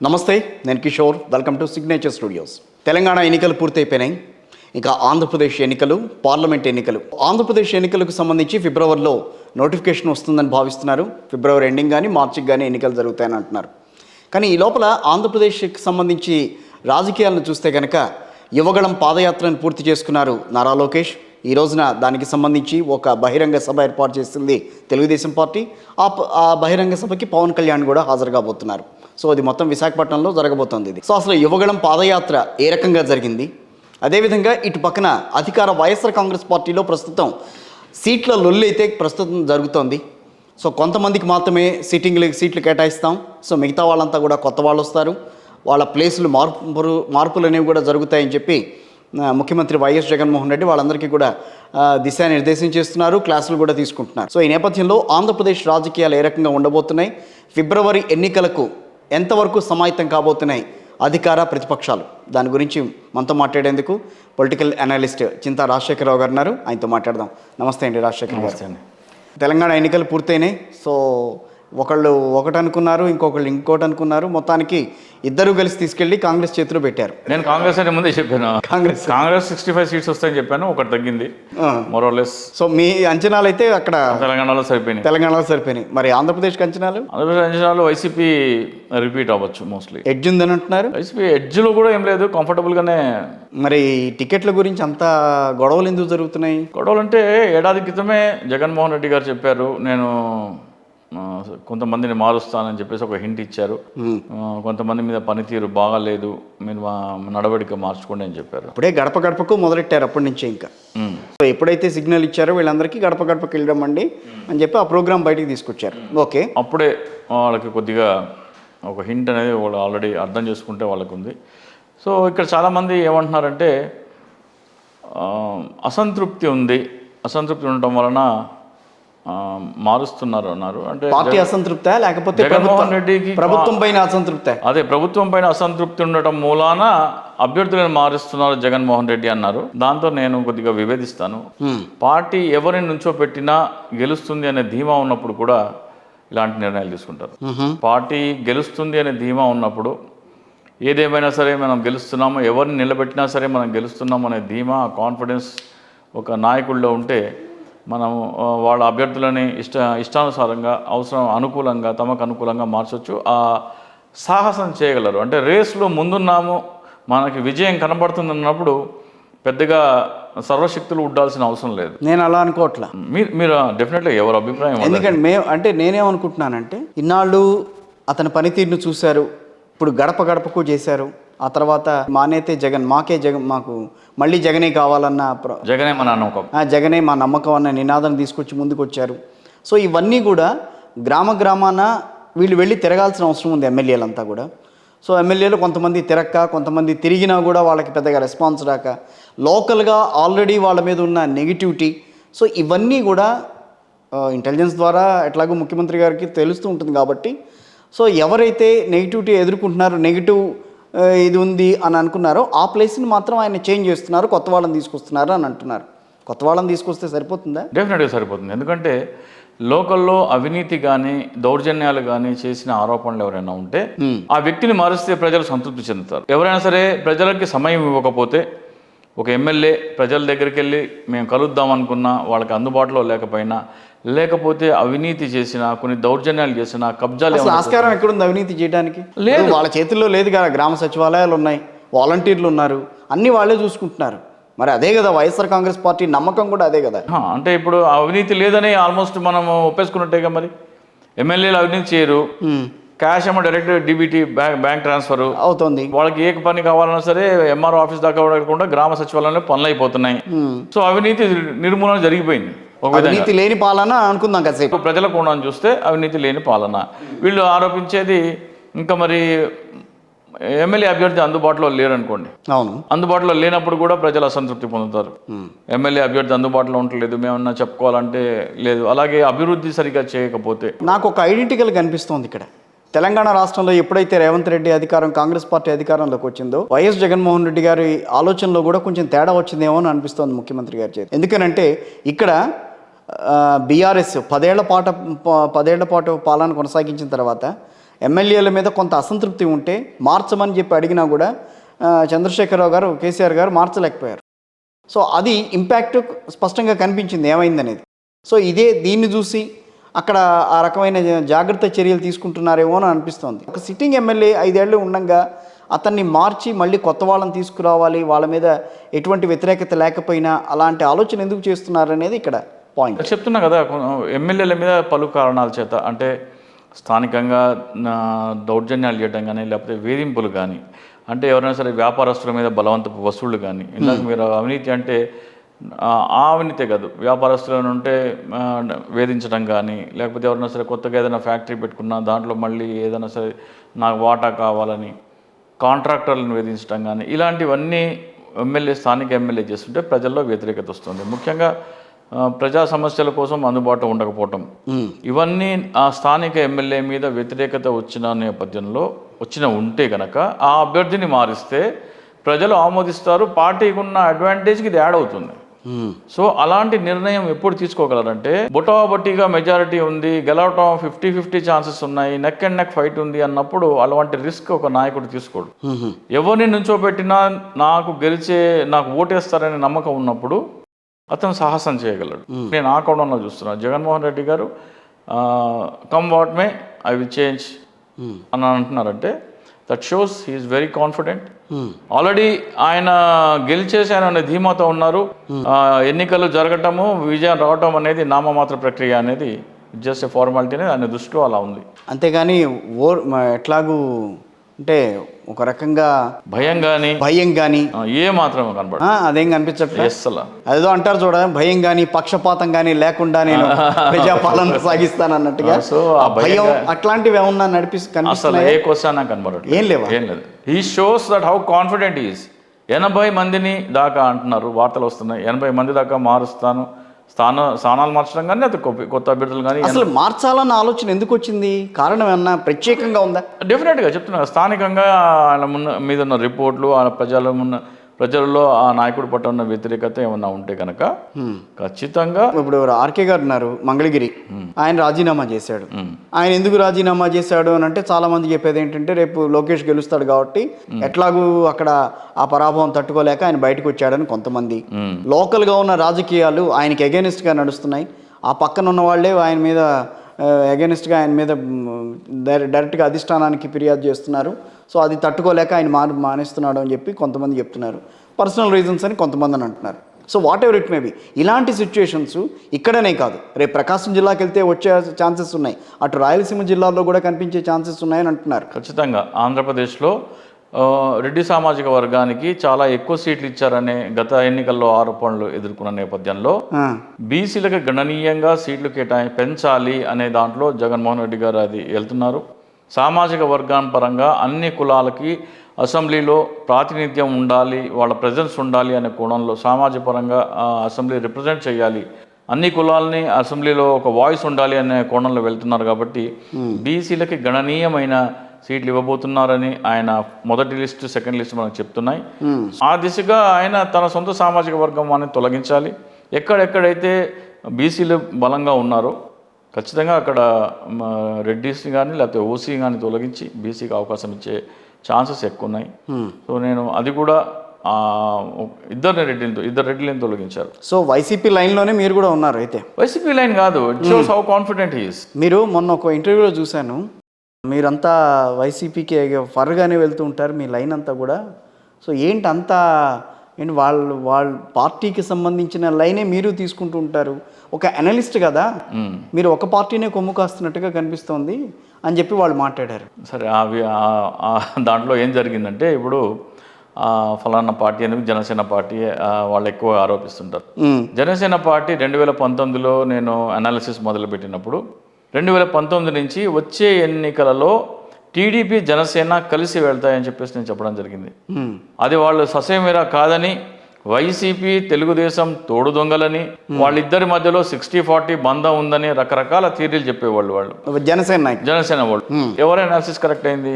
నమస్తే, నేను Kishore. Welcome to signature studios. Telangana ఎన్నికలు పూర్తయిపోయినాయి. ఇంకా ఆంధ్రప్రదేశ్ ఎన్నికలు, పార్లమెంట్ ఎన్నికలు. ఆంధ్రప్రదేశ్ ఎన్నికలకు సంబంధించి ఫిబ్రవరిలో నోటిఫికేషన్ వస్తుందని భావిస్తున్నారు. ఫిబ్రవరి ఎండింగ్ కానీ మార్చికి కానీ ఎన్నికలు జరుగుతాయని అంటున్నారు. కానీ ఈ లోపల ఆంధ్రప్రదేశ్కి సంబంధించి రాజకీయాలను చూస్తే కనుక యువగళం పాదయాత్రను పూర్తి చేసుకున్నారు నారా లోకేష్. ఈ రోజున దానికి సంబంధించి ఒక బహిరంగ సభ ఏర్పాటు చేసింది తెలుగుదేశం పార్టీ. ఆ బహిరంగ సభకి పవన్ కళ్యాణ్ కూడా హాజరు కాబోతున్నారు. సో అది మొత్తం విశాఖపట్నంలో జరగబోతోంది ఇది. సో అసలు యువగళం పాదయాత్ర ఏ రకంగా జరిగింది, అదేవిధంగా ఇటు పక్కన అధికార వైఎస్ఆర్ కాంగ్రెస్ పార్టీలో ప్రస్తుతం సీట్ల లొల్లి అయితే ప్రస్తుతం జరుగుతోంది. సో కొంతమందికి మాత్రమే సీట్లు కేటాయిస్తాం, సో మిగతా వాళ్ళంతా కూడా కొత్త వాళ్ళు వస్తారు, వాళ్ళ ప్లేసులు మార్పులు అనేవి కూడా జరుగుతాయని చెప్పి ముఖ్యమంత్రి వైఎస్ జగన్మోహన్ రెడ్డి వాళ్ళందరికీ కూడా దిశానిర్దేశం చేస్తున్నారు, క్లాసులు కూడా తీసుకుంటున్నారు. సో ఈ నేపథ్యంలో ఆంధ్రప్రదేశ్ రాజకీయాలు ఏ రకంగా ఉండబోతున్నాయి, ఫిబ్రవరి ఎన్నికలకు ఎంతవరకు సమాయత్తం కాబోతున్నాయి అధికార ప్రతిపక్షాలు, దాని గురించి మనతో మాట్లాడేందుకు పొలిటికల్ అనలిస్ట్ చింతా రాజశేఖరరావు గారు ఉన్నారు. ఆయనతో మాట్లాడదాం. నమస్తే అండి రాజశేఖర్ గారు. తెలంగాణ ఎన్నికలు పూర్తయినాయి. సో ఒకళ్ళు ఒకటి అనుకున్నారు, ఇంకోటి అనుకున్నారు. మొత్తానికి ఇద్దరు కలిసి తీసుకెళ్లి కాంగ్రెస్ చేతిలో పెట్టారు. నేను కాంగ్రెస్ అని ముందే చెప్పాను. కాంగ్రెస్ 65 సీట్స్ వస్తాయని చెప్పాను, ఒకటి తగ్గింది మోరోలెస్. సో మీ అంచనాలు అయితే అక్కడ తెలంగాణలో సరిపోయినాయి. మరి ఆంధ్రప్రదేశ్కి అంచనాలు వైసీపీ రిపీట్ అవ్వచ్చు మోస్ట్లీ. ఎడ్జ్ ఉందని అంటున్నారు. వైసీపీ ఎడ్జ్లో కూడా ఏం లేదు, కంఫర్టబుల్ గానే. మరి టికెట్ల గురించి అంతా గొడవలు ఎందుకు జరుగుతున్నాయి? గొడవలు అంటే ఏడాది క్రితమే జగన్మోహన్ రెడ్డి గారు చెప్పారు, నేను కొంతమందిని మారుస్తానని చెప్పేసి ఒక హింట్ ఇచ్చారు. కొంతమంది మీద పనితీరు బాగాలేదు, మీరు నడవడిక మార్చుకోండి అని చెప్పారు. అప్పుడే గడప గడపకు మొదలెట్టారు అప్పటి నుంచే. ఇంకా సో ఎప్పుడైతే సిగ్నల్ ఇచ్చారో వీళ్ళందరికీ గడప గడపకి వెళ్ళమండి అని చెప్పి ఆ ప్రోగ్రామ్ బయటికి తీసుకొచ్చారు. ఓకే, అప్పుడే వాళ్ళకి కొద్దిగా ఒక హింట్ అనేది వాళ్ళు ఆల్రెడీ అర్థం చేసుకుంటే వాళ్ళకు ఉంది. సో ఇక్కడ చాలామంది ఏమంటున్నారంటే అసంతృప్తి ఉండటం వలన మారుస్తున్నారు అన్నారు. అంటే పార్టీ అసంతృప్త లేకపోతే జగన్మోహన్ రెడ్డికి ప్రభుత్వం పైన అసంతృప్త? అదే, ప్రభుత్వం పైన అసంతృప్తి ఉండటం మూలాన అభ్యర్థులను మారుస్తున్నారు జగన్మోహన్ రెడ్డి అన్నారు. దాంతో నేను కొద్దిగా విభేదిస్తాను. పార్టీ ఎవరిని నుంచోపెట్టినా గెలుస్తుంది అనే ధీమా ఉన్నప్పుడు కూడా ఇలాంటి నిర్ణయాలు తీసుకుంటారు. పార్టీ గెలుస్తుంది అనే ధీమా ఉన్నప్పుడు ఏదేమైనా సరే మనం గెలుస్తున్నాము, ఎవరిని నిలబెట్టినా సరే మనం గెలుస్తున్నాము అనే ధీమా, కాన్ఫిడెన్స్ ఒక నాయకుల్లో ఉంటే మనం వాళ్ళ అభ్యర్థులని ఇష్టానుసారంగా అనుకూలంగా తమకు అనుకూలంగా మార్చవచ్చు. ఆ సాహసం చేయగలరు. అంటే రేస్లో ముందున్నాము, మనకి విజయం కనబడుతుందన్నప్పుడు పెద్దగా సర్వశక్తులు ఉండాల్సిన అవసరం లేదు. నేను అలా అనుకోవట్లా. మీరు డెఫినెట్గా ఎవరి అభిప్రాయం? ఎందుకంటే నేనేమనుకుంటున్నానంటే, ఇన్నాళ్ళు అతని పనితీరును చూశారు, ఇప్పుడు గడప గడపకు చేశారు. ఆ తర్వాత మాకు మళ్ళీ జగనే కావాలన్న, జగనే మా నమ్మకం, జగనే మా నమ్మకం అన్న నినాదం తీసుకొచ్చి ముందుకు వచ్చారు. సో ఇవన్నీ కూడా గ్రామాన వీళ్ళు వెళ్ళి తిరగాల్సిన అవసరం ఉంది, ఎమ్మెల్యేలంతా కూడా. సో ఎమ్మెల్యేలు కొంతమంది కొంతమంది తిరిగినా కూడా వాళ్ళకి పెద్దగా రెస్పాన్స్ రాక, లోకల్గా ఆల్రెడీ వాళ్ళ మీద ఉన్న నెగిటివిటీ. సో ఇవన్నీ కూడా ఇంటెలిజెన్స్ ద్వారా ఎట్లాగో ముఖ్యమంత్రి గారికి తెలుస్తూ ఉంటుంది కాబట్టి, సో ఎవరైతే నెగిటివిటీ ఎదుర్కొంటున్నారో, నెగిటివ్ ఇది ఉంది అని అనుకున్నారో ఆ ప్లేస్ని మాత్రం ఆయన చేంజ్ చేస్తున్నారు, కొత్త వాళ్ళని తీసుకొస్తున్నారు అని అంటున్నారు. కొత్త వాళ్ళని తీసుకొస్తే సరిపోతుందా? డెఫినెట్గా సరిపోతుంది. ఎందుకంటే లోకల్లో అవినీతి కానీ దౌర్జన్యాలు కానీ చేసిన ఆరోపణలు ఎవరైనా ఉంటే ఆ వ్యక్తిని మారిస్తే ప్రజలు సంతృప్తి చెందుతారు. ఎవరైనా సరే ప్రజలకి సమయం ఇవ్వకపోతే, ఒక ఎమ్మెల్యే ప్రజల దగ్గరికి వెళ్ళి మేము కలుద్దాం అనుకున్నా వాళ్ళకి అందుబాటులో లేకపోతే అవినీతి చేసిన, కొన్ని దౌర్జన్యాలు చేసిన, కబ్జాలు, ఆస్కారం ఎక్కడుంది అవినీతి చేయడానికి? లేదు, వాళ్ళ చేతుల్లో లేదు కదా. గ్రామ సచివాలయాలు ఉన్నాయి, వాలంటీర్లు ఉన్నారు, అన్నీ వాళ్ళే చూసుకుంటున్నారు. మరి అదే కదా వైఎస్ఆర్ కాంగ్రెస్ పార్టీ నమ్మకం కూడా అదే కదా. అంటే ఇప్పుడు అవినీతి లేదని ఆల్మోస్ట్ మనం ఒప్పేసుకున్నట్టేగా. మరి ఎమ్మెల్యేలు అవినీతి చేయరు, క్యాష్ ఏమో డైరెక్ట్ డీబీటీ బ్యాంక్ ట్రాన్స్ఫర్ అవుతుంది. వాళ్ళకి ఏ పని కావాలన్నా సరే ఎంఆర్ఓ ఆఫీస్ దాకా వెళ్ళకుండా గ్రామ సచివాలయంలో పనులు అయిపోతున్నాయి. సో అవినీతి నిర్మూలన జరిగిపోయింది. అవినీతి లేని పాలన అనుకుందాం కాసేపు. ప్రజల కోణాన్ని చూస్తే అవినీతి లేని పాలన. వీళ్ళు ఆరోపించేది ఇంకా మరి ఎమ్మెల్యే అభ్యర్థి అందుబాటులో లేరనుకోండి. అవును, అందుబాటులో లేనప్పుడు కూడా ప్రజలు అసంతృప్తి పొందుతారు. ఎమ్మెల్యే అభ్యర్థి అందుబాటులో ఉండలేదు, మేమన్నా చెప్పుకోవాలంటే లేదు. అలాగే అభివృద్ధి సరిగా చేయకపోతే, నాకు ఒక ఐడెంటికల్ కనిపిస్తోంది ఇక్కడ. తెలంగాణ రాష్ట్రంలో ఎప్పుడైతే రేవంత్ రెడ్డి కాంగ్రెస్ పార్టీ అధికారంలోకి వచ్చిందో, వైఎస్ జగన్మోహన్ రెడ్డి గారి ఆలోచనలో కూడా కొంచెం తేడా వచ్చిందేమో అని అనిపిస్తోంది ముఖ్యమంత్రి గారి చేతి. ఎందుకనంటే ఇక్కడ బీఆర్ఎస్ 10 ఏళ్ల పాటు పాలన కొనసాగించిన తర్వాత ఎమ్మెల్యేల మీద కొంత అసంతృప్తి ఉంటే మార్చమని చెప్పి అడిగినా కూడా చంద్రశేఖరరావు గారు, కేసీఆర్ గారు మార్చలేకపోయారు. సో అది ఇంపాక్ట్ స్పష్టంగా కనిపించింది ఏమైందనేది. సో దీన్ని చూసి అక్కడ ఆ రకమైన జాగ్రత్త చర్యలు తీసుకుంటున్నారేమో అని అనిపిస్తోంది. ఒక సిట్టింగ్ ఎమ్మెల్యే 5 ఏళ్ళు ఉండగా అతన్ని మార్చి మళ్ళీ కొత్త వాళ్ళని తీసుకురావాలి, వాళ్ళ మీద ఎటువంటి వ్యతిరేకత లేకపోయినా అలాంటి ఆలోచన ఎందుకు చేస్తున్నారనేది ఇక్కడ పాయింట్. చెప్తున్నా కదా, ఎమ్మెల్యేల మీద పలు కారణాల చేత, అంటే స్థానికంగా దౌర్జన్యాలు చేయడం కానీ, లేకపోతే వేధింపులు కానీ, అంటే ఎవరైనా సరే వ్యాపారస్తుల మీద బలవంతపు వసూళ్లు కానీ, ఇందాక మీరు అవినీతి అంటే ఆ అవినీతే కాదు, వ్యాపారస్తులను ఉంటే వేధించడం కానీ, లేకపోతే ఎవరైనా సరే కొత్తగా ఏదైనా ఫ్యాక్టరీ పెట్టుకున్నా దాంట్లో మళ్ళీ ఏదైనా సరే నాకు వాటా కావాలని కాంట్రాక్టర్లను వేధించడం కానీ, ఇలాంటివన్నీ స్థానిక ఎమ్మెల్యే చేస్తుంటే ప్రజల్లో వ్యతిరేకత వస్తుంది. ముఖ్యంగా ప్రజా సమస్యల కోసం అందుబాటులో ఉండకపోవటం, ఇవన్నీ ఆ స్థానిక ఎమ్మెల్యే మీద వ్యతిరేకత వచ్చిన నేపథ్యంలో ఉంటే కనుక ఆ అభ్యర్థిని మారిస్తే ప్రజలు ఆమోదిస్తారు, పార్టీకి ఉన్న అడ్వాంటేజ్కి ఇది యాడ్ అవుతుంది. సో అలాంటి నిర్ణయం ఎప్పుడు తీసుకోగలరంటే బొటాబొట్టిగా మెజారిటీ ఉంది, గెలవటం 50-50 ఛాన్సెస్ ఉన్నాయి, నెక్ అండ్ నెక్ ఫైట్ ఉంది అన్నప్పుడు అలాంటి రిస్క్ ఒక నాయకుడు తీసుకోడు. ఎవరిని నుంచోబెట్టినా నాకు ఓటేస్తారనే నమ్మకం ఉన్నప్పుడు అతను సాహసం చేయగలడు. నేను ఆ కోణంలో చూస్తున్నాను. జగన్మోహన్ రెడ్డి గారు come what may I will change అని అంటున్నారంటే that shows he's very confident. Already ఆయన గెలిచేశాను అనే ధీమాతో ఉన్నారు. ఎన్నికలు జరగటము, విజయం రావటం అనేది నామమాత్ర ప్రక్రియ అనేది జస్ట్ ఫార్మాలిటీ అనేది ఆయన దృష్టిలో అలా ఉంది. అంతేగాని ఎట్లాగూ అంటే ఒక రకంగా భయం కానీ ఏ మాత్రం కనపడదు, అదేం కనిపించట్లేదు అసలు. అదేదో అంటారు చూడ, భయం కానీ పక్షపాతం కానీ లేకుండా నేను ప్రజాపాలన సాగిస్తానన్నట్టుగా. సో ఆ భయం అట్లాంటివి ఏమన్నా అసలు ఏ క్వశ్చన్ కనబడదు, ఏం లేదు. He shows that how confident is. 80 మందిని దాకా అంటున్నారు, వార్తలు వస్తున్నాయి, 80 మంది దాకా మారుస్తాను, స్థానాలు మార్చడం కానీ అది కొత్త అభ్యర్థులు కానీ. అసలు మార్చాలన్న ఆలోచన ఎందుకు వచ్చింది? కారణం ఏమన్నా ప్రత్యేకంగా ఉందా? డెఫినెట్గా చెప్తున్నా, స్థానికంగా ఆయన మీద ఉన్న రిపోర్ట్లు, ఆ ప్రజల్లో ఆ నాయకుడి పట్ల ఉన్న వ్యతిరేకత ఏమన్నా ఉంటే కనుక ఖచ్చితంగా. ఇప్పుడు ఆర్కే గారు ఉన్నారు మంగళగిరి, ఆయన రాజీనామా చేశాడు. ఆయన ఎందుకు రాజీనామా చేశాడు అని అంటే చాలా మంది చెప్పేది ఏంటంటే రేపు లోకేష్ గెలుస్తాడు కాబట్టి ఎట్లాగూ అక్కడ ఆ పరాభవం తట్టుకోలేక ఆయన బయటకు వచ్చాడని కొంతమంది. లోకల్గా ఉన్న రాజకీయాలు ఆయనకి అగెనిస్ట్గా నడుస్తున్నాయి. ఆ పక్కన ఉన్న వాళ్ళే ఆయన మీద అగెనిస్ట్గా ఆయన మీద డైరెక్ట్గా అధిష్టానానికి ఫిర్యాదు చేస్తున్నారు. సో అది తట్టుకోలేక ఆయన మానేస్తున్నాడు అని చెప్పి కొంతమంది చెప్తున్నారు. పర్సనల్ రీజన్స్ అని కొంతమంది అని అంటున్నారు. So what ever it may be, ఇలాంటి సిచ్యుయేషన్స్ ఇక్కడనే కాదు, రేపు ప్రకాశం జిల్లాకి వెళ్తే వచ్చే ఛాన్సెస్ ఉన్నాయి, అటు రాయలసీమ జిల్లాలో కూడా కనిపించే ఛాన్సెస్ ఉన్నాయని అంటున్నారు. ఖచ్చితంగా ఆంధ్రప్రదేశ్లో రెడ్డి సామాజిక వర్గానికి చాలా ఎక్కువ సీట్లు ఇచ్చారనే గత ఎన్నికల్లో ఆరోపణలు ఎదుర్కొన్న నేపథ్యంలో బీసీలకు గణనీయంగా సీట్లు పెంచాలి అనే దాంట్లో జగన్మోహన్ రెడ్డి గారు అది వెళ్తున్నారు. సామాజిక వర్గాన్ని పరంగా అన్ని కులాలకి అసెంబ్లీలో ప్రాతినిధ్యం ఉండాలి, వాళ్ళ ప్రెజెన్స్ ఉండాలి అనే కోణంలో సామాజిక పరంగా అసెంబ్లీ రిప్రజెంట్ చేయాలి, అన్ని కులాలని అసెంబ్లీలో ఒక వాయిస్ ఉండాలి అనే కోణంలో వెళ్తున్నారు. కాబట్టి బీసీలకి గణనీయమైన సీట్లు ఇవ్వబోతున్నారని ఆయన మొదటి లిస్టు, సెకండ్ లిస్టు మనకు చెప్తున్నాయి. ఆ దిశగా ఆయన తన సొంత సామాజిక వర్గం అని తొలగించాలి. ఎక్కడెక్కడైతే బీసీలు బలంగా ఉన్నారో ఖచ్చితంగా అక్కడ రెడ్డిస్ని కానీ లేకపోతే ఓసీ కానీ తొలగించి బీసీకి అవకాశం ఇచ్చే ఛాన్సెస్ ఎక్కువ ఉన్నాయి. సో నేను అది కూడా ఇద్దరు రెడ్డిని తొలగించారు. సో వైసీపీ లైన్లోనే మీరు కూడా ఉన్నారు అయితే? వైసీపీ లైన్ కాదు, it shows how confident he is. మీరు మొన్న ఒక ఇంటర్వ్యూలో చూశాను, మీరంతా వైసీపీకి ఫర్గానే వెళ్తూ ఉంటారు మీ లైన్ అంతా కూడా. సో ఏంటి అంతా వాళ్ళ పార్టీకి సంబంధించిన లైనే మీరు తీసుకుంటూ ఉంటారు. ఒక అనలిస్ట్ కదా మీరు, ఒక పార్టీనే కొమ్ము కాస్తున్నట్టుగా కనిపిస్తోంది అని చెప్పి వాళ్ళు మాట్లాడారు. సరే, దాంట్లో ఏం జరిగిందంటే ఇప్పుడు ఫలానా పార్టీ అనేది జనసేన పార్టీ వాళ్ళు ఎక్కువ ఆరోపిస్తుంటారు. జనసేన పార్టీ 2019లో నేను అనాలిసిస్ మొదలుపెట్టినప్పుడు 2019 నుంచి వచ్చే ఎన్నికలలో టీడీపీ జనసేన కలిసి వెళ్తాయని చెప్పేసి నేను చెప్పడం జరిగింది. అది వాళ్ళు ససేమిరా కాదని, వైసీపీ తెలుగుదేశం తోడు దొంగలని, వాళ్ళిద్దరి మధ్యలో 60-40 బంధం ఉందని రకరకాల థియరీలు చెప్పేవాళ్ళు వాళ్ళు జనసేన వాళ్ళు. ఎవరి అనాలిసిస్ కరెక్ట్ అయింది?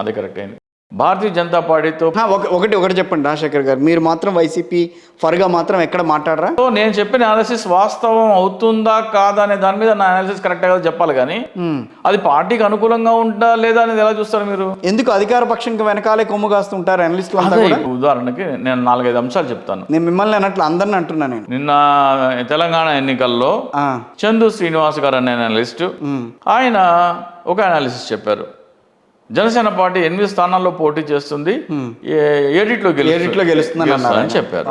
అదే కరెక్ట్ అయింది. భారతీయ జనతా పార్టీతో ఒకటి చెప్పండి రాజశేఖర్ గారు, మీరు మాత్రం వైసీపీ ఫర్గా మాత్రం ఎక్కడ మాట్లాడరా? సో నేను చెప్పిన అనాలిసిస్ వాస్తవం అవుతుందా కాదా అనే దాని మీద నా అనాలిసిస్ కరెక్ట్గా చెప్పాలి, కానీ అది పార్టీకి అనుకూలంగా ఉందా లేదా అనేది ఎలా చూస్తారు మీరు? ఎందుకు అధికార పక్షంకి వెనకాలే కొమ్ము కాస్తుంటారు అనలిస్టులు అంతా కూడా? ఉదాహరణకి నేను 4-5 అంశాలు చెప్తాను. నేను మిమ్మల్ని అన్నట్లు అందరిని అంటున్నా నేను. నిన్న తెలంగాణ ఎన్నికల్లో చందు శ్రీనివాస్ గారు అనే అనలిస్ట్, ఆయన ఒక అనాలిసిస్ చెప్పారు. జనసేన పార్టీ 8 స్థానాల్లో పోటీ చేస్తుంది, 7 గెలుస్తుంది అని చెప్పారు.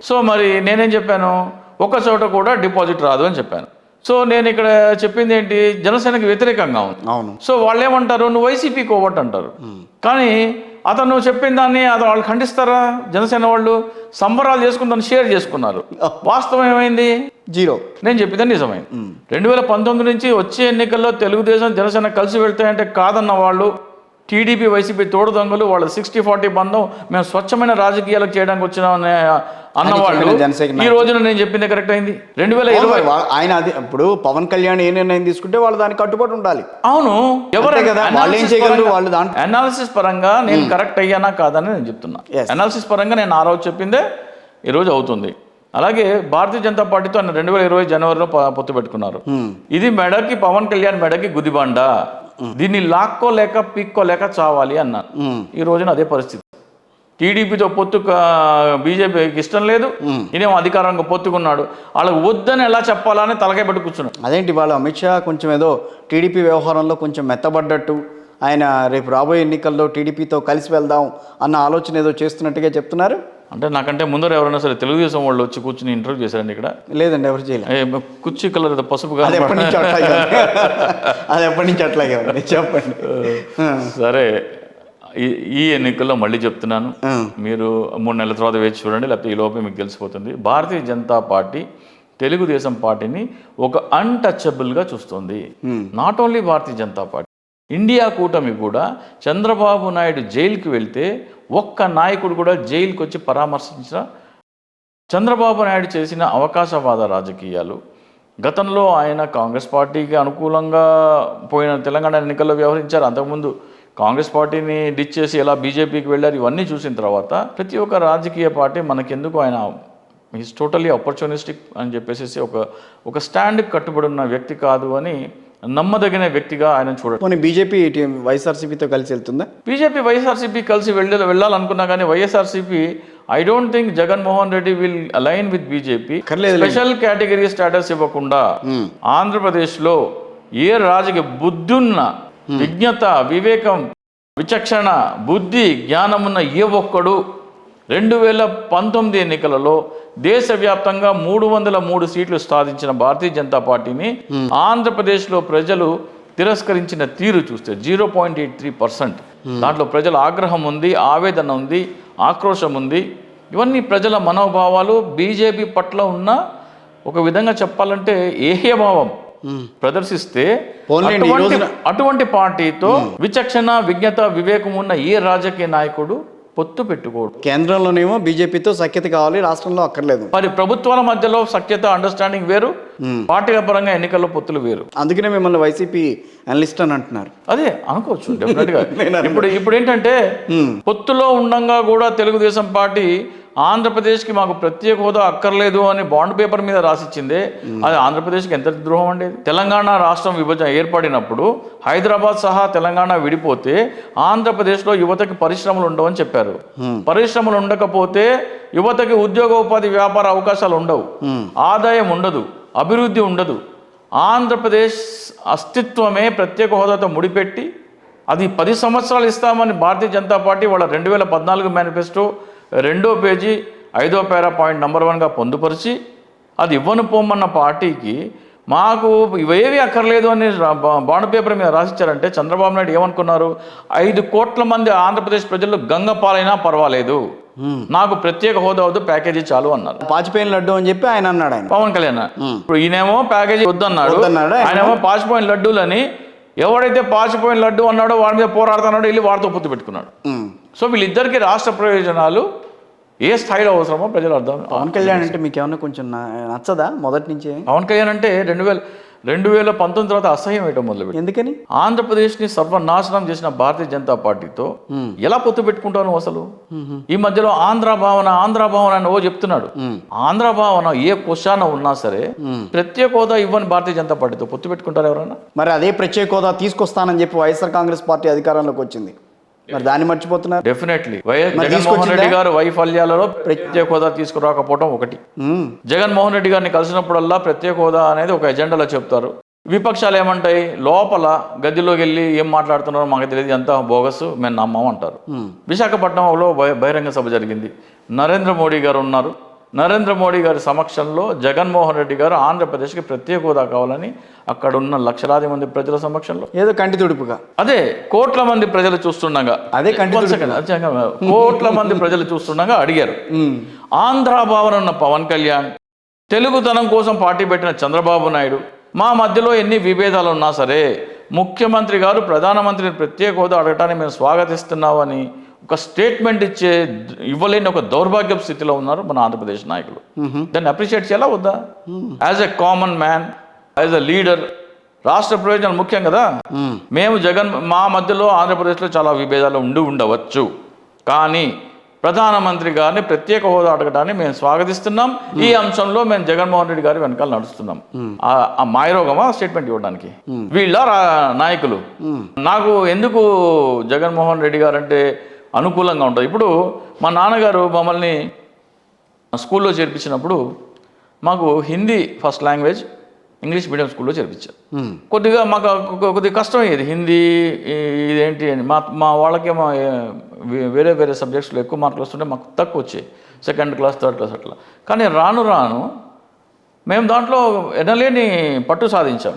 సో మరి నేనేం చెప్పాను, ఒక్క చోట కూడా డిపాజిట్ రాదు అని చెప్పాను. సో నేను ఇక్కడ చెప్పింది ఏంటి, జనసేనకి వ్యతిరేకంగా ఉంది. అవును. సో వాళ్ళు ఏమంటారు, నువ్వు వైసీపీ కోవట్ అంటారు. కానీ అతను చెప్పిన దాన్ని వాళ్ళు ఖండిస్తారా? జనసేన వాళ్ళు సంబరాలు చేసుకుని దాన్ని షేర్ చేసుకున్నారు. వాస్తవం ఏమైంది? 0. నేను చెప్పింది నిజమైంది. 2019 నుంచి వచ్చే ఎన్నికల్లో తెలుగుదేశం జనసేన కలిసి వెళ్తాయంటే కాదన్న వాళ్ళు, టీడీపీ వైసీపీ తోడు దొంగలు, వాళ్ళ 60-40 బంధం, మేము స్వచ్ఛమైన రాజకీయాలకు చేయడానికి వచ్చినామని అన్నవాళ్ళు ఈ రోజున నేను చెప్పింది కరెక్ట్ అయింది. 2020 ఆయన అది ఇప్పుడు పవన్ కళ్యాణ్ ఏ నిర్ణయం తీసుకుంటే వాళ్ళు దానికి కట్టుబడి ఉండాలి. అవును, ఎవరు కదా వాళ్ళు ఏం చేయగలరు? వాళ్ళు దాంట్లో అనాలిసిస్ పరంగా నేను కరెక్ట్ అయ్యానా కాదని నేను చెప్తున్నా. అనాలిసిస్ పరంగా నేను ఆ రోజు చెప్పిందే ఈ రోజు అవుతుంది. అలాగే భారతీయ జనతా పార్టీతో ఆయన 2020 జనవరిలో పొత్తు పెట్టుకున్నారు. ఇది మెడకి, పవన్ కళ్యాణ్ మెడకి గుదిబండ, దీన్ని లాక్కోలేక పీక్కోలేక చావాలి అన్నారు. ఈ రోజున అదే పరిస్థితి. టీడీపీతో పొత్తు బీజేపీకి ఇష్టం లేదు, ఈయనేమో అధికారంగా పొత్తుకున్నాడు. వాళ్ళకి వద్దని ఎలా చెప్పాలని తలకాయ పట్టు కూర్చున్నాడు. అదేంటి వాళ్ళు అమిత్ షా కొంచెం ఏదో టీడీపీ వ్యవహారంలో కొంచెం మెత్తబడ్డట్టు, ఆయన రేపు రాబోయే ఎన్నికల్లో టీడీపీతో కలిసి వెళ్దాం అన్న ఆలోచన ఏదో చేస్తున్నట్టుగా చెప్తున్నారు. అంటే నాకంటే ముందర ఎవరైనా సరే తెలుగుదేశం వాళ్ళు వచ్చి కూర్చుని ఇంటర్వ్యూ చేశారండి ఇక్కడ? లేదండి, ఎవరు చేయలేదు. కుర్చీ కలర్ పసుపుగా అది ఎప్పటి నుంచి అట్లాగే ఉంది. చెప్పండి. సరే, ఈ ఎన్నికల్లో మళ్ళీ చెప్తున్నాను, మీరు 3 నెలల తర్వాత వేచి చూడండి, లేకపోతే ఈ లోపే మీకు తెలిసిపోతుంది. భారతీయ జనతా పార్టీ తెలుగుదేశం పార్టీని ఒక అన్టచబుల్గా చూస్తుంది. Not only Bharatiya Janata party, India కూటమి కూడా. చంద్రబాబు నాయుడు జైలుకి వెళ్తే ఒక్క నాయకుడు కూడా జైలుకి వచ్చి పరామర్శించిన చంద్రబాబు నాయుడు చేసిన అవకాశవాద రాజకీయాలు, గతంలో ఆయన కాంగ్రెస్ పార్టీకి అనుకూలంగా పోయిన తెలంగాణ ఎన్నికల్లో వ్యవహరించారు. అంతకుముందు కాంగ్రెస్ పార్టీని డిచ్ చేసి ఎలా బీజేపీకి వెళ్ళారు, ఇవన్నీ చూసిన తర్వాత ప్రతి ఒక్క రాజకీయ పార్టీ మనకెందుకు, ఆయన ఈజ్ టోటలీ ఆపర్చునిస్టిక్ అని చెప్పేసి ఒక స్టాండ్కి కట్టుబడి ఉన్న వ్యక్తి కాదు అని నమ్మదగిన వ్యక్తిగా ఆయన చూడండి. బీజేపీ వైఎస్ఆర్సీపీతో కలిసి వెళ్తుందా? బీజేపీ వైఎస్ఆర్సీపీ కలిసి వెళ్ళాలనుకున్నా కానీ YSRCP I don't think Jaganmohan Reddy will align with BJP. Special category status ఇవ్వకుండా ఆంధ్రప్రదేశ్లో ఏ రాజకీయ బుద్ధున్న, విజ్ఞత, వివేకం, విచక్షణ, బుద్ధి, జ్ఞానమున్న ఏ ఒక్కడు 2019 ఎన్నికలలో దేశవ్యాప్తంగా 303 సీట్లు సాధించిన భారతీయ జనతా పార్టీని ఆంధ్రప్రదేశ్లో ప్రజలు తిరస్కరించిన తీరు చూస్తే 0.83%. దాంట్లో ప్రజల ఆగ్రహం ఉంది, ఆవేదన ఉంది, ఆక్రోశం ఉంది. ఇవన్నీ ప్రజల మనోభావాలు బీజేపీ పట్ల ఉన్న ఒక విధంగా చెప్పాలంటే ఏహ్యభావం ప్రదర్శిస్తే అటువంటి పార్టీతో విచక్షణ, విజ్ఞత, వివేకం ఉన్న ఏ రాజకీయ నాయకుడు పొత్తు పెట్టుకోడు. కేంద్రంలోనేమో బీజేపీతో సఖ్యత కావాలి, రాష్ట్రంలో అక్కర్లేదు. మరి ప్రభుత్వాల మధ్యలో సఖ్యత, అండర్స్టాండింగ్ వేరు, పార్టీల పరంగా ఎన్నికల్లో పొత్తులు వేరు. అందుకనే మిమ్మల్ని వైసీపీ అనలిస్ట్ అని అంటున్నారు. అదే అనుకోవచ్చు డెఫినెట్ గా. ఇప్పుడు ఏంటంటే పొత్తులో ఉండంగా కూడా తెలుగుదేశం పార్టీ ఆంధ్రప్రదేశ్కి మాకు ప్రత్యేక హోదా అక్కర్లేదు అని బాండ్ పేపర్ మీద రాసిచ్చిందే, అది ఆంధ్రప్రదేశ్కి ఎంత ద్రోహం ఉండేది. తెలంగాణ రాష్ట్రం విభజన ఏర్పడినప్పుడు హైదరాబాద్ సహా తెలంగాణ విడిపోతే ఆంధ్రప్రదేశ్లో యువతకి పరిశ్రమలు ఉండవని చెప్పారు. పరిశ్రమలు ఉండకపోతే యువతకి ఉద్యోగోపాధి, వ్యాపార అవకాశాలు ఉండవు, ఆదాయం ఉండదు, అభివృద్ధి ఉండదు. ఆంధ్రప్రదేశ్ అస్తిత్వమే ప్రత్యేక హోదాతో ముడిపెట్టి అది 10 సంవత్సరాలు ఇస్తామని భారతీయ జనతా పార్టీ వాళ్ళ 2014 మేనిఫెస్టో 2వ పేజీ 5వ పారా పాయింట్ నంబర్ 1గా పొందుపరిచి అది ఇవ్వను పోమన్న పార్టీకి మాకు ఇవేవి అక్కర్లేదు అని బాండ్ పేపర్ మీద రాసిచ్చారంటే చంద్రబాబు నాయుడు ఏమనుకున్నారు, 5 కోట్ల మంది ఆంధ్రప్రదేశ్ ప్రజలు గంగ పాలైనా పర్వాలేదు, నాకు ప్రత్యేక హోదా వద్దు, ప్యాకేజీ చాలు అన్నారు. పాచిపోయిన లడ్డు అని చెప్పి ఆయన అన్నాడు, ఆయన పవన్ కళ్యాణ్. ఇప్పుడు ఈయనేమో ప్యాకేజీ వద్దన్నాడు, ఆయనేమో పాచిపోయిన లడ్డూలని, ఎవడైతే పాచిపోయిన లడ్డు అన్నాడో వాడి మీద పోరాడుతున్నాడో వెళ్ళి వాడితో పొత్తు పెట్టుకున్నాడు. సో వీళ్ళిద్దరికి రాష్ట్ర ప్రయోజనాలు ఏ స్థాయిలో అవసరమో ప్రజలు అర్థం. పవన్ కళ్యాణ్ అంటే మీకు ఏమన్నా కొంచెం నచ్చదా మొదటి నుంచే? పవన్ కళ్యాణ్ అంటే 2019 తర్వాత అసహ్యం వేయటం మొదలుపెట్టి ఎందుకని? ఆంధ్రప్రదేశ్ని సర్వనాశనం చేసిన భారతీయ జనతా పార్టీతో ఎలా పొత్తు పెట్టుకుంటావు అసలు? ఈ మధ్యలో ఆంధ్ర భావన అని ఓ చెప్తున్నాడు. ఆంధ్ర భావన ఏ క్వశ్చన్ ఉన్నా సరే ప్రత్యేక హోదా ఇవ్వని భారతీయ జనతా పార్టీతో పొత్తు పెట్టుకుంటారు ఎవరన్నా? మరి అదే ప్రత్యేక హోదా తీసుకొస్తానని చెప్పి వైఎస్ఆర్ కాంగ్రెస్ పార్టీ అధికారంలోకి వచ్చింది, మరి దాన్ని మర్చిపోతున్నారు. డెఫినెట్లీ జగన్మోహన్ రెడ్డి గారు వైఫల్యాలలో ప్రత్యేక హోదా తీసుకురాకపోవడం ఒకటి. జగన్మోహన్ రెడ్డి గారిని కలిసినప్పుడల్లా ప్రత్యేక హోదా అనేది ఒక ఎజెండాలో చెప్తారు. విపక్షాలు ఏమంటాయి, లోపల గదిలోకి వెళ్ళి ఏం మాట్లాడుతున్నారో మాకు తెలియదు, ఎంత బోగస్, మేము నమ్మం అంటారు. విశాఖపట్నంలో బహిరంగ సభ జరిగింది. నరేంద్ర మోడీ గారు ఉన్నారు. నరేంద్ర మోడీ గారి సమక్షంలో జగన్మోహన్ రెడ్డి గారు ఆంధ్రప్రదేశ్కి ప్రత్యేక హోదా కావాలని అక్కడ ఉన్న లక్షలాది మంది ప్రజల సమక్షంలో, ఏదో కంటి తుడుపుగా, అదే కోట్ల మంది ప్రజలు చూస్తుండగా, అదే కోట్ల మంది ప్రజలు చూస్తుండగా అడిగారు. ఆంధ్ర భావన ఉన్న పవన్ కళ్యాణ్, తెలుగుతనం కోసం పార్టీ పెట్టిన చంద్రబాబు నాయుడు, మా మధ్యలో ఎన్ని విభేదాలు ఉన్నా సరే ముఖ్యమంత్రి గారు ప్రధానమంత్రిని ప్రత్యేక హోదా అడగటాన్ని మేము స్వాగతిస్తున్నామని ఒక స్టేట్మెంట్ ఇవ్వలేని ఒక దౌర్భాగ్యపు స్థితిలో ఉన్నారు మన ఆంధ్రప్రదేశ్ నాయకులు. దాన్ని అప్రిషియేట్ చేయాలా వద్దా? As a common man, as a leader, రాష్ట్ర ప్రయోజనాలు ముఖ్యం కదా. మేము మా మధ్యలో ఆంధ్రప్రదేశ్లో చాలా విభేదాలు ఉండవచ్చు, కానీ ప్రధానమంత్రి గారిని ప్రత్యేక హోదా అడగడాన్ని మేము స్వాగతిస్తున్నాం. ఈ అంశంలో మేము జగన్మోహన్ రెడ్డి గారి వెనకాల నడుస్తున్నాం. ఆ మాయరోగమా స్టేట్మెంట్ ఇవ్వడానికి వీళ్ళ నాయకులు? నాకు ఎందుకు జగన్మోహన్ రెడ్డి గారు అంటే అనుకూలంగా ఉంటుంది. ఇప్పుడు మా నాన్నగారు మమ్మల్ని స్కూల్లో చేర్పించినప్పుడు మాకు Hindi first language, English medium స్కూల్లో చేర్పించారు. కొద్దిగా మాకు కొద్దిగా కష్టం అయ్యేది హిందీ ఇదేంటి అని. మా వాళ్ళకేమో వేరే సబ్జెక్ట్స్లో ఎక్కువ మార్కులు వస్తుంటే మాకు తక్కువ వచ్చాయి, సెకండ్ క్లాస్ థర్డ్ క్లాస్ అట్లా. కానీ రాను మేము దాంట్లో ఎనలేని పట్టు సాధించాం.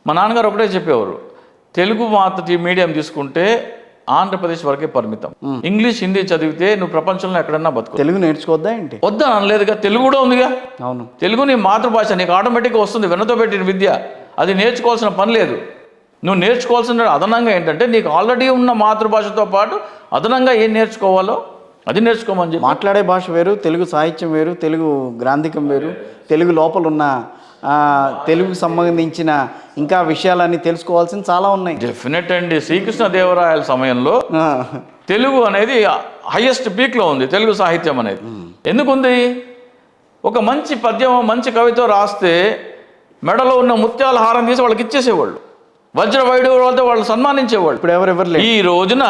మా నాన్నగారు ఒకటే చెప్పేవారు, తెలుగు మీడియం తీసుకుంటే ఆంధ్రప్రదేశ్ వరకే పరిమితం, ఇంగ్లీష్ హిందీ చదివితే నువ్వు ప్రపంచంలో ఎక్కడన్నా బతుకు. తెలుగు నేర్చుకోవద్దా ఏంటి? వద్దా అనలేదుగా, తెలుగు కూడా ఉందిగా. అవును, తెలుగు నీ మాతృభాష, నీకు ఆటోమేటిక్గా వస్తుంది, వెన్నతో పెట్టిన విద్య. అది నేర్చుకోవాల్సిన పని లేదు. నువ్వు నేర్చుకోవాల్సిన అదనంగా ఏంటంటే నీకు ఆల్రెడీ ఉన్న మాతృభాషతో పాటు అదనంగా ఏం నేర్చుకోవాలో అది నేర్చుకోమని చెప్పి. మాట్లాడే భాష వేరు, తెలుగు సాహిత్యం వేరు, తెలుగు గ్రాంధికం వేరు, తెలుగు లోపల ఉన్న తెలుగుకు సంబంధించిన ఇంకా విషయాలన్నీ తెలుసుకోవాల్సింది చాలా ఉన్నాయి. డెఫినెట్ అండి. శ్రీకృష్ణదేవరాయల సమయంలో తెలుగు అనేది హైయెస్ట్ పీక్లో ఉంది. తెలుగు సాహిత్యం అనేది ఎందుకుంది? ఒక మంచి పద్యం, మంచి కవితో రాస్తే మెడలో ఉన్న ముత్యాల హారం తీసి వాళ్ళకి ఇచ్చేసేవాళ్ళు, వజ్ర వైడూర్యాలతో వాళ్ళు సన్మానించేవాళ్ళు. ఇప్పుడు ఎవరెవరు లేరు. ఈ రోజున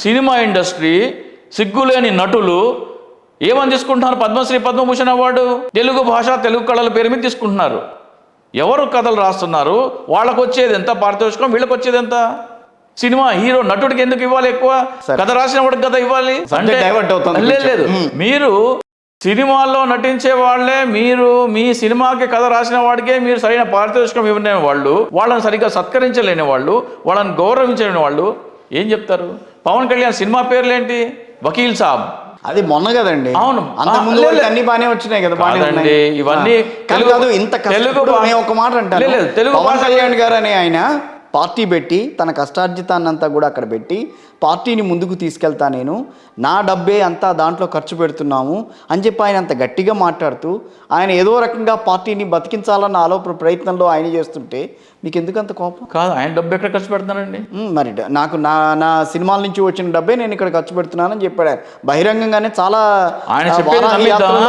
సినిమా ఇండస్ట్రీ సిగ్గులేని నటులు ఏమని తీసుకుంటున్నారు? పద్మశ్రీ, పద్మభూషణ్ అవార్డు తెలుగు భాష, తెలుగు కళల పేరు మీద తీసుకుంటున్నారు. ఎవరు కథలు రాస్తున్నారు? వాళ్ళకు వచ్చేది ఎంత పారితోషికం, వీళ్ళకి వచ్చేది ఎంత? సినిమా హీరో నటుడికి ఎందుకు ఇవ్వాలి ఎక్కువ? కథ రాసిన వాడికి కథ ఇవ్వాలి అంటే లేదు. మీరు సినిమాల్లో నటించే వాళ్ళే, మీరు మీ సినిమాకి కథ రాసిన వాడికే మీరు సరైన పారితోషికం ఇవ్వలేని వాళ్ళు, వాళ్ళని సరిగ్గా సత్కరించలేని వాళ్ళు, వాళ్ళని గౌరవించలేని వాళ్ళు ఏం చెప్తారు? పవన్ కళ్యాణ్ సినిమా పేర్లేంటి? వకీల్ సాబ్, అది మొన్న కదండి. అవును, అంతకుముందు అన్ని బాగానే వచ్చినాయి కదా. ఇవన్నీ కాదు. ఇంత తెలుగు ఒక మాట అంటారు, పవన్ కళ్యాణ్ గారు అనే ఆయన పార్టీ పెట్టి తన కష్టార్జితాన్నంతా కూడా అక్కడ పెట్టి పార్టీని ముందుకు తీసుకెళ్తా, నేను నా డబ్బే అంతా దాంట్లో ఖర్చు పెడుతున్నాము అని చెప్పి ఆయన అంత గట్టిగా మాట్లాడుతూ ఆయన ఏదో రకంగా పార్టీని బతికించాలన్న ప్రయత్నంలో ఆయన చేస్తుంటే మీకు ఎందుకు అంత కోపం? కాదు, ఆయన డబ్బు ఎక్కడ ఖర్చు పెడుతున్నానండి? మరి నాకు నా సినిమాల నుంచి వచ్చిన డబ్బే నేను ఇక్కడ ఖర్చు పెడుతున్నానని చెప్పాడు ఆయన బహిరంగంగానే. చాలా ఆయన చెప్పేది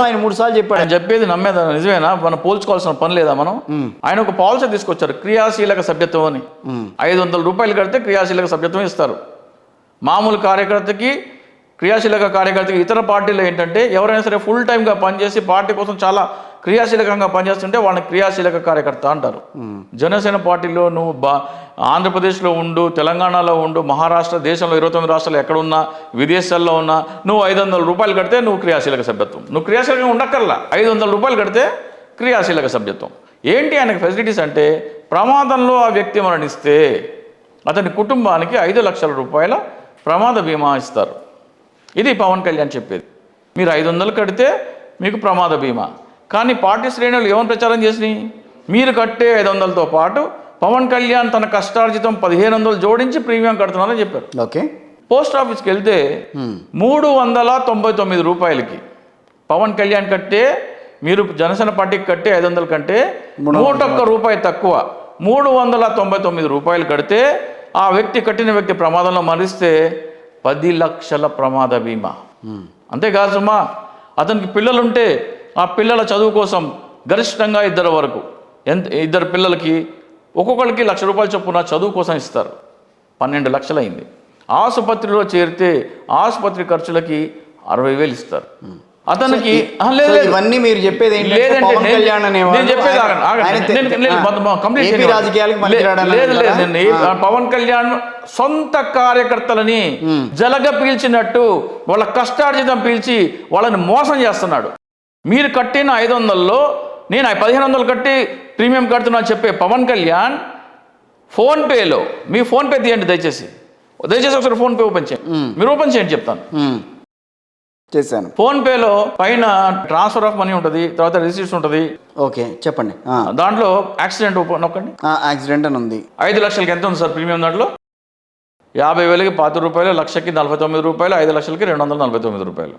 ఆయన 3 సార్లు చెప్పాడు. ఆయన చెప్పేది నమ్మేదా? నిజమేనా? మనం పోల్చుకోవాల్సిన పని లేదా? మనం ఆయన ఒక పాలసీ తీసుకొచ్చారు, క్రియాశీలక సభ్యత్వం అని. 500 రూపాయలు కడితే క్రియాశీలక సభ్యత్వం ఇస్తారు. మామూలు కార్యకర్తకి, క్రియాశీలక కార్యకర్తకి, ఇతర పార్టీలో ఏంటంటే ఎవరైనా సరే ఫుల్ టైమ్గా పనిచేసి పార్టీ కోసం చాలా క్రియాశీలకంగా పనిచేస్తుంటే వాళ్ళని క్రియాశీలక కార్యకర్త అంటారు. జనసేన పార్టీలో నువ్వు ఆంధ్రప్రదేశ్లో ఉండు, తెలంగాణలో ఉండు, మహారాష్ట్ర, దేశంలో 29 రాష్ట్రాలు ఎక్కడున్నా, విదేశాల్లో ఉన్నా, నువ్వు 500 రూపాయలు కడితే నువ్వు క్రియాశీలక సభ్యత్వం. నువ్వు క్రియాశీలకంగా ఉండక్కర్లా, 500 రూపాయలు కడితే క్రియాశీలక సభ్యత్వం. ఏంటి ఆయనకు ఫెసిలిటీస్ అంటే, ప్రమాదంలో ఆ వ్యక్తి మరణిస్తే అతని కుటుంబానికి 5 లక్షల రూపాయల ప్రమాద బీమా ఇస్తారు. ఇది పవన్ కళ్యాణ్ చెప్పేది. మీరు 500 కడితే మీకు ప్రమాద బీమా. కానీ పార్టీ శ్రేణులు ఏమని ప్రచారం చేసినాయి? మీరు కట్టే 500తో పాటు పవన్ కళ్యాణ్ తన కష్టార్జితం 1500 జోడించి ప్రీమియం కడుతున్నారని చెప్పారు. ఓకే. పోస్ట్ ఆఫీస్కి వెళ్తే 399 రూపాయలకి పవన్ కళ్యాణ్ కట్టే, మీరు జనసేన పార్టీకి కట్టే 500 కంటే 101 రూపాయి తక్కువ 399 రూపాయలు కడితే ఆ వ్యక్తి కట్టిన వ్యక్తి ప్రమాదంలో మరిస్తే 10 లక్షల ప్రమాద బీమా. అంతేకాదు సుమా, అతనికి పిల్లలుంటే ఆ పిల్లల చదువు కోసం గరిష్టంగా ఇద్దరు పిల్లలకి ఒక్కొక్కరికి రూ. 1,00,000 చొప్పున చదువు కోసం ఇస్తారు. 12 లక్షలు అయింది. ఆసుపత్రిలో చేరితే ఆసుపత్రి ఖర్చులకి 60,000 ఇస్తారు. అతనికి ఇవన్నీ మీరు చెప్పేది పవన్ కళ్యాణ్ సొంత కార్యకర్తలని జలగ పీల్చినట్టు వాళ్ళ కష్టార్జితం పీల్చి వాళ్ళని మోసం చేస్తున్నాడు. మీరు కట్టిన 500లో నేను 1,500 కట్టి ప్రీమియం కడుతున్నా చెప్పే పవన్ కళ్యాణ్ ఫోన్పేలో, మీ ఫోన్పే తీయండి దయచేసి ఒకసారి ఫోన్పే ఓపెన్ చేయండి, మీరు ఓపెన్ చేయండి చెప్తాను. చేశాను. ఫోన్పేలో పైన ట్రాన్స్ఫర్ ఆఫ్ మనీ ఉంటుంది, తర్వాత రిసీట్స్ ఉంటుంది. ఓకే చెప్పండి. దాంట్లో యాక్సిడెంట్ నొక్కండి. యాక్సిడెంట్ అని ఉంది. 5 లక్షలకి ఎంత ఉంది సార్ ప్రీమియం? దాంట్లో 50,000కి 40 రూపాయలు, లక్షకి 49 రూపాయలు, 5 లక్షలకి 249 రూపాయలు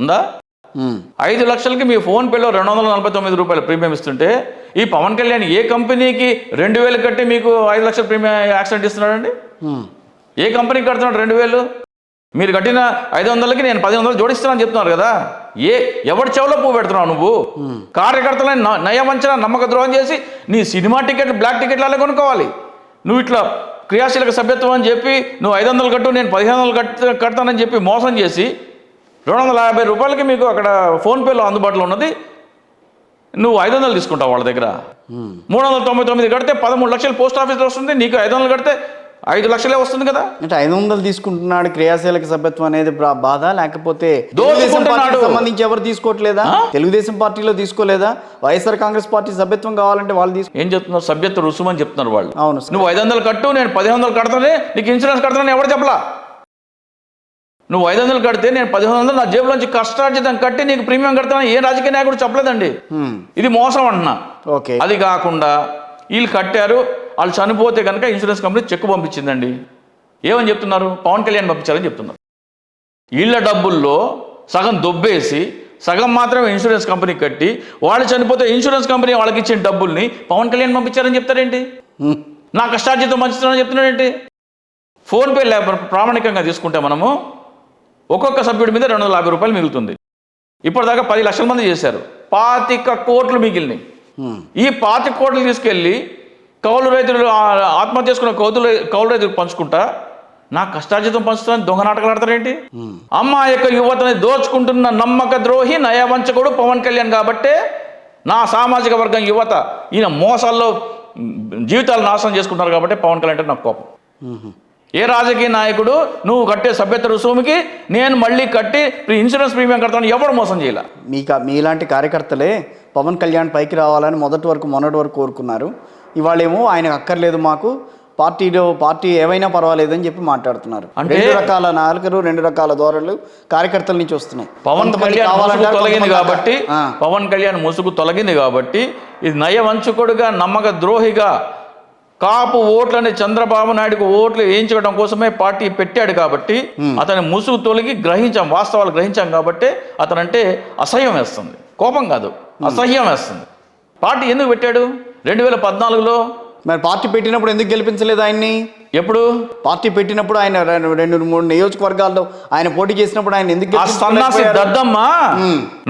ఉందా? 5 లక్షలకి మీ ఫోన్పేలో 249 రూపాయలు ప్రీమియం ఇస్తుంటే ఈ పవన్ కళ్యాణ్ ఏ కంపెనీకి 2,000 కట్టి మీకు 5 లక్షల ప్రీమియం యాక్సిడెంట్ ఇస్తున్నాడండి? ఏ కంపెనీకి కడుతున్నాడు 2,000? మీరు కట్టిన 500కి నేను 1,100 జోడిస్తున్నాను చెప్తున్నారు కదా. ఎవరి చెవులో పువ్వు పెడుతున్నావు నువ్వు? కార్యకర్తలని నయవంచన నమ్మక ద్రోహం చేసి నీ సినిమా టికెట్ బ్లాక్ టికెట్లలో కొనుక్కోవాలి. నువ్వు ఇట్లా క్రియాశీలక సభ్యత్వం అని చెప్పి నువ్వు 500 కట్టు, నేను 1,500 కడతానని చెప్పి మోసం చేసి 250 రూపాయలకి మీకు అక్కడ ఫోన్పేలో అందుబాటులో ఉన్నది నువ్వు 500 తీసుకుంటావు వాళ్ళ దగ్గర. 399 కడితే 13 లక్షలు పోస్ట్ ఆఫీస్లో వస్తుంది, నీకు 500 కడితే 5 లక్షలే వస్తుంది కదా. అంటే 500 తీసుకుంటున్నాడు. క్రియాశీలక సభ్యత్వం అనేది బాధ, లేకపోతే సంబంధించి ఎవరు తీసుకోవట్లేదా? తెలుగుదేశం పార్టీలో తీసుకోలేదా? వైఎస్ఆర్ కాంగ్రెస్ పార్టీ సభ్యత్వం కావాలంటే వాళ్ళు ఏం చెప్తున్నారు? సభ్యత్వ రుసుమని చెప్తున్నారు వాళ్ళు. అవును, నువ్వు 500 కట్టు, నేను 1,500 కడతానే, నీకు ఇన్సూరెన్స్ కడతానని ఎవరు చెప్పలా. నువ్వు 500 కడితే నేను 1,500 నా జేబులోంచి కష్టార్జితం కట్టి నీకు ప్రీమియం కడతానని ఏ రాజకీయ నాయకుడు చెప్పలేదండి. ఇది మోసం అంటున్నా. ఓకే, అది కాకుండా వీళ్ళు కట్టారు, వాళ్ళు చనిపోతే కనుక ఇన్సూరెన్స్ కంపెనీ చెక్ పంపించిందండి. ఏమని చెప్తున్నారు? పవన్ కళ్యాణ్ పంపించారని చెప్తున్నారు. వీళ్ళ డబ్బుల్లో సగం దొబ్బేసి సగం మాత్రమే ఇన్సూరెన్స్ కంపెనీ కట్టి వాళ్ళు చనిపోతే ఇన్సూరెన్స్ కంపెనీ వాళ్ళకి ఇచ్చిన డబ్బుల్ని పవన్ కళ్యాణ్ పంపించారని చెప్తారేంటి? నా కష్టార్జితం పంచుతున్నారని చెప్తున్నాడేంటి? ఫోన్పే ప్రామాణికంగా తీసుకుంటే మనము ఒక్కొక్క సభ్యుడి మీద 250 రూపాయలు మిగులుతుంది. ఇప్పటిదాకా 10 లక్షల మంది చేశారు, 25 కోట్లు మిగిలినాయి. ఈ 25 కోట్లు తీసుకెళ్ళి కౌలు రైతులు ఆత్మహత్య చేసుకున్న కౌలు రైతులు పంచుకుంటా నా కష్టార్జితం పంచుతానని దొంగ నాటకాలు ఆడతారేంటి? అమ్మ యొక్క యువతని దోచుకుంటున్న నమ్మక ద్రోహి నయవంచకుడు పవన్ కళ్యాణ్ కాబట్టే నా సామాజిక వర్గం యువత ఈయన మోసాల్లో జీవితాలు నాశనం చేసుకుంటారు కాబట్టి పవన్ కళ్యాణ్ అంటే నాకు కోపం. ఏ రాజకీయ నాయకుడు నువ్వు కట్టే సభ్యత్వ రుసుముకి నేను మళ్ళీ కట్టి ఇన్సూరెన్స్ ప్రీమియం కడతాను ఎవడు మోసం చేయాల? మీలాంటి కార్యకర్తలే పవన్ కళ్యాణ్ పైకి రావాలని మొన్నటి వరకు కోరుకున్నారు. ఇవాళేమో ఆయన అక్కర్లేదు, మాకు పార్టీ ఏవైనా పర్వాలేదని చెప్పి మాట్లాడుతున్నారు. అంటే 2 రకాల నాయకులు, 2 రకాల ధోరణులు కార్యకర్తల నుంచి వస్తున్నాయి. పవన్ కళ్యాణ్ తొలగింది కాబట్టి, పవన్ కళ్యాణ్ ముసుగు తొలగింది కాబట్టి ఇది నయవంచకుడుగా నమ్మక ద్రోహిగా కాపు ఓట్లని చంద్రబాబు నాయుడుకు ఓట్లు వేయించడం కోసమే పార్టీ పెట్టాడు కాబట్టి అతని ముసుగు తొలగి వాస్తవాలు గ్రహించాం కాబట్టి అతనంటే అసహ్యం వేస్తుంది. కోపం కాదు, అసహ్యం వేస్తుంది. పార్టీ ఎందుకు పెట్టాడు 2014లో? మరి పార్టీ పెట్టినప్పుడు ఎందుకు గెలిపించలేదు ఆయన్ని? ఎప్పుడు పార్టీ పెట్టినప్పుడు ఆయన 2-3 నియోజకవర్గాల్లో ఆయన పోటీ చేసినప్పుడు ఆయన ఎందుకు దద్దమ్మ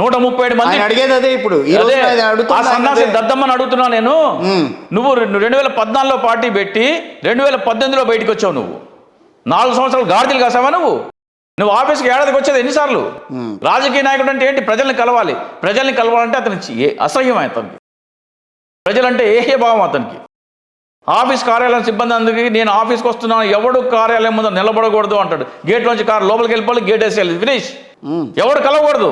137 మంది అడిగేది అదే. ఇప్పుడు సన్నాసి దద్దమ్మని అడుగుతున్నా నేను. నువ్వు 2014లో పార్టీ పెట్టి 2018లో బయటకు వచ్చావు. నువ్వు 4 సంవత్సరాలు గాడిదలు కాసావా? నువ్వు ఆఫీస్కి ఏడాదికి వచ్చేది ఎన్నిసార్లు? రాజకీయ నాయకుడు అంటే ఏంటి? ప్రజల్ని కలవాలంటే అతనికి అసహ్యం అతనికి. ప్రజలంటే ఏహే భావం అతనికి. ఆఫీస్ కార్యాలయం సిబ్బంది అందుకు నేను ఆఫీస్కి వస్తున్నాను, ఎవడు కార్యాలయం ముందు నిలబడకూడదు అంటాడు. గేట్లోంచి కారు లోపలికి వెళ్ళిపోవాలి, గేట్ వేసేయాలి, ఫినిష్. ఎవడు కలవకూడదు.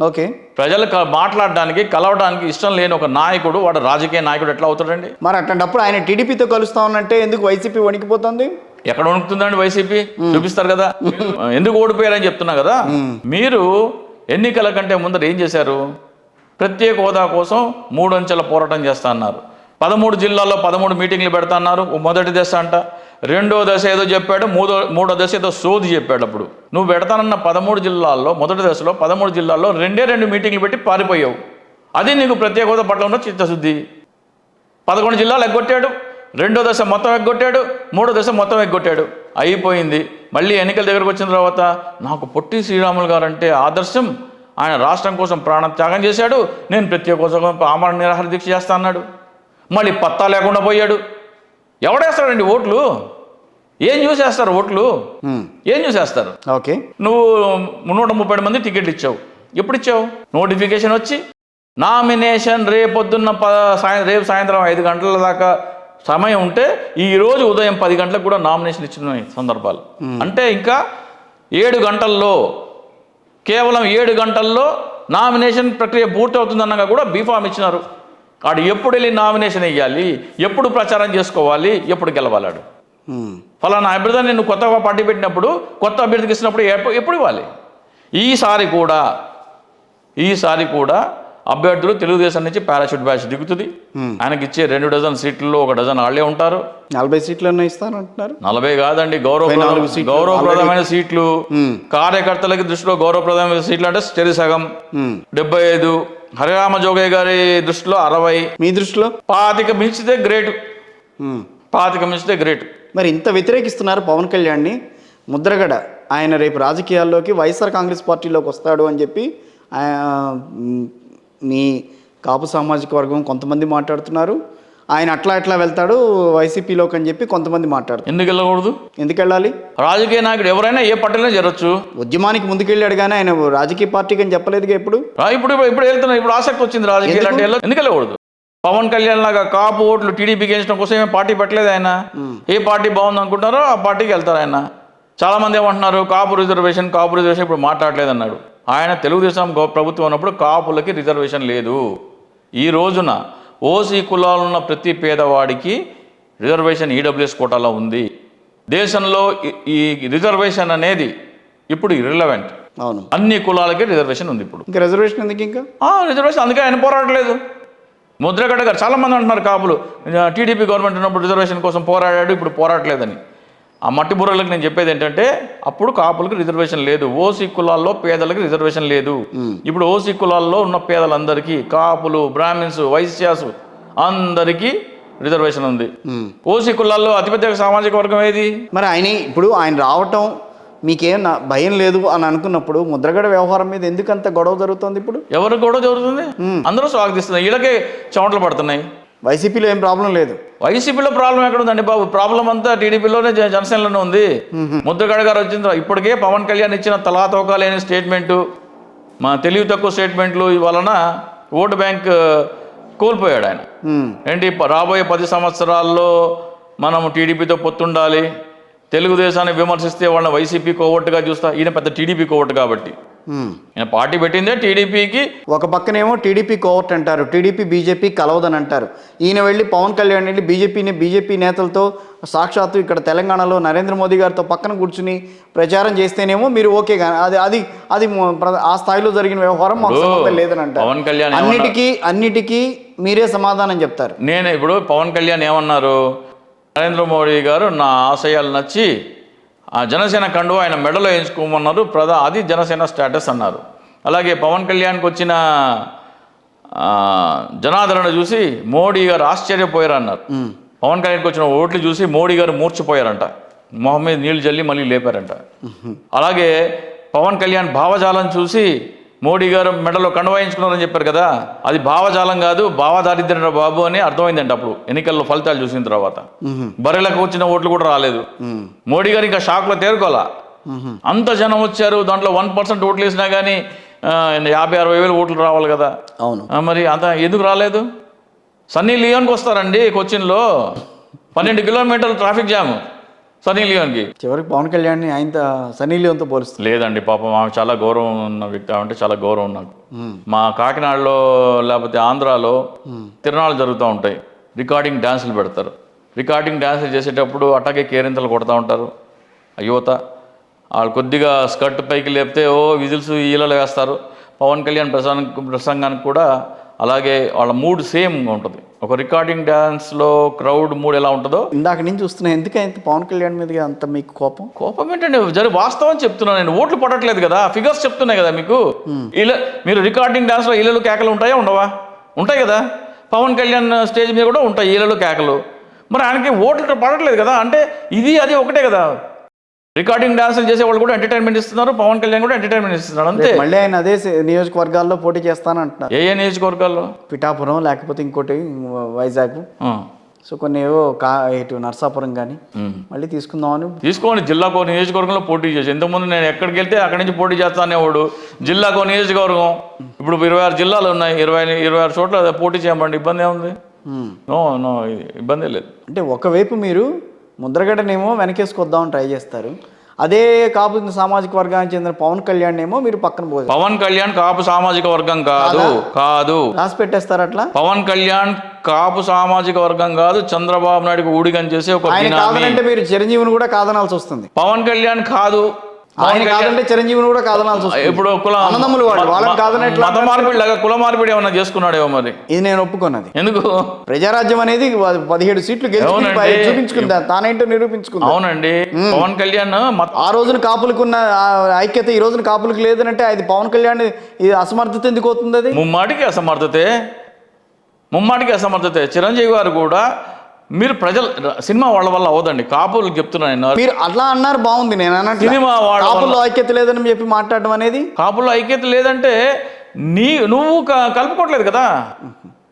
ఓకే, ప్రజలు మాట్లాడడానికి కలవడానికి ఇష్టం లేని ఒక నాయకుడు వాడు రాజకీయ నాయకుడు ఎట్లా అవుతాడండి? మరి అట్లాంటప్పుడు ఆయన టీడీపీతో కలుస్తా ఉన్నట్టే ఎందుకు వైసీపీ వణికిపోతుంది? ఎక్కడ వణుకుతుందండి వైసీపీ? చూపిస్తారు కదా ఎందుకు ఓడిపోయారని చెప్తున్నా కదా. మీరు ఎన్నికల కంటే ముందర ఏం చేశారు? ప్రత్యేక హోదా కోసం 3 అంచెల పోరాటం చేస్తా అన్నారు. 13 జిల్లాల్లో 13 మీటింగ్లు పెడతా అన్నారు. మొదటి దశ అంట, రెండో దశ ఏదో చెప్పాడు, మూడో దశ ఏదో సోది చెప్పాడు. అప్పుడు నువ్వు పెడతానన్న 13 జిల్లాల్లో మొదటి దశలో 13 జిల్లాల్లో 2 మీటింగ్లు పెట్టి పారిపోయావు. అది నీకు ప్రత్యేక హోదా పట్ల ఉన్న చిత్తశుద్ధి. 11 జిల్లాలు ఎగ్గొట్టాడు. రెండో దశ మొత్తం ఎగ్గొట్టాడు, మూడో దశ మొత్తం ఎగ్గొట్టాడు. అయిపోయింది. మళ్ళీ ఎన్నికల దగ్గరకు వచ్చిన తర్వాత నాకు పొట్టి శ్రీరాములు గారు అంటే ఆదర్శం, ఆయన రాష్ట్రం కోసం ప్రాణ త్యాగం చేశాడు, నేను ప్రత్యేక కోసం ఆమరణ నిరాహార దీక్ష చేస్తా అన్నాడు. మళ్ళీ పత్తా లేకుండా పోయాడు. ఎవడేస్తాడండి ఓట్లు? ఏం చూసేస్తారు ఓట్లు? ఏం చూసేస్తారు? ఓకే, నువ్వు 137 మంది టికెట్లు ఇచ్చావు. ఎప్పుడు ఇచ్చావు? నోటిఫికేషన్ వచ్చి నామినేషన్ రేపొద్దున్న రేపు సాయంత్రం 5 గంటల దాకా సమయం ఉంటే ఈరోజు ఉదయం 10 గంటలకు కూడా నామినేషన్ ఇచ్చిన సందర్భాలు. అంటే ఇంకా 7 గంటల్లో, కేవలం 7 గంటల్లో నామినేషన్ ప్రక్రియ పూర్తవుతుందన్నగా కూడా బీఫామ్ ఇచ్చినారు. ఆడు ఎప్పుడు వెళ్ళి నామినేషన్ వేయాలి, ఎప్పుడు ప్రచారం చేసుకోవాలి, ఎప్పుడు గెలవాలాడు? ఫలానా అభ్యర్థిని నేను కొత్తగా పార్టీ పెట్టినప్పుడు, కొత్త అభ్యర్థికి ఇచ్చినప్పుడు ఎప్పుడు ఇవ్వాలి? ఈసారి కూడా అభ్యర్థులు తెలుగుదేశం నుంచి పారాషూట్ బ్యాచ్ దిగుతుంది. ఆయనకి ఇచ్చే 2 డజన్ సీట్లలో 1 డజన్ వాళ్ళే ఉంటారు. 40 సీట్లన్నా ఇస్తానంటున్నారు. 40 కాదండి, గౌరవప్రదమైన సీట్లు. కార్యకర్తలకి దృష్టిలో గౌరవప్రదమైన సీట్లు అంటే సగం 75. హరిరామ జోగయ్య గారి దృష్టిలో 60. మీ దృష్టిలో 25 మించితే గ్రేట్. 25 మించితే గ్రేట్. మరి ఇంత వ్యతిరేకిస్తున్నారు పవన్ కళ్యాణ్ని. ముద్రగడ ఆయన రేపు రాజకీయాల్లోకి వైఎస్ఆర్ కాంగ్రెస్ పార్టీలోకి వస్తాడు అని చెప్పి మీ కాపు సామాజిక వర్గం కొంతమంది మాట్లాడుతున్నారు. ఆయన అట్లా వెళ్తాడు వైసీపీలోకి అని చెప్పి కొంతమంది మాట్లాడుతారు. ఎందుకు వెళ్ళకూడదు? ఎందుకు వెళ్ళాలి? రాజకీయ నాయకుడు ఎవరైనా ఏ పార్టీలో జరగచ్చు. ఉద్యమానికి ముందుకెళ్ళాడు కానీ ఆయన రాజకీయ పార్టీకి అని చెప్పలేదుగా ఇప్పుడు. ఇప్పుడు వెళ్తున్నా. ఇప్పుడు ఆసక్తి వచ్చింది రాజకీయాలు అంటే ఎందుకు వెళ్ళకూడదు? పవన్ కళ్యాణ్ లాగా కాపు ఓట్లు టీడీపీకి వేయించడం కోసం ఏం పార్టీ పెట్టలేదు ఆయన. ఏ పార్టీ బాగుంది అనుకుంటారో ఆ పార్టీకి వెళ్తారు ఆయన. చాలా మంది ఏమంటున్నారు, కాపు రిజర్వేషన్ ఇప్పుడు మాట్లాడలేదు అన్నాడు. ఆయన తెలుగుదేశం ప్రభుత్వం ఉన్నప్పుడు కాపులకి రిజర్వేషన్ లేదు. ఈ రోజున ఓసీ కులాలు ఉన్న ప్రతి పేదవాడికి రిజర్వేషన్ ఈడబ్ల్యూఎస్ కోటాలో ఉంది. దేశంలో ఈ రిజర్వేషన్ అనేది ఇప్పుడు ఇర్రిలవెంట్. అవును, అన్ని కులాలకి రిజర్వేషన్ ఉంది ఇప్పుడు. ఇంకా రిజర్వేషన్ ఎందుకు? ఇంకా రిజర్వేషన్ అందుకే ఆయన పోరాడలేదు. ముద్రగడ గారు చాలామంది అంటున్నారు కాపులు టీడీపీ గవర్నమెంట్ ఉన్నప్పుడు రిజర్వేషన్ కోసం పోరాడాడు, ఇప్పుడు పోరాడలేదని. ఆ మట్టి బుర్రలకు నేను చెప్పేది ఏంటంటే, అప్పుడు కాపులకు రిజర్వేషన్ లేదు. ఓసీ కులాల్లో పేదలకు రిజర్వేషన్ లేదు. ఇప్పుడు ఓసీ కులాల్లో ఉన్న పేదలందరికీ, కాపులు, బ్రాహ్మిన్స్, వైశ్యాసు అందరికీ రిజర్వేషన్ ఉంది. ఓసీ కులాల్లో అతిపెద్ద సామాజిక వర్గం ఏది? మరి ఆయన రావటం మీకేం భయం లేదు అని అనుకున్నప్పుడు ముద్రగడ వ్యవహారం మీద ఎందుకంత గొడవ జరుగుతుంది? ఇప్పుడు ఎవరు గొడవ జరుగుతుంది? అందరూ స్వాగతిస్తున్నారు. వీళ్ళకే చెమటలు పడుతున్నాయి. వైసీపీలో ఏం ప్రాబ్లం లేదు. వైసీపీలో ప్రాబ్లం ఎక్కడ ఉందండి బాబు? ప్రాబ్లం అంతా టీడీపీలోనే, జనసేనలోనే ఉంది. ముద్రగడ గారు వచ్చిన ఇప్పటికే పవన్ కళ్యాణ్ ఇచ్చిన తలాతోకా లేని స్టేట్మెంటు, మా తెలివి తక్కువ స్టేట్మెంట్లు వలన ఓటు బ్యాంక్ కోల్పోయాడు ఆయన. ఏంటి, రాబోయే 10 సంవత్సరాల్లో మనము టీడీపీతో పొత్తుండాలి, తెలుగుదేశాన్ని విమర్శిస్తే వాళ్ళని వైసీపీ కోవట్టుగా చూస్తా. ఈయన పెద్ద టీడీపీ కోవట్టు కాబట్టి ఈయన పార్టీ పెట్టిందే టీడీపీకి. ఒక పక్కనేమో టీడీపీ కోవట్ అంటారు, టీడీపీ బీజేపీ కలవదని అంటారు. ఈయన వెళ్ళి పవన్ కళ్యాణ్ వెళ్ళి బీజేపీ నేతలతో సాక్షాత్తు ఇక్కడ తెలంగాణలో నరేంద్ర మోదీ గారితో పక్కన కూర్చుని ప్రచారం చేస్తేనేమో మీరు ఓకే. అది ఆ స్థాయిలో జరిగిన వ్యవహారం మాకు సంబంధం లేదని అంటారు. పవన్ కళ్యాణ్ అన్నిటికీ మీరే సమాధానం చెప్తారు. నేను ఇప్పుడు పవన్ కళ్యాణ్ ఏమన్నారు, నరేంద్ర మోడీ గారు నా ఆశయాలు నచ్చి ఆ జనసేన కండువా ఆయన మెడలో వేయించుకోమన్నారు, అది జనసేన స్టేటస్ అన్నారు. అలాగే పవన్ కళ్యాణ్కి వచ్చిన జనాదరణ చూసి మోడీ గారు ఆశ్చర్యపోయారు అన్నారు. పవన్ కళ్యాణ్కి వచ్చిన ఓట్లు చూసి మోడీ గారు మూర్చిపోయారంట, మొహం మీద నీళ్లు జల్లి మళ్ళీ లేపారంట. అలాగే పవన్ కళ్యాణ్ భావజాలం చూసి మోడీ గారు మెడలో కండువాయించుకున్నారని చెప్పారు కదా, అది భావజాలం కాదు, భావదారిద్ర్య బాబు అని అర్థమైందంట అప్పుడు ఎన్నికల్లో ఫలితాలు చూసిన తర్వాత. బర్రెలకు వచ్చిన ఓట్లు కూడా రాలేదు. మోడీ గారు ఇంకా షాక్లో తేరుకోవాలా. అంత జనం వచ్చారు, దాంట్లో 1% ఓట్లు వేసినా కానీ 50-60 వేలు ఓట్లు రావాలి కదా. అవును, మరి అంత ఎందుకు రాలేదు? సన్నీ లియోన్కి వస్తారండి కొచ్చిన్లో, 12 కిలోమీటర్లు ట్రాఫిక్ జామ్ సన్నీ లియోన్కి. చివరికి పవన్ కళ్యాణ్ ఆయన సన్నీ లియోన్తో పోలుస్తుంది. లేదండి పాపం, ఆమె చాలా గౌరవం ఉన్న వ్యక్తి, అంటే చాలా గౌరవం నాకు. మా కాకినాడలో లేకపోతే ఆంధ్రాలో తిరణాలు జరుగుతూ ఉంటాయి, రికార్డింగ్ డ్యాన్సులు పెడతారు. రికార్డింగ్ డ్యాన్సులు చేసేటప్పుడు అట్టాగే కేరింతలు కొడుతూ ఉంటారు యువత. వాళ్ళు కొద్దిగా స్కర్ట్ పైకి లేపితే విజిల్స్ ఈలలో వేస్తారు. పవన్ కళ్యాణ్ ప్రసంగానికి కూడా అలాగే వాళ్ళ మూడ్ సేమ్గా ఉంటుంది. ఒక రికార్డింగ్ డ్యాన్స్లో క్రౌడ్ మూడ్ ఎలా ఉంటుందో ఇందాక నుంచి చూస్తున్నా. ఎందుకంటే పవన్ కళ్యాణ్ మీద అంత మీకు కోపం ఏంటంటే, వాస్తవం చెప్తున్నాను నేను. ఓట్లు పడట్లేదు కదా, ఫిగర్స్ చెప్తున్నాయి కదా మీకు. ఇలా మీరు రికార్డింగ్ డ్యాన్స్లో ఈలలు కేకలు ఉంటాయా ఉండవా? ఉంటాయి కదా. పవన్ కళ్యాణ్ స్టేజ్ మీద కూడా ఉంటాయి ఈలలు కేకలు. మరి ఆయనకి ఓట్లు పడట్లేదు కదా. అంటే ఇది అది ఒకటే కదా. రికార్డింగ్ డాన్సులు చేసే వాళ్ళు కూడా ఎంటర్టైన్మెంట్ ఇస్తున్నారు, పవన్ కళ్యాణ్ కూడా ఎంటర్టైన్మెంట్ ఇస్తున్నారు అంతే. మళ్ళీ ఆయన అదే నియోజకవర్గాల్లో పోటీ చేస్తానంటున్నారు. ఏ నియోజకవర్గాల్లో? పిఠాపురం, లేకపోతే ఇంకోటి వైజాగ్, సో కొన్ని ఏవో ఇటు నర్సాపురం కానీ మళ్ళీ తీసుకుందామని. తీసుకోండి, జిల్లాకో నియోజకవర్గంలో పోటీ చేసి. ఇంతకుముందు నేను ఎక్కడికి వెళ్తే అక్కడి నుంచి పోటీ చేస్తానేవాడు. జిల్లాకో నియోజకవర్గం, ఇప్పుడు 26 జిల్లాలు ఉన్నాయి, 26 చోట్ల పోటీ చేయమండి, ఇబ్బంది ఏముంది? నో ఇబ్బంది లేదు. అంటే ఒకవైపు మీరు ముద్రగడనేమో వెనకేసుకొద్దామని ట్రై చేస్తారు, అదే కాపు సామాజిక వర్గానికి చెందిన పవన్ కళ్యాణ్ ఏమో మీరు పక్కన పోదు. పవన్ కళ్యాణ్ కాపు సామాజిక వర్గం కాదు రాసి పెట్టేస్తారు అట్లా. పవన్ కళ్యాణ్ కాపు సామాజిక వర్గం కాదు, చంద్రబాబు నాయుడుకి ఊడిగం చేసే ఒక ఆయన కాదనంటే మీరు చిరంజీవిని కూడా కాదనాల్సి వస్తుంది. పవన్ కళ్యాణ్ కాదు, ఆయన కాదంటే చిరంజీవిని కూడా కాదనాల్సి వస్తుంది. ఇప్పుడు అన్నదమ్ములు వాళ్ళని కాదనట్లా. మత మార్పిడి లాగా కుల మార్పిడి ఏమన్నా చేసుకున్నాడేమో మరి. ఇది నేను ఒప్పుకున్నది. ఎందుకు? ప్రజారాజ్యం అనేది 17 సీట్లు చూపించుకుందా, తానేంటో నిరూపించుకుంది. అవునండి. పవన్ కళ్యాణ్ ఆ రోజున కాపులకున్న ఐక్యత ఈ రోజున కాపులకు లేదనంటే అది పవన్ కళ్యాణ్ అసమర్థత ఎందుకు అవుతుంది? అది ముమ్మాటికి అసమర్థతే. చిరంజీవి గారు కూడా మీరు ప్రజలు సినిమా వాళ్ళ వల్ల అవదండి, కాపులు చెప్తున్నాను. మీరు అట్లా అన్నారు, బాగుంది. నేను అన్నట్టు సినిమా కాపుల్లో ఐక్యత లేదని చెప్పి మాట్లాడడం అనేది. కాపుల్లో ఐక్యత లేదంటే నువ్వు కలుపుకోవట్లేదు కదా.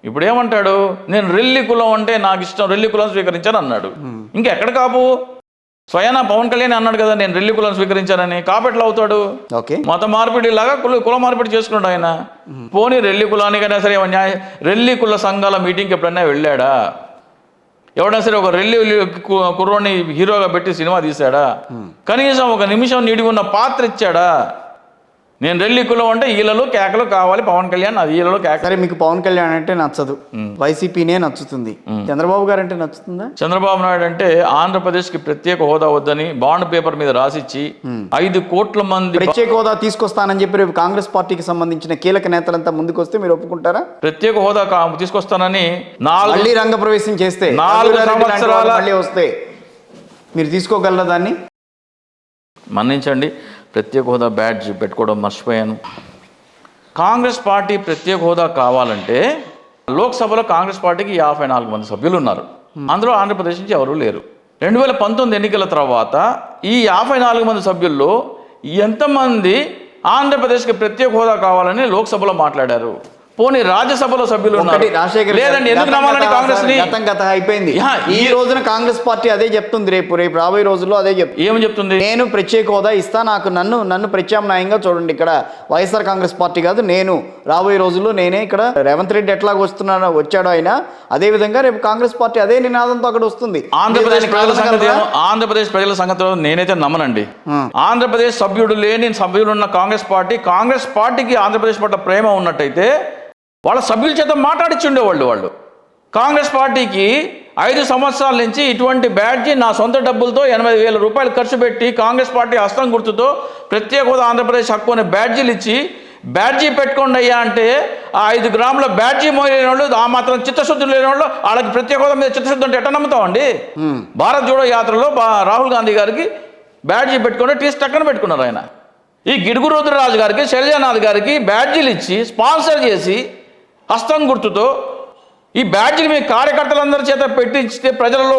ఇప్పుడు ఏమంటాడు, నేను రెల్లి కులం అంటే నాకు ఇష్టం, రెల్లి కులం స్వీకరించాను అన్నాడు. ఇంకెక్కడ కాపు? స్వయాన పవన్ కళ్యాణ్ అన్నాడు కదా, నేను రెల్లి కులం స్వీకరించానని. కాపు ఎట్లా అవుతాడు? మత మార్పిడి లాగా కుల మార్పిడి చేసుకున్నాడు ఆయన. పోనీ రెల్లి కులానికైనా సరే రెల్లి కుల సంఘాల మీటింగ్కి ఎప్పుడైనా వెళ్ళాడా? ఎవడైనా సరే ఒక రెల్లి కుర్రోని హీరోగా పెట్టి సినిమా తీశాడా? కనీసం ఒక నిమిషం నిడిగి ఉన్న పాత్ర ఇచ్చాడా? నేను రెల్లి కులం అంటే ఈలలో కేకలు కావాలి పవన్ కళ్యాణ్, అది ఈలలో కేక. సరే, మీకు పవన్ కళ్యాణ్ అంటే నచ్చదు, వైసీపీనే నచ్చుతుంది. చంద్రబాబు గారు అంటే నచ్చుతుందా? చంద్రబాబు నాయుడు అంటే ఆంధ్రప్రదేశ్కి ప్రత్యేక హోదా వద్దని బాండ్ పేపర్ మీద రాసిచ్చి 5 కోట్ల మంది ప్రత్యేక హోదా తీసుకొస్తానని చెప్పి రేపు కాంగ్రెస్ పార్టీకి సంబంధించిన కీలక నేతలంతా ముందుకు వస్తే మీరు ఒప్పుకుంటారా? ప్రత్యేక హోదా తీసుకొస్తానని మళ్ళీ రంగ ప్రవేశం చేస్తే 4 సంవత్సరాలు మళ్ళీ వస్తే మీరు తీసుకోగలరా దాన్ని? మన్నించండి, ప్రత్యేక హోదా బ్యాడ్జ్ పెట్టుకోవడం మర్చిపోయాను. కాంగ్రెస్ పార్టీ ప్రత్యేక హోదా కావాలంటే లోక్సభలో కాంగ్రెస్ పార్టీకి 54 మంది సభ్యులు ఉన్నారు. అందులో ఆంధ్రప్రదేశ్ నుంచి ఎవరూ లేరు. 2019 ఎన్నికల తర్వాత ఈ 54 మంది సభ్యుల్లో ఎంతమంది ఆంధ్రప్రదేశ్కి ప్రత్యేక హోదా కావాలని లోక్సభలో మాట్లాడారు? పోనీ రాజ్యసభలో సభ్యులు లేదండి. ఎందుకు నమ్మాలని కాంగ్రెస్ ని? గత అయిపోయింది. ఈ రోజున కాంగ్రెస్ పార్టీ అదే చెప్తుంది, రేపు రాబోయే రోజుల్లో అదే చెప్తుంది. ఏమని చెప్తుంది? నేను ప్రత్యేక హోదా ఇస్తా, నన్ను ప్రత్యామ్నాయంగా చూడండి. ఇక్కడ వైఎస్ఆర్ కాంగ్రెస్ పార్టీ కాదు, నేను రాబోయే రోజుల్లో నేనే ఇక్కడ. రేవంత్ రెడ్డి ఎట్లా వచ్చాడో ఆయన, అదే విధంగా రేపు కాంగ్రెస్ పార్టీ అదే నినాదంతో అక్కడ వస్తుంది. ఆంధ్రప్రదేశ్ ప్రజల సంగతిలో నేనైతే నమ్మనండి. ఆంధ్రప్రదేశ్ సభ్యులున్న కాంగ్రెస్ పార్టీకి ఆంధ్రప్రదేశ్ పట్ల ప్రేమ ఉన్నట్టయితే వాళ్ళ సభ్యుల చేత మాట్లాడిచ్చుండేవాళ్ళు. వాళ్ళు కాంగ్రెస్ పార్టీకి 5 సంవత్సరాల నుంచి ఇటువంటి బ్యాడ్జీ నా సొంత డబ్బులతో 80,000 రూపాయలు ఖర్చు పెట్టి కాంగ్రెస్ పార్టీ హస్తం గుర్తుతో ప్రత్యేక హోదా ఆంధ్రప్రదేశ్ హక్కు అనే బ్యాడ్జీలు ఇచ్చి, బ్యాడ్జీ పెట్టుకోండి అయ్యా అంటే ఆ 5 గ్రాముల బ్యాడ్జీ మోయలేని వాళ్ళు, ఆ మాత్రం చిత్తశుద్ధి లేని వాళ్ళు వాళ్ళకి ప్రత్యేక హోదా మీద చిత్తశుద్ధి అంటే ఎట్లా నమ్ముతామండి? భారత్ జోడో యాత్రలో రాహుల్ గాంధీ గారికి బ్యాడ్జీ పెట్టుకుని టక్కన పెట్టుకున్నారు ఆయన. ఈ గిడుగు రుద్రరాజు గారికి, శైలజానాథ్ గారికి బ్యాడ్జీలు ఇచ్చి స్పాన్సర్ చేసి హస్తం గుర్తుతో ఈ బ్యాడ్జీని మీ కార్యకర్తలందరి చేత పెట్టించితే ప్రజలలో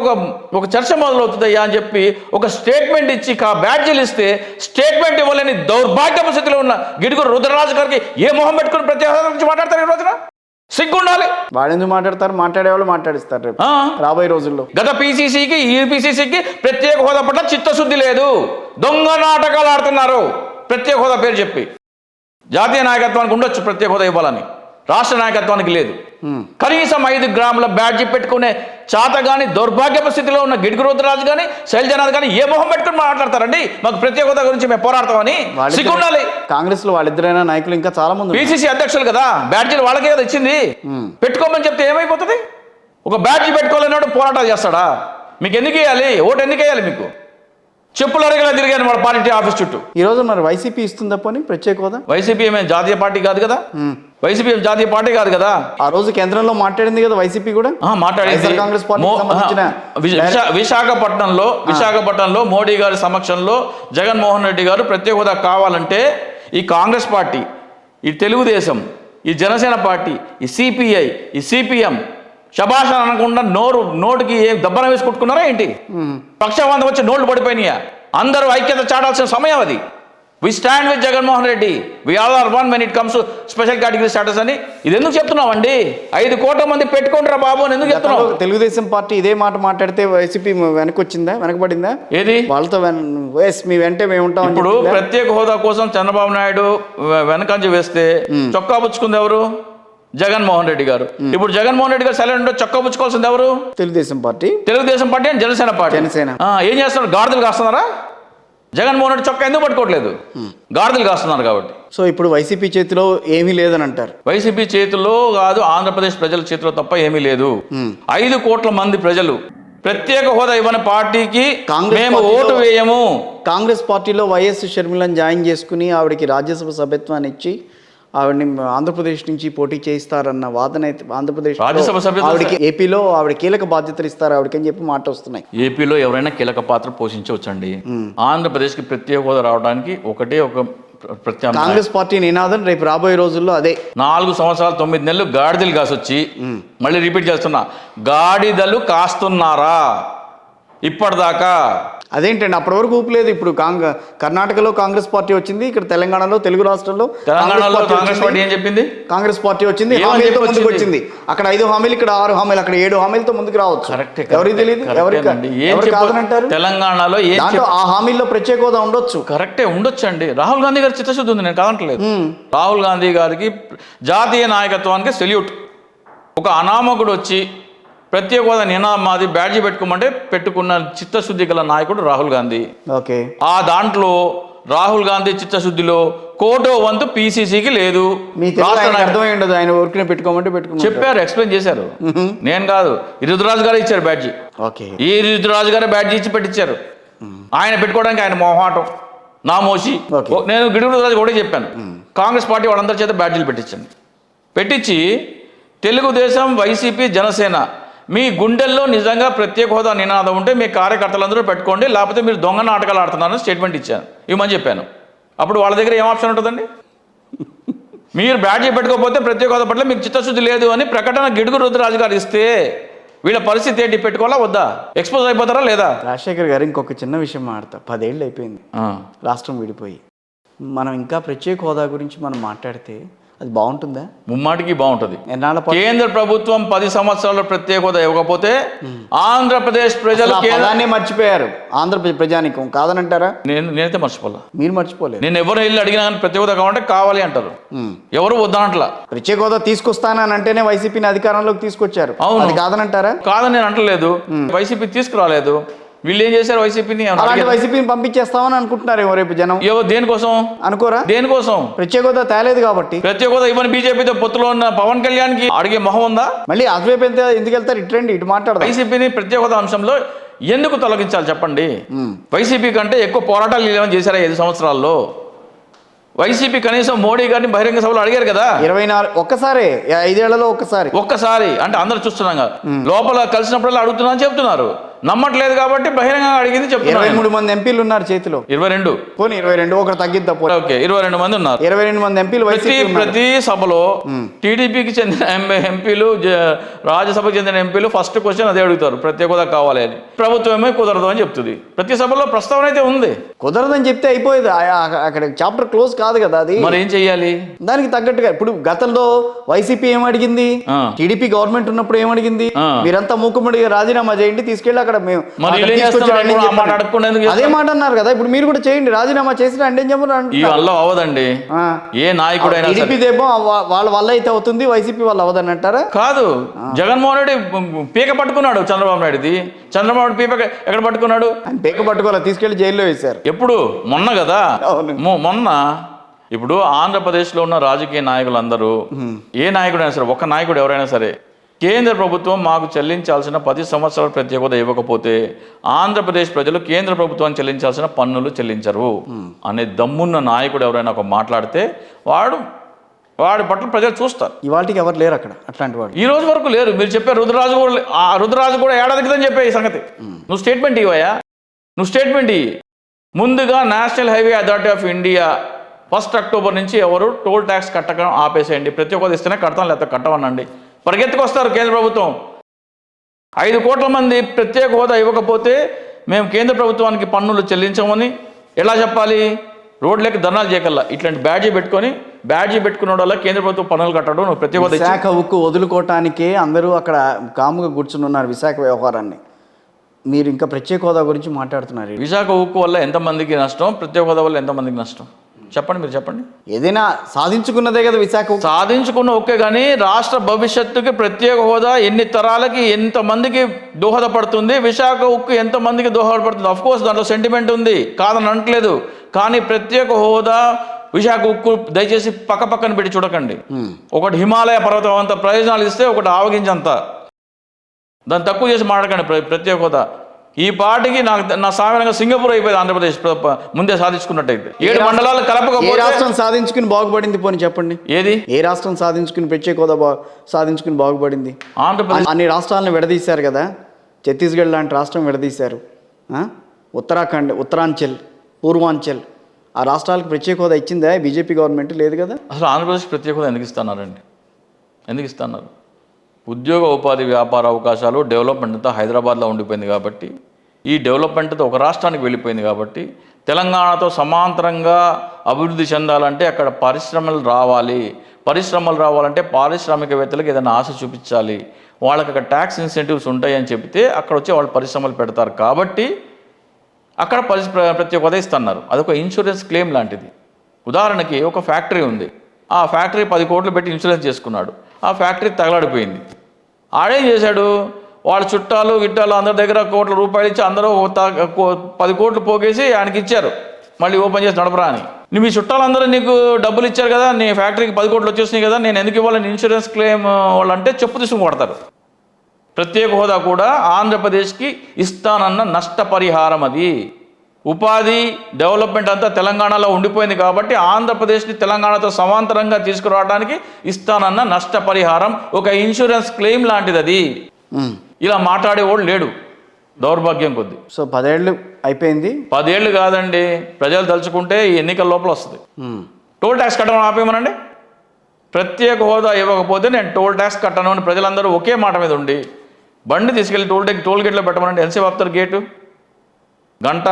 ఒక చర్చ మొదలవుతుందయ్యా అని చెప్పి ఒక స్టేట్మెంట్ ఇచ్చి బ్యాడ్జీలు ఇస్తే స్టేట్మెంట్ ఇవ్వలేని దౌర్భాగ్య స్థితిలో ఉన్న గిడుగు రుద్రరాజు గారికి ఏ మొహం పెట్టుకుని ప్రత్యేక గురించి మాట్లాడతారు? ఈ రోజున సిగ్గుండాలి. వాడెందుకు మాట్లాడతారు? మాట్లాడేవాళ్ళు మాట్లాడిస్తారు రేపు రాబోయే రోజుల్లో. గత పీసీసీకి ఈపీసీసీకి ప్రత్యేక హోదా పట్ల చిత్తశుద్ధి లేదు, దొంగ నాటకాలు ఆడుతున్నారు. ప్రత్యేక హోదా పేరు చెప్పి జాతీయ నాయకత్వానికి ఉండొచ్చు ప్రత్యేక హోదా ఇవ్వాలని, రాష్ట్ర నాయకత్వానికి లేదు. కనీసం 5 గ్రాముల బ్యాడ్జీ పెట్టుకునే చాత కానీ దౌర్భాగ్య స్థితిలో ఉన్న గిడుగు రుద్రరాజు కానీ శైలజానాథ్ కానీ ఏ మొహం పెట్టుకుని మాట్లాడతారండి? మాకు ప్రత్యేక హోదా గురించి మేము పోరాడతామని సిగ్గుండాలి. కాంగ్రెస్ లో వాళ్ళిద్దరైనా నాయకులు ఇంకా చాలా మంది పిసిసి అధ్యక్షులు కదా, బ్యాడ్జీలు వాళ్ళకే కదా ఇచ్చింది. పెట్టుకోమని చెప్తే ఏమైపోతుంది? ఒక బ్యాడ్జీ పెట్టుకోలేనాడు పోరాటాలు చేస్తాడా? మీకు ఎందుకు వేయాలి? ఓటు ఎందుకు వేయాలి? మీకు చెప్పులు అరగలా తిరిగాను వాళ్ళ పార్టీ ఆఫీస్ చుట్టూ. ఈ రోజు మరి వైసీపీ ఇస్తుందా పోనీ ప్రత్యేక హోదా? వైసీపీ ఏమైనా జాతీయ పార్టీ కాదు కదా, వైసీపీ జాతీయ పార్టీ కాదు కదా. ఆ రోజు కేంద్రంలో మాట్లాడింది కదా వైసీపీ కూడా, మాట్లాడింది. కాంగ్రెస్ పార్టీ విశాఖపట్నంలో మోడీ గారి సమక్షంలో జగన్మోహన్ రెడ్డి గారు ప్రత్యేక హోదా కావాలంటే ఈ కాంగ్రెస్ పార్టీ, ఈ తెలుగుదేశం, ఈ జనసేన పార్టీ, ఈ సిపిఐ, ఈ సిపిఎం శభాష్ అనకుండా నోటికి ఏం దబ్బన వేసి కొట్టుకున్నారా ఏంటి? పక్షవాతం వచ్చి నోళ్ళు పడిపోయినాయా? అందరూ ఐక్యత చాటాల్సిన సమయం అది. We stand with Jaganmohan Reddy, we all are one when it comes special category status అని. ఇది ఎందుకు చెప్తున్నామండి? 5 కోట్ల మంది పెట్టుకుంటారా బాబు అని ఎందుకు చెప్తున్నావు? తెలుగుదేశం పార్టీ ఇదే మాట మాట్లాడితే వైసీపీ వెనకబడిందా? ఏది వాళ్ళతో మీ వెంటే మేము ఉంటాం. ఇప్పుడు ప్రత్యేక హోదా కోసం చంద్రబాబు నాయుడు వెనకంజ వేస్తే చొక్కా పుచ్చుకుంది ఎవరు? జగన్మోహన్ రెడ్డి గారు. ఇప్పుడు జగన్మోహన్ రెడ్డి గారు సైలెంట్ చొక్కా పుచ్చుకోవాల్సింది ఎవరు? Telugu Desam party and Janasena party. ఏం చేస్తున్నారు? గాడిదలు కాస్తున్నారా? జగన్మోహన్ రెడ్డి చొక్కా ఎందుకు పట్టుకోవట్లేదు? గాడిదలు కాస్తున్నారు కాబట్టి. సో ఇప్పుడు వైసీపీ చేతిలో ఏమీ లేదని అంటారు. వైసీపీ చేతిలో కాదు, ఆంధ్రప్రదేశ్ ప్రజల చేతిలో తప్ప ఏమీ లేదు. 5 కోట్ల మంది ప్రజలు ప్రత్యేక హోదా ఇవ్వని పార్టీకి మేము ఓటు వేయము. కాంగ్రెస్ పార్టీలో వైఎస్ షర్మిలను జాయిన్ చేసుకుని ఆవిడకి రాజ్యసభ సభ్యత్వాన్ని ఇచ్చి ఆవిడని ఆంధ్రప్రదేశ్ నుంచి పోటీ చేయిస్తారన్న వాదన అయితే ఆంధ్రప్రదేశ్ రాజ్యసభ ఆవిడకి ఏపీలో ఆవిడ కీలక బాధ్యతలు ఇస్తారు ఆవిడకి అని చెప్పి మాట వస్తున్నాయి. ఏపీలో ఎవరైనా కీలక పాత్ర పోషించవచ్చండి. ఆంధ్రప్రదేశ్కి ప్రత్యేక హోదా రావడానికి ఒకటే ఒక కాంగ్రెస్ పార్టీ నినాదం రేపు రాబోయే రోజుల్లో అదే. 4 సంవత్సరాలు 9 నెలలు గాడిదలు కాసొచ్చి మళ్ళీ రిపీట్ చేస్తున్నా, గాడిదలు కాస్తున్నారా ఇప్పటిదాకా? అదేంటండి అప్పటి వరకు ఊపలేదు. ఇప్పుడు కర్ణాటకలో కాంగ్రెస్ పార్టీ వచ్చింది, ఇక్కడ తెలంగాణలో తెలుగు రాష్ట్రాల్లో కాంగ్రెస్ పార్టీ ఏం చెప్పింది? కాంగ్రెస్ పార్టీ వచ్చింది, హామీలతో ముందుకు వచ్చింది. అక్కడ 5 హామీలు, ఇక్కడ 6 హామీలు, అక్కడ 7 హామీలతో ముందుకు రావచ్చు. ఎవరికి తెలియదు, ఎవరికి కాదనంటారు? తెలంగాణలో ఆ హామీల్లో ప్రత్యేక హోదా ఉండొచ్చు. కరెక్టే, ఉండొచ్చు అండి. రాహుల్ గాంధీ గారి చిత్తశుద్ధి ఉంది, నేను కాదంటలేదు. రాహుల్ గాంధీ గారికి జాతీయ నాయకత్వానికి సెల్యూట్. ఒక అనామకుడు వచ్చి ప్రత్యేక హోదా నినామాది బ్యాడ్జీ పెట్టుకోమంటే పెట్టుకున్న చిత్తశుద్ధి గల నాయకుడు రాహుల్ గాంధీ. ఓకే, ఆ దాంట్లో రాహుల్ గాంధీ చిత్తశుద్ధిలో కోటో వంతు పిసిసికి లేదు. ఆయన ఊరికే పెట్టుకోమంటే చెప్పారు, ఎక్స్ప్లెయిన్ చేశారు. నేను కాదు, ఈ రుతురాజు గారు ఇచ్చారు బ్యాడ్జీ. ఈ రుతురాజు గారు బ్యాడ్జీ ఇచ్చి పెట్టించారు. ఆయన పెట్టుకోవడానికి ఆయన మొహాటం నా మోసి. నేను గిడుగు రుతురాజు కూడా చెప్పాను, కాంగ్రెస్ పార్టీ వాళ్ళందరి చేత బ్యాడ్జీలు పెట్టించండి. పెట్టించి తెలుగుదేశం, వైసీపీ, జనసేన మీ గుండెల్లో నిజంగా ప్రత్యేక హోదా నినాదం ఉంటే మీ కార్యకర్తలందరూ పెట్టుకోండి, లేకపోతే మీరు దొంగ నాటకాలు ఆడుతున్నారని స్టేట్మెంట్ ఇచ్చాను, ఇవ్వమని చెప్పాను. అప్పుడు వాళ్ళ దగ్గర ఏం ఆప్షన్ ఉంటుందండి? మీరు బ్యాడ్జీ పెట్టుకోకపోతే ప్రత్యేక హోదా పట్ల మీకు చిత్తశుద్ధి లేదు అని ప్రకటన గిడుగు రుద్రరాజు గారు ఇస్తే వీళ్ళ పరిస్థితి ఏంటి? పెట్టుకోవాలా వద్దా? ఎక్స్పోజ్ అయిపోతారా లేదా? రాజశేఖర్ గారు ఇంకొక చిన్న విషయం మాడతా, 10 ఏళ్ళు అయిపోయింది రాష్ట్రం విడిపోయి. మనం ఇంకా ప్రత్యేక హోదా గురించి మనం మాట్లాడితే అది బాగుంటుందా? ముమ్మాటికి బాగుంటుంది. కేంద్ర ప్రభుత్వం 10 సంవత్సరాల ప్రత్యేక హోదా ఇవ్వకపోతే ఆంధ్రప్రదేశ్ ప్రజలు కేంద్రాన్ని మర్చిపోయారు. ఆంధ్రప్రదేశ్ ప్రజానికం కాదనంటారా? నేనైతే మర్చిపోలే. మీరు మర్చిపోలేదు. నేను ఎవరు వెళ్ళి అడిగినా కానీ ప్రత్యేక హోదా కావాలంటే కావాలి అంటారు, ఎవరు వద్దనట్లా. ప్రత్యేక హోదా తీసుకొస్తానని అంటేనే వైసీపీని అధికారంలోకి తీసుకొచ్చారు. అవును, అది కాదనంటారా? కాదని నేను అంటలేదు, వైసీపీ తీసుకురాలేదు. వీళ్ళు ఏం చేశారు? వైసీపీని పంపించేస్తామని అనుకుంటున్నారు రేపు జనం. దేనికోసం అనుకోరా? దేనికోసం? ప్రత్యేక హోదా తేలేదు కాబట్టి. ప్రత్యేక హోదా ఇవ్వని బీజేపీతో పొత్తులో ఉన్న పవన్ కళ్యాణ్ కి అడిగే మొహం ఉందా? మళ్ళీ అటువైపు ఎందుకు వెళ్తారు? ఇట్రండి, ఇటు మాట్లాడదు. వైసీపీని ప్రత్యేక హోదా అంశంలో ఎందుకు తొలగించాలి చెప్పండి? వైసీపీ కంటే ఎక్కువ పోరాటాలు ఏమైనా చేశారా 5 సంవత్సరాల్లో? వైసీపీ కనీసం మోడీ గారిని బహిరంగ సభలో అడిగారు కదా. 24 ఒక్కసారి 5 ఏళ్లలో ఒక్కసారి అంటే అందరు చూస్తున్నాం కదా, లోపల కలిసినప్పుడల్లా అడుగుతున్నా అని చెప్తున్నారు. నమ్మట్లేదు కాబట్టి బహిరంగంగా అడిగింది చెప్తున్నారు. 23 మంది ఎంపీలు ఉన్నారు చేతిలో. 22 పోనీ 22, ఒకటి తగ్గిద్దా? ఓకే, 22 మంది ఉన్నారు. 22 మంది ఎంపీలు ప్రతి సభలో టీడీపీకి చెందిన ఎంపీలు, రాజ్యసభకు చెందిన ఎంపీలు ఫస్ట్ క్వశ్చన్ అదే అడుగుతారు, ప్రత్యేక హోదా కావాలి అని. ప్రభుత్వమే కుదరదు అని చెప్తుంది. ప్రతి సభలో ప్రస్తావన అయితే ఉంది. కుదరదని చెప్తే అయిపోయేది, అక్కడ చాప్టర్ క్లోజ్ కాదు కదా. అది మరి ఏం చెయ్యాలి? దానికి తగ్గట్టుగా ఇప్పుడు గతంలో వైసీపీ ఏమడిగింది, టీడీపీ గవర్నమెంట్ ఉన్నప్పుడు ఏమడిగింది, మీరంతా మూకుమ్మడిగా రాజీనామా చేయండి, తీసుకెళ్ళి అక్కడ మేము అదే మాట అన్నారు కదా. ఇప్పుడు మీరు కూడా చేయండి, రాజీనామా చేసి రండి అని చెప్పారు. అవదండి. ఏ నాయకుడైనా టీడీపీదేమో వాళ్ళ వల్ల అయితే అవుతుంది, వైసీపీ వాళ్ళు అవదని అంటారా? కాదు, జగన్మోహన్ రెడ్డి పీక పట్టుకున్నాడు చంద్రబాబు నాయుడుది. చంద్రబాబు నాయుడు పీక ఎక్కడ పట్టుకున్నాడు? ఆయన పీక పట్టుకోవాలి, తీసుకెళ్లి జైల్లో వేశారు. ఎప్పుడు? మొన్న కదా. మొన్న. ఇప్పుడు ఆంధ్రప్రదేశ్లో ఉన్న రాజకీయ నాయకులందరూ, ఏ నాయకుడైనా సరే, ఒక్క నాయకుడు ఎవరైనా సరే, కేంద్ర ప్రభుత్వం మాకు చెల్లించాల్సిన 10 సంవత్సరాల ప్రత్యేక హోదా ఇవ్వకపోతే ఆంధ్రప్రదేశ్ ప్రజలు కేంద్ర ప్రభుత్వాన్ని చెల్లించాల్సిన పన్నులు చెల్లించరు అనే దమ్మున్న నాయకుడు ఎవరైనా ఒక మాట్లాడితే వాడి పట్ల ప్రజలు చూస్తారు. ఇవాళకి ఎవరు లేరు అక్కడ అట్లాంటి వాడు. ఈ రోజు వరకు లేరు. మీరు చెప్పే రుద్రరాజు కూడా ఏడాది క్రితం చెప్పే ఈ సంగతి. నువ్వు స్టేట్మెంట్ ఇవ్వయా, నువ్వు స్టేట్మెంట్ ఇవ్వి. ముందుగా national highway authority of India 1 October నుంచి ఎవరు టోల్ ట్యాక్స్ కట్టడం ఆపేసేయండి, ప్రతి ఒక్కరు ఇస్తేనే కడతాం, లేకపోతే కట్టమనండి. పరిగెత్తుకొస్తారు కేంద్ర ప్రభుత్వం. 5 కోట్ల మంది ప్రత్యేక హోదా ఇవ్వకపోతే మేము కేంద్ర ప్రభుత్వానికి పన్నులు చెల్లించమని ఎలా చెప్పాలి? రోడ్లకి ధర్నాలు చేయగల ఇట్లాంటి బ్యాడ్జీ పెట్టుకున్న వల్ల కేంద్ర ప్రభుత్వం పన్నులు కట్టడం నువ్వు ప్రత్యేక హోదా విశాఖ ఉక్కు వదులుకోవటానికే అందరూ అక్కడ కాముగా కూర్చుని ఉన్నారు విశాఖ వ్యవహారాన్ని. మీరు ఇంకా ప్రత్యేక హోదా గురించి మాట్లాడుతున్నారు. విశాఖ ఉక్కు వల్ల ఎంతమందికి నష్టం, ప్రత్యేక హోదా వల్ల ఎంతమందికి నష్టం చెప్పండి, మీరు చెప్పండి. ఏదైనా సాధించుకున్నదే కదా విశాఖ ఉక్కు. సాధించుకున్న ఒకే, కానీ రాష్ట్ర భవిష్యత్తుకి ప్రత్యేక హోదా ఎన్ని తరాలకి ఎంతమందికి దోహదపడుతుంది, విశాఖ ఉక్కు ఎంతమందికి దోహదపడుతుంది? అఫ్కోర్స్ దాంట్లో సెంటిమెంట్ ఉంది, కాదని అనట్లేదు. కానీ ప్రత్యేక హోదా, విశాఖ ఉక్కు దయచేసి పక్కన పెట్టి చూడకండి. ఒకటి హిమాలయ పర్వతం అంత ప్రయోజనాలు ఇస్తే, ఒకటి ఆవగించంత. దాన్ని తక్కువ చేసి మాట్లాడకండి. ప్రత్యేక హోదా ఈ పార్టీకి నా సామాన్యంగా సింగపూర్ అయిపోయింది ఆంధ్రప్రదేశ్ ముందే సాధించుకున్నట్టయితే. 7 మండలాలు కలపకపోతే రాష్ట్రం సాధించుకుని బాగుపడింది పోని చెప్పండి. ఏది? ఏ రాష్ట్రం సాధించుకుని ప్రత్యేక హోదా సాధించుకుని బాగుపడింది? ఆంధ్రప్రదేశ్. అన్ని రాష్ట్రాలను విడదీశారు కదా. ఛత్తీస్గఢ్ లాంటి రాష్ట్రం విడదీశారు, ఉత్తరాఖండ్, ఉత్తరాంచల్, పూర్వాంచల్, ఆ రాష్ట్రాలకు ప్రత్యేక హోదా ఇచ్చిందా బీజేపీ గవర్నమెంట్? లేదు కదా. అసలు ఆంధ్రప్రదేశ్ ప్రత్యేక హోదా ఎందుకు ఇస్తున్నారండి? ఎందుకు ఇస్తున్నారు? ఉద్యోగ ఉపాధి వ్యాపార అవకాశాలు డెవలప్మెంట్ అంతా హైదరాబాద్లో ఉండిపోయింది కాబట్టి, ఈ డెవలప్మెంట్ అంతా ఒక రాష్ట్రానికి వెళ్ళిపోయింది కాబట్టి, తెలంగాణతో సమాంతరంగా అభివృద్ధి చెందాలంటే అక్కడ పరిశ్రమలు రావాలంటే పారిశ్రామికవేత్తలకు ఏదైనా ఆశ చూపించాలి, వాళ్ళకి అక్కడ ట్యాక్స్ ఇన్సెంటివ్స్ ఉంటాయి అని చెప్తే అక్కడ వచ్చి వాళ్ళు పరిశ్రమలు పెడతారు. కాబట్టి అక్కడ ప్రత్యేక హోదా ఇస్తున్నారు. అదొక ఇన్సూరెన్స్ క్లెయిమ్ లాంటిది. ఉదాహరణకి ఒక ఫ్యాక్టరీ ఉంది, ఆ ఫ్యాక్టరీ 10 కోట్లు పెట్టి ఇన్సూరెన్స్ చేసుకున్నాడు, ఆ ఫ్యాక్టరీ తగలడిపోయింది. ఆడేం చేశాడు? వాళ్ళ చుట్టాలు గిట్టాలు అందరి దగ్గర కోట్ల రూపాయలు ఇచ్చి అందరూ 10 కోట్లు పోగేసి ఆయనకి ఇచ్చారు, మళ్ళీ ఓపెన్ చేసి నడపరా అని. మీ చుట్టాలందరూ నీకు డబ్బులు ఇచ్చారు కదా, నీ ఫ్యాక్టరీకి 10 కోట్లు వచ్చేసినాయి కదా, నేను ఎందుకు ఇవ్వాలని ఇన్సూరెన్స్ క్లెయిమ్ వాళ్ళంటే చెప్పు తీసుకుని కొడతారు. ప్రత్యేక హోదా కూడా ఆంధ్రప్రదేశ్కి ఇస్తానన్న నష్టపరిహారం. అది ఉపాధి డెవలప్మెంట్ అంతా తెలంగాణలో ఉండిపోయింది కాబట్టి ఆంధ్రప్రదేశ్ని తెలంగాణతో సమాంతరంగా తీసుకురావడానికి ఇస్తానన్న నష్టపరిహారం, ఒక ఇన్సూరెన్స్ క్లెయిమ్ లాంటిది అది. ఇలా మాట్లాడేవాడు లేడు, దౌర్భాగ్యం కొద్ది. సో 10 ఏళ్ళు అయిపోయింది. 10 ఏళ్ళు కాదండి, ప్రజలు తలుచుకుంటే ఈ ఎన్నికల లోపల వస్తుంది. టోల్ ట్యాక్స్ కట్టడం ఆపేమనండి. ప్రత్యేక హోదా ఇవ్వకపోతే నేను టోల్ ట్యాక్స్ కట్టను అని ప్రజలందరూ ఒకే మాట మీద ఉండి బండి తీసుకెళ్ళి టోల్ గేట్లో పెట్టమనండి. ఎంతసేపు ఆపుతారు గేటు? గంట,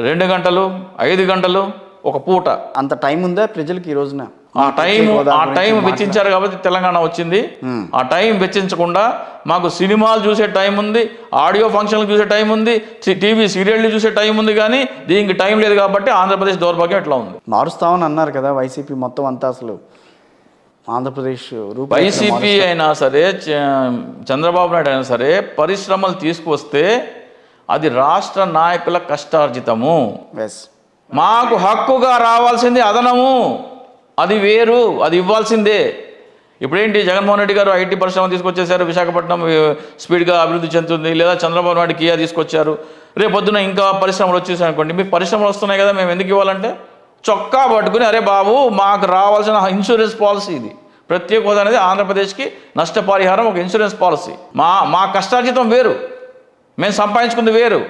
2 గంటలు, 5 గంటలు, ఒక పూట. అంత టైం ఉందా ప్రజలకి ఈ రోజున? ఆ టైం వెచ్చించారు కాబట్టి తెలంగాణ వచ్చింది. ఆ టైం వెచ్చించకుండా మాకు సినిమాలు చూసే టైం ఉంది, ఆడియో ఫంక్షన్లు చూసే టైం ఉంది, టీవీ సీరియళ్ళు చూసే టైం ఉంది, కానీ దీనికి టైం లేదు కాబట్టి ఆంధ్రప్రదేశ్ దౌర్భాగ్యం ఎట్లా ఉంది. మారుస్తామని అన్నారు కదా వైసీపీ మొత్తం అంతా. అసలు ఆంధ్రప్రదేశ్ వైసీపీ అయినా సరే, చంద్రబాబు నాయుడు అయినా సరే, పరిశ్రమలు తీసుకువస్తే అది రాష్ట్ర నాయకుల కష్టార్జితము. మాకు హక్కుగా రావాల్సింది అదనము, అది వేరు, అది ఇవ్వాల్సిందే. ఇప్పుడేంటి జగన్మోహన్ రెడ్డి గారు ఐటీ పరిశ్రమ తీసుకొచ్చేసారు, విశాఖపట్నం స్పీడ్గా అభివృద్ధి చెందుతుంది, లేదా చంద్రబాబు నాయుడు కియా తీసుకొచ్చారు, రేపొద్దున ఇంకా పరిశ్రమలు వచ్చేసాయి అనుకోండి, మీకు పరిశ్రమలు వస్తున్నాయి కదా, మేము ఎందుకు ఇవ్వాలంటే చొక్కా పట్టుకుని అరే బాబు మాకు రావాల్సిన ఇన్సూరెన్స్ పాలసీ ఇది. ప్రత్యేక హోదా అనేది ఆంధ్రప్రదేశ్కి నష్టపరిహారం, ఒక ఇన్సూరెన్స్ పాలసీ. మా కష్టార్జితం వేరు, మేము సంపాదించుకుంది వేరు,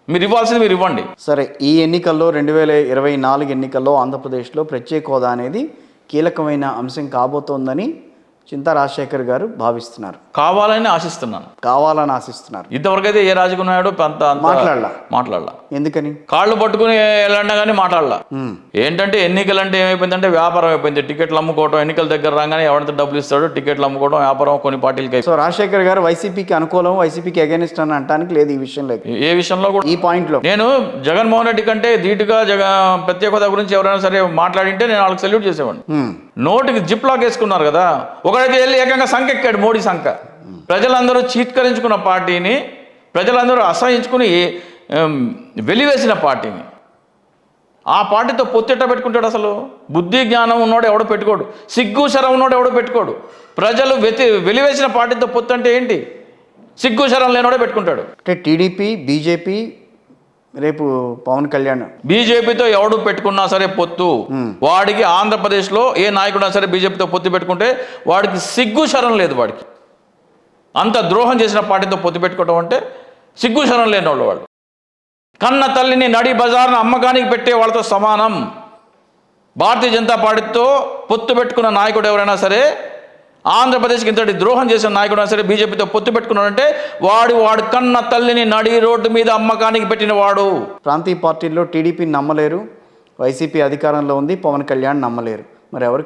మీరు ఇవ్వాల్సింది మీరు ఇవ్వండి. సరే, ఈ ఎన్నికల్లో 2024 ఎన్నికల్లో ఆంధ్రప్రదేశ్లో ప్రత్యేక హోదా అనేది కీలకమైన అంశం కాబోతోందని చింతా రాజశేఖర్ గారు భావిస్తున్నారు. కావాలని ఆశిస్తున్నారు. ఇంతవరకు అయితే ఏ రాజకీయ నాయుడు మాట్లాడలా. ఎందుకని? కాళ్ళు పట్టుకుని వెళ్ళండి కానీ మాట్లాడలా. ఏంటంటే ఎన్నికలు అంటే ఏమైపోయిందంటే వ్యాపారం అయిపోయింది. టికెట్లు అమ్ముకోవడం, ఎన్నికల దగ్గర రాగానే ఎవరితో డబ్బులు ఇస్తాడో టికెట్లు అమ్ముకోవడం, వ్యాపారం కొన్ని పార్టీలకి. సో రాజశేఖర్ గారు వైసీపీకి అనుకూలం, వైసీపీకి అగైనిస్ట్ అని అనడానికి లేదు ఈ విషయంలో. ఏ విషయంలో కూడా ఈ పాయింట్లో నేను జగన్మోహన్ రెడ్డి కంటే ధీటుగా ప్రత్యేక హోదా గురించి ఎవరైనా సరే మాట్లాడింటే నేను వాళ్ళకి సెల్యూట్ చేసేవాడిని. నోటికి జిప్ లాక్ వేసుకున్నారు కదా, ఒకడైతే వెళ్ళి ఏకంగా సంఖ ఎక్కాడు, మోడీ సంఖ. ప్రజలందరూ చీత్కరించుకున్న పార్టీని, ప్రజలందరూ అసహించుకుని వెలివేసిన పార్టీని, ఆ పార్టీతో పొత్తెట్ట పెట్టుకుంటాడు? అసలు బుద్ధి జ్ఞానం ఉన్నోడు ఎవడో పెట్టుకోడు, సిగ్గు శరం ఉన్నోడు ఎవడో పెట్టుకోడు. ప్రజలు వెలివేసిన పార్టీతో పొత్తు అంటే ఏంటి? సిగ్గు శరం లేనోడే పెట్టుకుంటాడు. అంటే టీడీపీ, బీజేపీ, రేపు పవన్ కళ్యాణ్, బీజేపీతో ఎవడు పెట్టుకున్నా సరే పొత్తు, వాడికి ఆంధ్రప్రదేశ్లో ఏ నాయకుడు సరే బీజేపీతో పొత్తు పెట్టుకుంటే వాడికి సిగ్గు శరం లేదు. వాడికి అంత ద్రోహం చేసిన పార్టీతో పొత్తు పెట్టుకోవడం అంటే సిగ్గు శరం లేని వాళ్ళు. కన్న తల్లిని నడి బజార్ను అమ్మకానికి పెట్టే వాళ్ళతో సమానం. భారతీయ జనతా పార్టీతో పొత్తు పెట్టుకున్న నాయకుడు ఎవరైనా సరే ఆంధ్రప్రదేశ్కి ఇంతటి ద్రోహం చేసిన నాయకుడు సరే బీజేపీతో పొత్తు పెట్టుకున్నాడంటే వాడు కన్న తల్లిని నడి రోడ్డు మీద అమ్మకానికి పెట్టిన వాడు. ప్రాంతీయ పార్టీల్లో టీడీపీని నమ్మలేరు, వైసీపీ అధికారంలో ఉంది, పవన్ కళ్యాణ్ నమ్మలేరు. మరి ఎవరి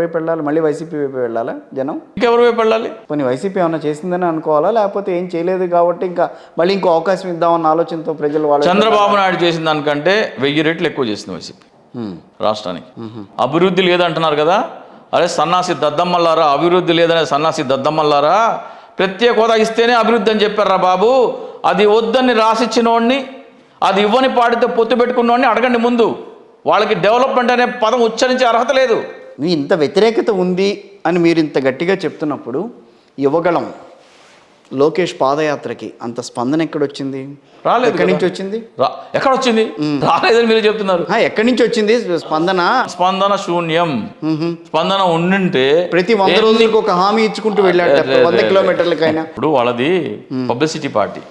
వైపు వెళ్ళాలి? మళ్ళీ వైసీపీ వైపు వెళ్ళాలా జనం? ఇంకెవరి వైపు వెళ్ళాలి? కొన్ని వైసీపీ ఏమన్నా చేసిందని అనుకోవాలా, లేకపోతే ఏం చేయలేదు కాబట్టి ఇంకా మళ్ళీ ఇంకో అవకాశం ఇద్దామన్న ఆలోచనతో ప్రజలు వాళ్ళు చంద్రబాబు నాయుడు చేసిన దానికంటే 1000 రెట్లు ఎక్కువ చేసింది వైసీపీ రాష్ట్రానికి. అభివృద్ధి లేదంటున్నారు కదా, అరే సన్నాసి దద్దమ్మల్లారా, అభివృద్ధి లేదనే సన్నాసి దద్దమ్మల్లారా, ప్రత్యేక హోదా ఇస్తేనే అభివృద్ధి అని చెప్పారా బాబు. అది వద్దని రాసిచ్చినోడిని, అది ఇవ్వని పాటితో పొత్తు పెట్టుకున్నోడిని అడగండి ముందు. వాళ్ళకి డెవలప్మెంట్ అనే పదం ఉచ్చరించే అర్హత లేదు. మీ ఇంత వ్యతిరేకత ఉంది అని మీరు ఇంత గట్టిగా చెప్తున్నప్పుడు యువగళం లోకేష్ పాదయాత్రకి అంత స్పందన ఎక్కడొచ్చింది? రాలేదు. ఎక్కడి నుంచి వచ్చింది? ఎక్కడ వచ్చింది? రాలేదని మీరు చెప్తున్నారు. ఎక్కడి నుంచి వచ్చింది స్పందన? శూన్యం. స్పందన ఉండింటే ప్రతి 100 రోజులకు ఒక హామీ ఇచ్చుకుంటూ వెళ్ళాడు 100 కిలోమీటర్లకైనా. ఇప్పుడు వాళ్ళది పబ్లిసిటీ పార్టీ.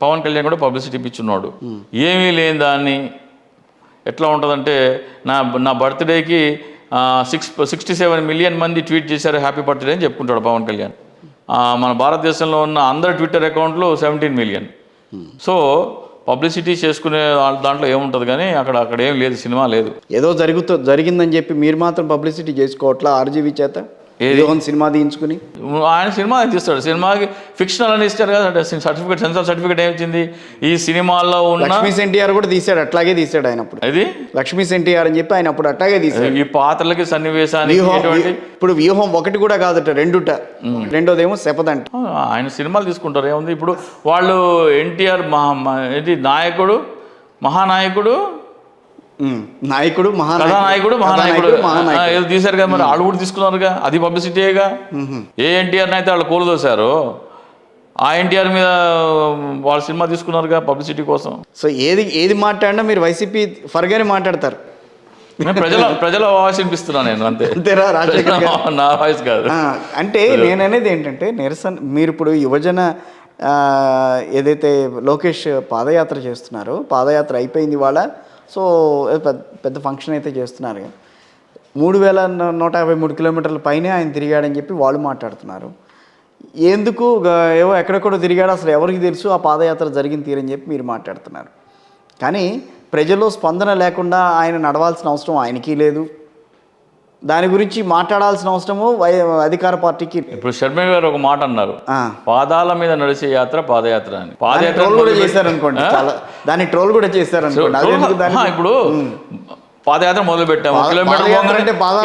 పవన్ కళ్యాణ్ కూడా పబ్లిసిటీ పిచ్చున్నాడు. ఏమీ లేని దాన్ని ఎట్లా ఉంటుందంటే, నా బర్త్డేకి 67 మిలియన్ మంది ట్వీట్ చేశారు హ్యాపీ బర్త్డే అని చెప్పుకుంటాడు పవన్ కళ్యాణ్. మన భారతదేశంలో ఉన్న అందరి ట్విట్టర్ అకౌంట్లు 17 మిలియన్. సో పబ్లిసిటీ చేసుకునే దాంట్లో ఏముంటుంది కానీ అక్కడ ఏం లేదు, సినిమా లేదు. ఏదో జరిగిందని చెప్పి మీరు మాత్రం పబ్లిసిటీ చేసుకోవట్లా ఆర్జీవీ చేత? ఏదో సినిమా తీయించుకుని ఆయన సినిమా తీస్తాడు. సినిమాకి ఫిక్షనల్ అని ఇస్తారు కదా సర్టిఫికేట్, సెన్సార్ సర్టిఫికేట్ ఏమిచ్చింది. ఈ సినిమాల్లో ఉన్న లక్ష్మీ ఎన్టీఆర్ కూడా తీసాడు, అట్లాగే తీసాడు ఆయన. అప్పుడు ఇది లక్ష్మీ ఎన్టీఆర్ అని చెప్పి ఆయన అప్పుడు అట్లాగే తీసాడు. ఈ పాత్రలకి సన్నివేశానికి ఇప్పుడు వ్యూహం ఒకటి కూడా కాదట, రెండోదేమో శపథంట. ఆయన సినిమాలు తీసుకుంటారు, ఏముంది. ఇప్పుడు వాళ్ళు ఎన్టీఆర్ నాయకుడు, మహానాయకుడు, కథానాయకుడు, మహానాయకుడు ఏదో తీశారు కదా, మరి వాళ్ళు కూడా తీసుకున్నారుగా, అది పబ్లిసిటీగా. ఏ ఎన్టీఆర్ అయితే వాళ్ళు కూలదోశారు, ఆ ఎన్టీఆర్ మీద వాళ్ళ సినిమా తీసుకున్నారుగా పబ్లిసిటీ కోసం. సో ఏది మాట్లాడినా మీరు వైసీపీ ఫర్గానే మాట్లాడతారు. ప్రజల వాయిస్ వినిపిస్తున్నాను నేను, అంతేరా రాజశేఖర్ గారు? నా వాయిస్ కాదు. అంటే నేను అనేది ఏంటంటే, నిరసన మీరు ఇప్పుడు యువజన ఏదైతే లోకేష్ పాదయాత్ర చేస్తున్నారో, పాదయాత్ర అయిపోయింది వాళ్ళ. సో పెద్ద ఫంక్షన్ అయితే చేస్తున్నారు. 3153 కిలోమీటర్ల పైనే ఆయన తిరిగాడని చెప్పి వాళ్ళు మాట్లాడుతున్నారు. ఎందుకు ఏవో ఎక్కడెక్కడో తిరిగాడు, అసలు ఎవరికి తెలుసు ఆ పాదయాత్ర జరిగిన తీరని చెప్పి మీరు మాట్లాడుతున్నారు. కానీ ప్రజల్లో స్పందన లేకుండా ఆయన నడవాల్సిన అవసరం ఆయనకి లేదు, దాని గురించి మాట్లాడాల్సిన అవసరము అధికార పార్టీకి. ఇప్పుడు శర్మ గారు ఒక మాట అన్నారు, పాదాల మీద నడిచే యాత్ర పాదయాత్ర అని. పాదయాత్ర కూడా చేశారనుకోండి, దాన్ని ట్రోల్ కూడా చేశారనుకోండి. ఇప్పుడు పాదయాత్ర మొదలు పెట్టాము,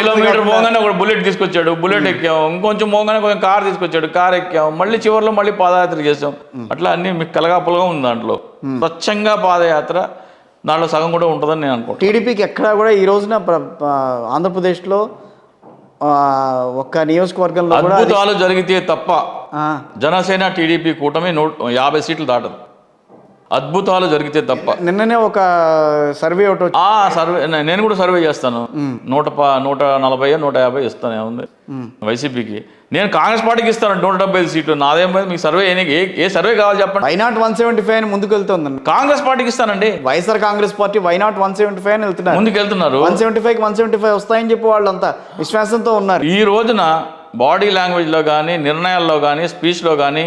కిలోమీటర్ పోగానే ఒక బుల్లెట్ తీసుకొచ్చాడు, బుల్లెట్ ఎక్కాము, ఇంకొంచెం పోగానే కొంచెం కార్ తీసుకొచ్చాడు, కార్ ఎక్కాము, మళ్ళీ చివరిలో మళ్ళీ పాదయాత్ర చేసాం. అట్లా అన్ని మీకు కలగాపులగా ఉంది. దాంట్లో స్వచ్ఛంగా పాదయాత్ర, దాంట్లో సగం కూడా ఉంటుందని నేను అనుకుంటాను. టీడీపీకి ఎక్కడా కూడా ఈ రోజున ఆంధ్రప్రదేశ్లో ఒక్క నియోజకవర్గంలో అద్భుతాలు జరిగితే తప్ప జనసేన టీడీపీ కూటమి 50 సీట్లు దాటదు. అద్భుతాలు జరిగితే తప్ప. నిన్ననే ఒక సర్వే ఒకటి సర్వే నేను కూడా సర్వే చేస్తాను. 140 150 ఇస్తాను, ఏముంది వైసీపీకి. నేను కాంగ్రెస్ పార్టీకి ఇస్తాను 175 సీట్లు. నాదేం మీకు సర్వే ఏ సర్వే కావాలి చెప్పండి. వైనాట్ 175 అని ముందుకు వెళ్తుందండి. కాంగ్రెస్ పార్టీకి ఇస్తానండి. వైఎస్ఆర్ కాంగ్రెస్ పార్టీ వైనాట్ 175 అని వెళ్తున్నారు, ముందుకు వెళ్తున్నారు. 175 వస్తాయని చెప్పి వాళ్ళంతా విశ్వాసంతో ఉన్నారు. ఈ రోజున బాడీ లాంగ్వేజ్లో కానీ, నిర్ణయాల్లో కానీ, స్పీచ్లో కానీ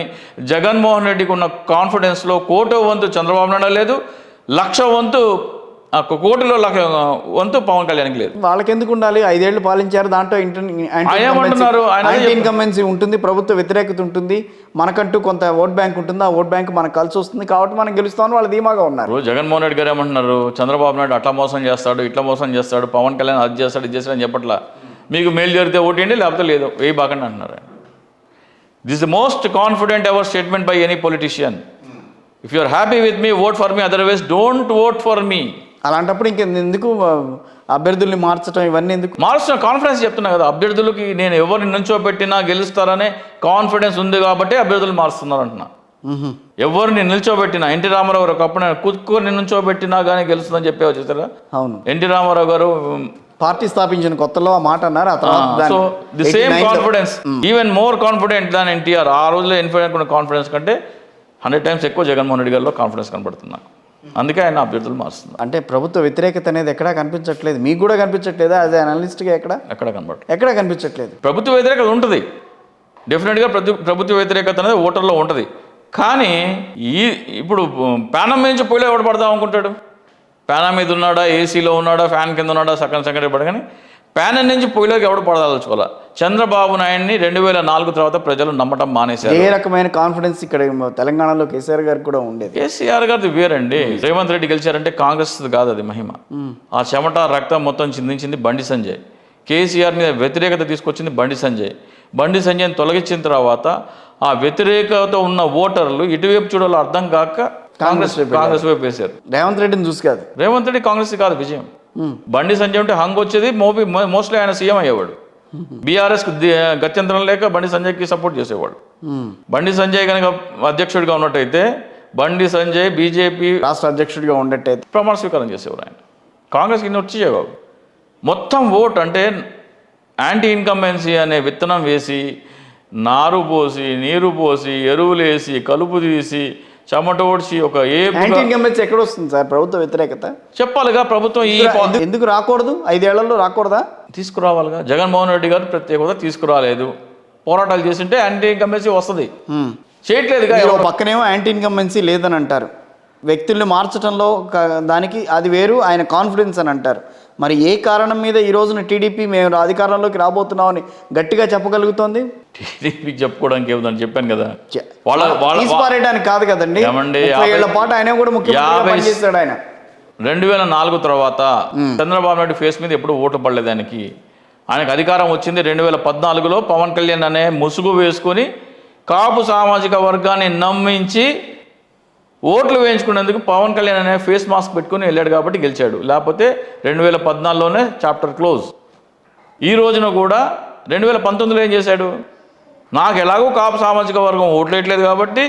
జగన్మోహన్ రెడ్డికి ఉన్న కాన్ఫిడెన్స్లో 1/4 వంతు చంద్రబాబు నాయుడు లేదు, 1,00,000 వంతు 1,00,000 వంతు పవన్ కళ్యాణ్కి లేదు. వాళ్ళకి ఎందుకు ఉండాలి? 5 ఏళ్ళు పాలించారు, దాంట్లో ఇన్కమెన్సీ ఉంటుంది, ప్రభుత్వ వ్యతిరేకత ఉంటుంది, మనకంటూ కొంత ఓట్ బ్యాంక్ ఉంటుంది, ఆ ఓట్ బ్యాంక్ మనకు కలిసి వస్తుంది కాబట్టి మనం గెలుస్తామని వాళ్ళు ధీమాగా ఉన్నారు. జగన్మోహన్ రెడ్డి గారు ఏమంటున్నారు, చంద్రబాబు నాయుడు అట్లా మోసం చేస్తాడు, ఇట్లా మోసం చేస్తాడు, పవన్ కళ్యాణ్ అది చేస్తాడు, ఇది చేస్తాడు అని చెప్పట్లా. మీకు మేలు జరిగితే ఓటేయండి, లేకపోతే లేదు, వేయి బాకండి అంటున్నారు. This the most confident ever statement by any politician. If you are happy with me, vote for me, otherwise don't vote for me. అలాంటప్పుడు ఇంకెందుకు అభ్యర్థుల్ని మార్చడం, ఇవన్నీ ఎందుకు? మార్చిన కాన్ఫిడెన్స్ చెప్తున్నా కదా, అభ్యర్థులకి నేను ఎవరిని నిల్చోబెట్టినా గెలుస్తారనే కాన్ఫిడెన్స్ ఉంది కాబట్టి అభ్యర్థులు మారుస్తున్నారు అంటున్నా. ఎవరిని నిల్చోబెట్టినా, ఎన్టీ రామారావు గారు ఒకప్పుడు కుక్కుని నిల్చోబెట్టినా కానీ గెలుస్తుందని చెప్పేవారు చూసారా? అవును, ఎన్టీ రామారావు గారు పార్టీ స్థాపించిన కొత్తలో ఆ మాట అన్నారు. So the same confidence, even more confident than NTR. ఆ రోజులో ఎన్టీఆర్ కాన్ఫిడెన్స్ కంటే 100 టైమ్స్ ఎక్కువ జగన్మోహన్ రెడ్డి గారిలో కాన్ఫిడెన్స్ కనబడుతుంది. అందుకే ఆయన అభ్యర్థులు మారుస్తుంది. అంటే ప్రభుత్వ వ్యతిరేకత అనేది ఎక్కడా కనిపించట్లేదు, మీకు కూడా కనిపించట్లేదా? యాజ్ అనలిస్ట్గా ఎక్కడ కనబడట్లేదు, ఎక్కడ కనిపించట్లేదు. ప్రభుత్వ వ్యతిరేకత ఉంటుంది. డెఫినెట్గా ప్రభుత్వ వ్యతిరేకత అనేది ఓటర్లో ఉంటుంది. కానీ ఇప్పుడు ప్యానం నుంచి పొయ్యిలో ఎవడు పడదాం అనుకుంటాడు? ప్యానం మీద ఉన్నాడా, ఏసీలో ఉన్నాడా, ఫ్యాన్ కింద ఉన్నాడా, సగం పడగానే ప్యానం నుంచి పొయ్యిలోకి ఎవడు పడదలుచుకోవాలా? చంద్రబాబు నాయుడిని 2004 తర్వాత ప్రజలు నమ్మటం మానేశారు. ఏ రకమైన కాన్ఫిడెన్స్ ఇక్కడ తెలంగాణలో కేసీఆర్ గారికి కూడా ఉండేది. కేసీఆర్ గారిది వేరండి. రేవంత్ రెడ్డి గెలిచారంటే కాంగ్రెస్ కాదు, అది మహిమ. ఆ చెమట రక్తం మొత్తం చిందించింది బండి సంజయ్. కేసీఆర్ మీద వ్యతిరేకత తీసుకొచ్చింది బండి సంజయ్. బండి సంజయ్ని తొలగించిన తర్వాత ఆ వ్యతిరేకత ఉన్న ఓటర్లు ఇటువైపు చూడాలో అర్థం కాక కాంగ్రెస్ వైపు వేశారు. రేవంత్ రెడ్డిని చూసి కాదు, రేవంత్ రెడ్డి కాంగ్రెస్ కాదు విజయం. బండి సంజయ్ ఉంటే హంగ్ వచ్చేది, మోస్ట్లీ ఆయన సీఎం అయ్యేవాడు. బీఆర్ఎస్ గత్యంతరం లేక బండి సంజయ్కి సపోర్ట్ చేసేవాడు. బండి సంజయ్ కనుక అధ్యక్షుడిగా ఉన్నట్టయితే బండి సంజయ్ బీజేపీ రాష్ట్ర అధ్యక్షుడిగా ఉండేటైతే ప్రమాణ స్వీకారం చేసేవారు ఆయన. కాంగ్రెస్కి ఇన్ని వచ్చేవాడు. మొత్తం ఓట్ అంటే యాంటీ ఇన్కంబెన్సీ అనే విత్తనం వేసి, నారు పోసి, నీరు పోసి, ఎరువులు వేసి, కలుపు తీసి, చెమట ఓడ్చి ఒక యాంటీ ఇన్కంబెన్సీ ఎక్కడ వస్తుంది సార్? ప్రభుత్వ వ్యతిరేకత చెప్పాలిగా. ప్రభుత్వం ఎందుకు రాకూడదు? 5 ఏళ్లలో రాకూడదా? తీసుకురావాలిగా. జగన్మోహన్ రెడ్డి గారు ప్రత్యేక హోదా తీసుకురాలేదు. పోరాటాలు చేసింటే యాంటీ ఇన్కంబెన్సీ వస్తుంది. చేయట్లేదుగా. పక్కనేమో యాంటీ ఇన్కంబెన్సీ లేదని అంటారు. వ్యక్తుల్ని మార్చడంలో దానికి అది వేరు, ఆయన కాన్ఫిడెన్స్ అని అంటారు. మరి ఏ కారణం మీద ఈ రోజున టీడీపీ మేము అధికారంలోకి రాబోతున్నామని గట్టిగా చెప్పగలుగుతోంది? టీడీపీకి చెప్పుకోవడానికి ఏముందని చెప్పాను కదా. తీసిపారేయడానికి కాదు కదండి. 30 ఏళ్ల పాటు ఆయన కూడా ముఖ్యమంత్రిగా పనిచేశాడు. ఆయన 2004 తర్వాత చంద్రబాబు నాయుడు ఫేస్ మీద ఎప్పుడు ఓట్లు పడలేదు ఆయనకి. ఆయనకు అధికారం వచ్చింది 2014లో. పవన్ కళ్యాణ్ అనే ముసుగు వేసుకొని కాపు సామాజిక వర్గాన్ని నమ్మించి ఓట్లు వేయించుకునేందుకు పవన్ కళ్యాణ్ అనే ఫేస్ మాస్క్ పెట్టుకుని వెళ్ళాడు కాబట్టి గెలిచాడు. లేకపోతే 2014లోనే చాప్టర్ క్లోజ్. ఈ రోజున కూడా 2019లో ఏం చేశాడు? నాకు ఎలాగో కాపు సామాజిక వర్గం ఓట్లు వేయట్లేదు కాబట్టి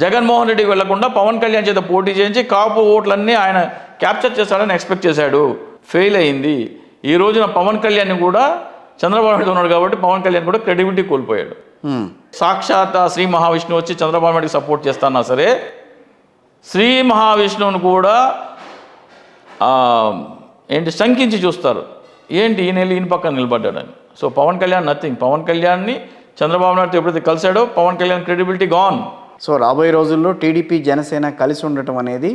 జగన్మోహన్ రెడ్డికి వెళ్లకుండా పవన్ కళ్యాణ్ చేత పోటీ చేయించి కాపు ఓట్లన్నీ ఆయన క్యాప్చర్ చేస్తాడని ఎక్స్పెక్ట్ చేశాడు. ఫెయిల్ అయింది. ఈ రోజున పవన్ కళ్యాణ్ కూడా చంద్రబాబు నాయుడు ఉన్నాడు కాబట్టి పవన్ కళ్యాణ్ కూడా క్రెడిబిలిటీ కోల్పోయాడు. సాక్షాత్ శ్రీ మహావిష్ణువు వచ్చి చంద్రబాబు నాయుడికి సపోర్ట్ చేస్తానా సరే, శ్రీ మహావిష్ణువుని కూడా శంకించి చూస్తారు. ఏంటి ఈయన పక్కన నిలబడ్డాడని. So Pawan Kalyan nothing. పవన్ కళ్యాణ్ని చంద్రబాబు నాయుడుతో ఎప్పుడైతే కలిశాడో Pawan Kalyan credibility gone. So రాబోయే రోజుల్లో టీడీపీ జనసేన కలిసి ఉండటం అనేది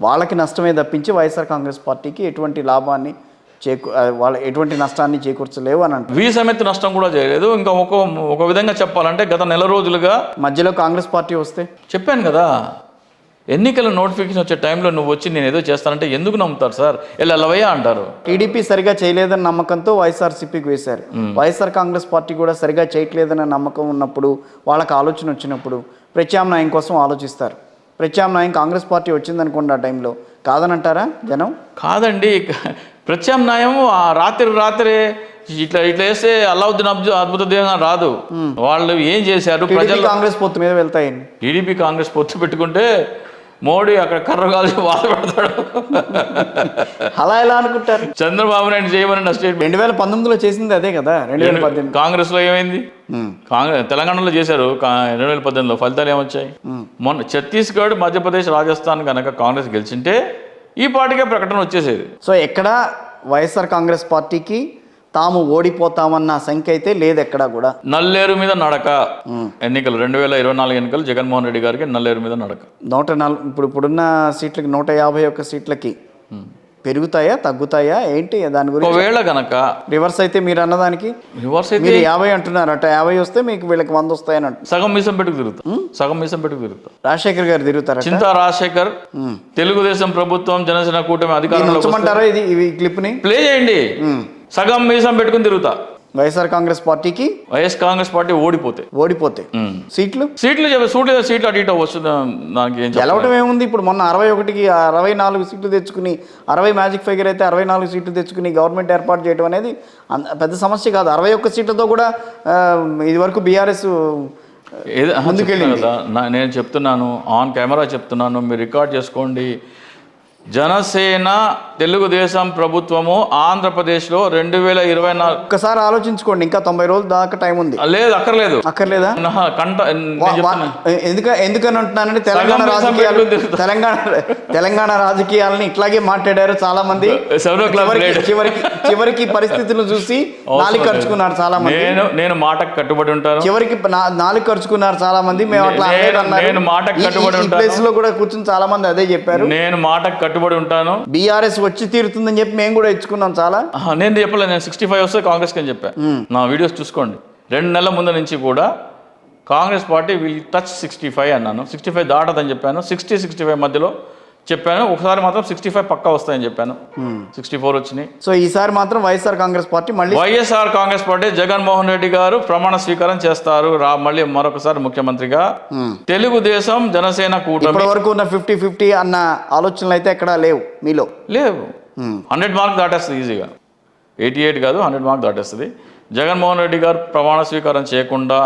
వాళ్ళకి నష్టమే తప్పించి వైఎస్ఆర్ కాంగ్రెస్ పార్టీకి ఎటువంటి లాభాన్ని వాళ్ళ ఎటువంటి నష్టాన్ని చేకూర్చలేవు అని అంటారు. వీసమెత్తి నష్టం కూడా చేయలేదు. ఇంకా ఒక విధంగా చెప్పాలంటే గత నెల రోజులుగా మధ్యలో కాంగ్రెస్ పార్టీ వస్తే చెప్పాను కదా, ఎన్నికల నోటిఫికేషన్ వచ్చే టైంలో నువ్వు వచ్చి నేను ఏదో చేస్తానంటే ఎందుకు నమ్ముతారు సార్? వెళ్ళవయ్యా అంటారు. టీడీపీ సరిగా చేయలేదన్న నమ్మకంతో వైఎస్ఆర్సీపీకి వేశారు. వైఎస్ఆర్ కాంగ్రెస్ పార్టీ కూడా సరిగా చేయట్లేదన్న నమ్మకం ఉన్నప్పుడు, వాళ్ళకి ఆలోచన వచ్చినప్పుడు ప్రత్యామ్నాయం కోసం ఆలోచిస్తారు. ప్రత్యామ్నాయం కాంగ్రెస్ పార్టీ వచ్చిందనుకోండి, ఆ టైంలో కాదనంటారా జనం? కాదండి, ప్రత్యామ్నాయం రాత్రే ఇట్లా వేస్తే అల్లావుద్దీన్ అద్భుత దేహంగా రాదు. వాళ్ళు ఏం చేశారు? ప్రజలు కాంగ్రెస్ పొత్తు మీద వెళ్తాయండి. టీడీపీ కాంగ్రెస్ పొత్తు పెట్టుకుంటే మోడీ అక్కడ కర్ర కాల్చి బాధ పెడతాడు. అలా ఎలా అనుకుంటారు? చంద్రబాబు నాయుడు చేయమని స్టేట్మెంట్ 2019లో చేసింది అదే కదా. 2018 కాంగ్రెస్ లో ఏమైంది? తెలంగాణలో చేశారు 2018లో. ఫలితాలు ఏమొచ్చాయి? మొన్న ఛత్తీస్గఢ్, మధ్యప్రదేశ్, రాజస్థాన్ కనుక కాంగ్రెస్ గెలిచింటే ఈ పార్టీకే ప్రకటన వచ్చేసేది. సో ఎక్కడ వైఎస్ఆర్ కాంగ్రెస్ పార్టీకి తాము ఓడిపోతామన్న సంఖ్య అయితే లేదు ఎక్కడా కూడా. నల్లేరు మీద నడక. ఎన్నికలు 2024 ఎన్నికలు జగన్మోహన్ రెడ్డి గారికి నల్లేరు మీద నడక. 104 ఇప్పుడున్న సీట్లకి 151 సీట్లకి పెరుగుతాయా తగ్గుతాయా ఏంటి దాని గురించి? ఒకవేళ కనుక రివర్స్ అయితే మీరు అన్నదానికి రివర్స్ అయితే మీరు 50 అంటున్నారు, అట 50 వస్తే మీకు వీళ్ళకి 100 వస్తాయని అంటారు. సగం మీసం పెట్టుకు తిరుగుతా. రాజశేఖర్ గారు తిరుగుతారు. చింతా రాజశేఖర్ తెలుగుదేశం ప్రభుత్వం జనసేన కూటమి అధికారంలో ఉంచమంటారా? ఇది క్లిప్ ని ప్లే చేయండి. సగం మీసం పెట్టుకుని తిరుగుతా. వైఎస్ఆర్ కాంగ్రెస్ పార్టీకి కాంగ్రెస్ పార్టీ ఓడిపోతే సీట్లు అటు ఇటు వస్తుంది. దానికి గెలవడం ఏముంది? ఇప్పుడు మొన్న 61కి 64 సీట్లు తెచ్చుకుని 60 మ్యాజిక్ ఫిగర్ అయితే 64 సీట్లు తెచ్చుకుని గవర్నమెంట్ ఏర్పాటు చేయడం అనేది పెద్ద సమస్య కాదు. 61 సీట్లతో కూడా ఇది వరకు బీఆర్ఎస్ ముందుకెళ్ళింది కదా. నేను చెప్తున్నాను, ఆన్ కెమెరా చెప్తున్నాను, మీరు రికార్డ్ చేసుకోండి. జనసేన తెలుగుదేశం ప్రభుత్వము ఆంధ్రప్రదేశ్లో 2024 ఒక్కసారి ఆలోచించుకోండి, ఇంకా 90 రోజుల దాకా టైం ఉంది. లేదు, అక్కర్లేదు. అక్కర్లేదా? ఎందుకని అంటున్నానంటే తెలంగాణ రాజకీయాలని ఇట్లాగే మాట్లాడారు చాలా మంది. చివరికి పరిస్థితులను చూసి నాలుగు ఖర్చుకున్నారు చాలా మంది. నేను మాటకు కట్టుబడి ఉంటాను. చివరికి నాలుగు ఖర్చుకున్నారు చాలా మంది. మేము అట్లా నేను మాటకు కట్టుబడి ఉంటాను. ప్లేస్ లో కూడా కూర్చుని చాలా మంది అదే చెప్పారు. నేను మాటకు కట్టుబడి ఉంటాను. బీఆర్ఎస్ వచ్చి తీరుతుందని చెప్పి మేము కూడా ఇచ్చుకున్నాం చాలా. నేను చెప్పలేదు, నేను 65 వస్తే కాంగ్రెస్ అని చెప్పాను. నా వీడియోస్ చూసుకోండి. 2 నెలల ముందు నుంచి కూడా కాంగ్రెస్ పార్టీ విల్ టచ్ 65 అన్నాను. 65 దాటదని చెప్పాను. 60-65 మధ్యలో చెప్పాను. ఒకసారి మాత్రం 65 పక్కా వస్తాయని చెప్పాను. 64 వచ్చినాయి. సో ఈసారి మాత్రం వైఎస్ఆర్ కాంగ్రెస్ పార్టీ జగన్మోహన్ రెడ్డి గారు ప్రమాణ స్వీకారం చేస్తారు. మళ్ళీ మరొకసారి ముఖ్యమంత్రిగా. తెలుగుదేశం జనసేన కూటమి ఇప్పటి వరకు ఉన్న 50-50 అన్న ఆలోచనలు అయితే ఎక్కడా లేవు మీలో. లేవు. 100 మార్క్ దాటేస్తుంది ఈజీగా. 88 కాదు, 100 మార్క్ దాటేస్తుంది. జగన్మోహన్ రెడ్డి గారు ప్రమాణ స్వీకారం చేయకుండా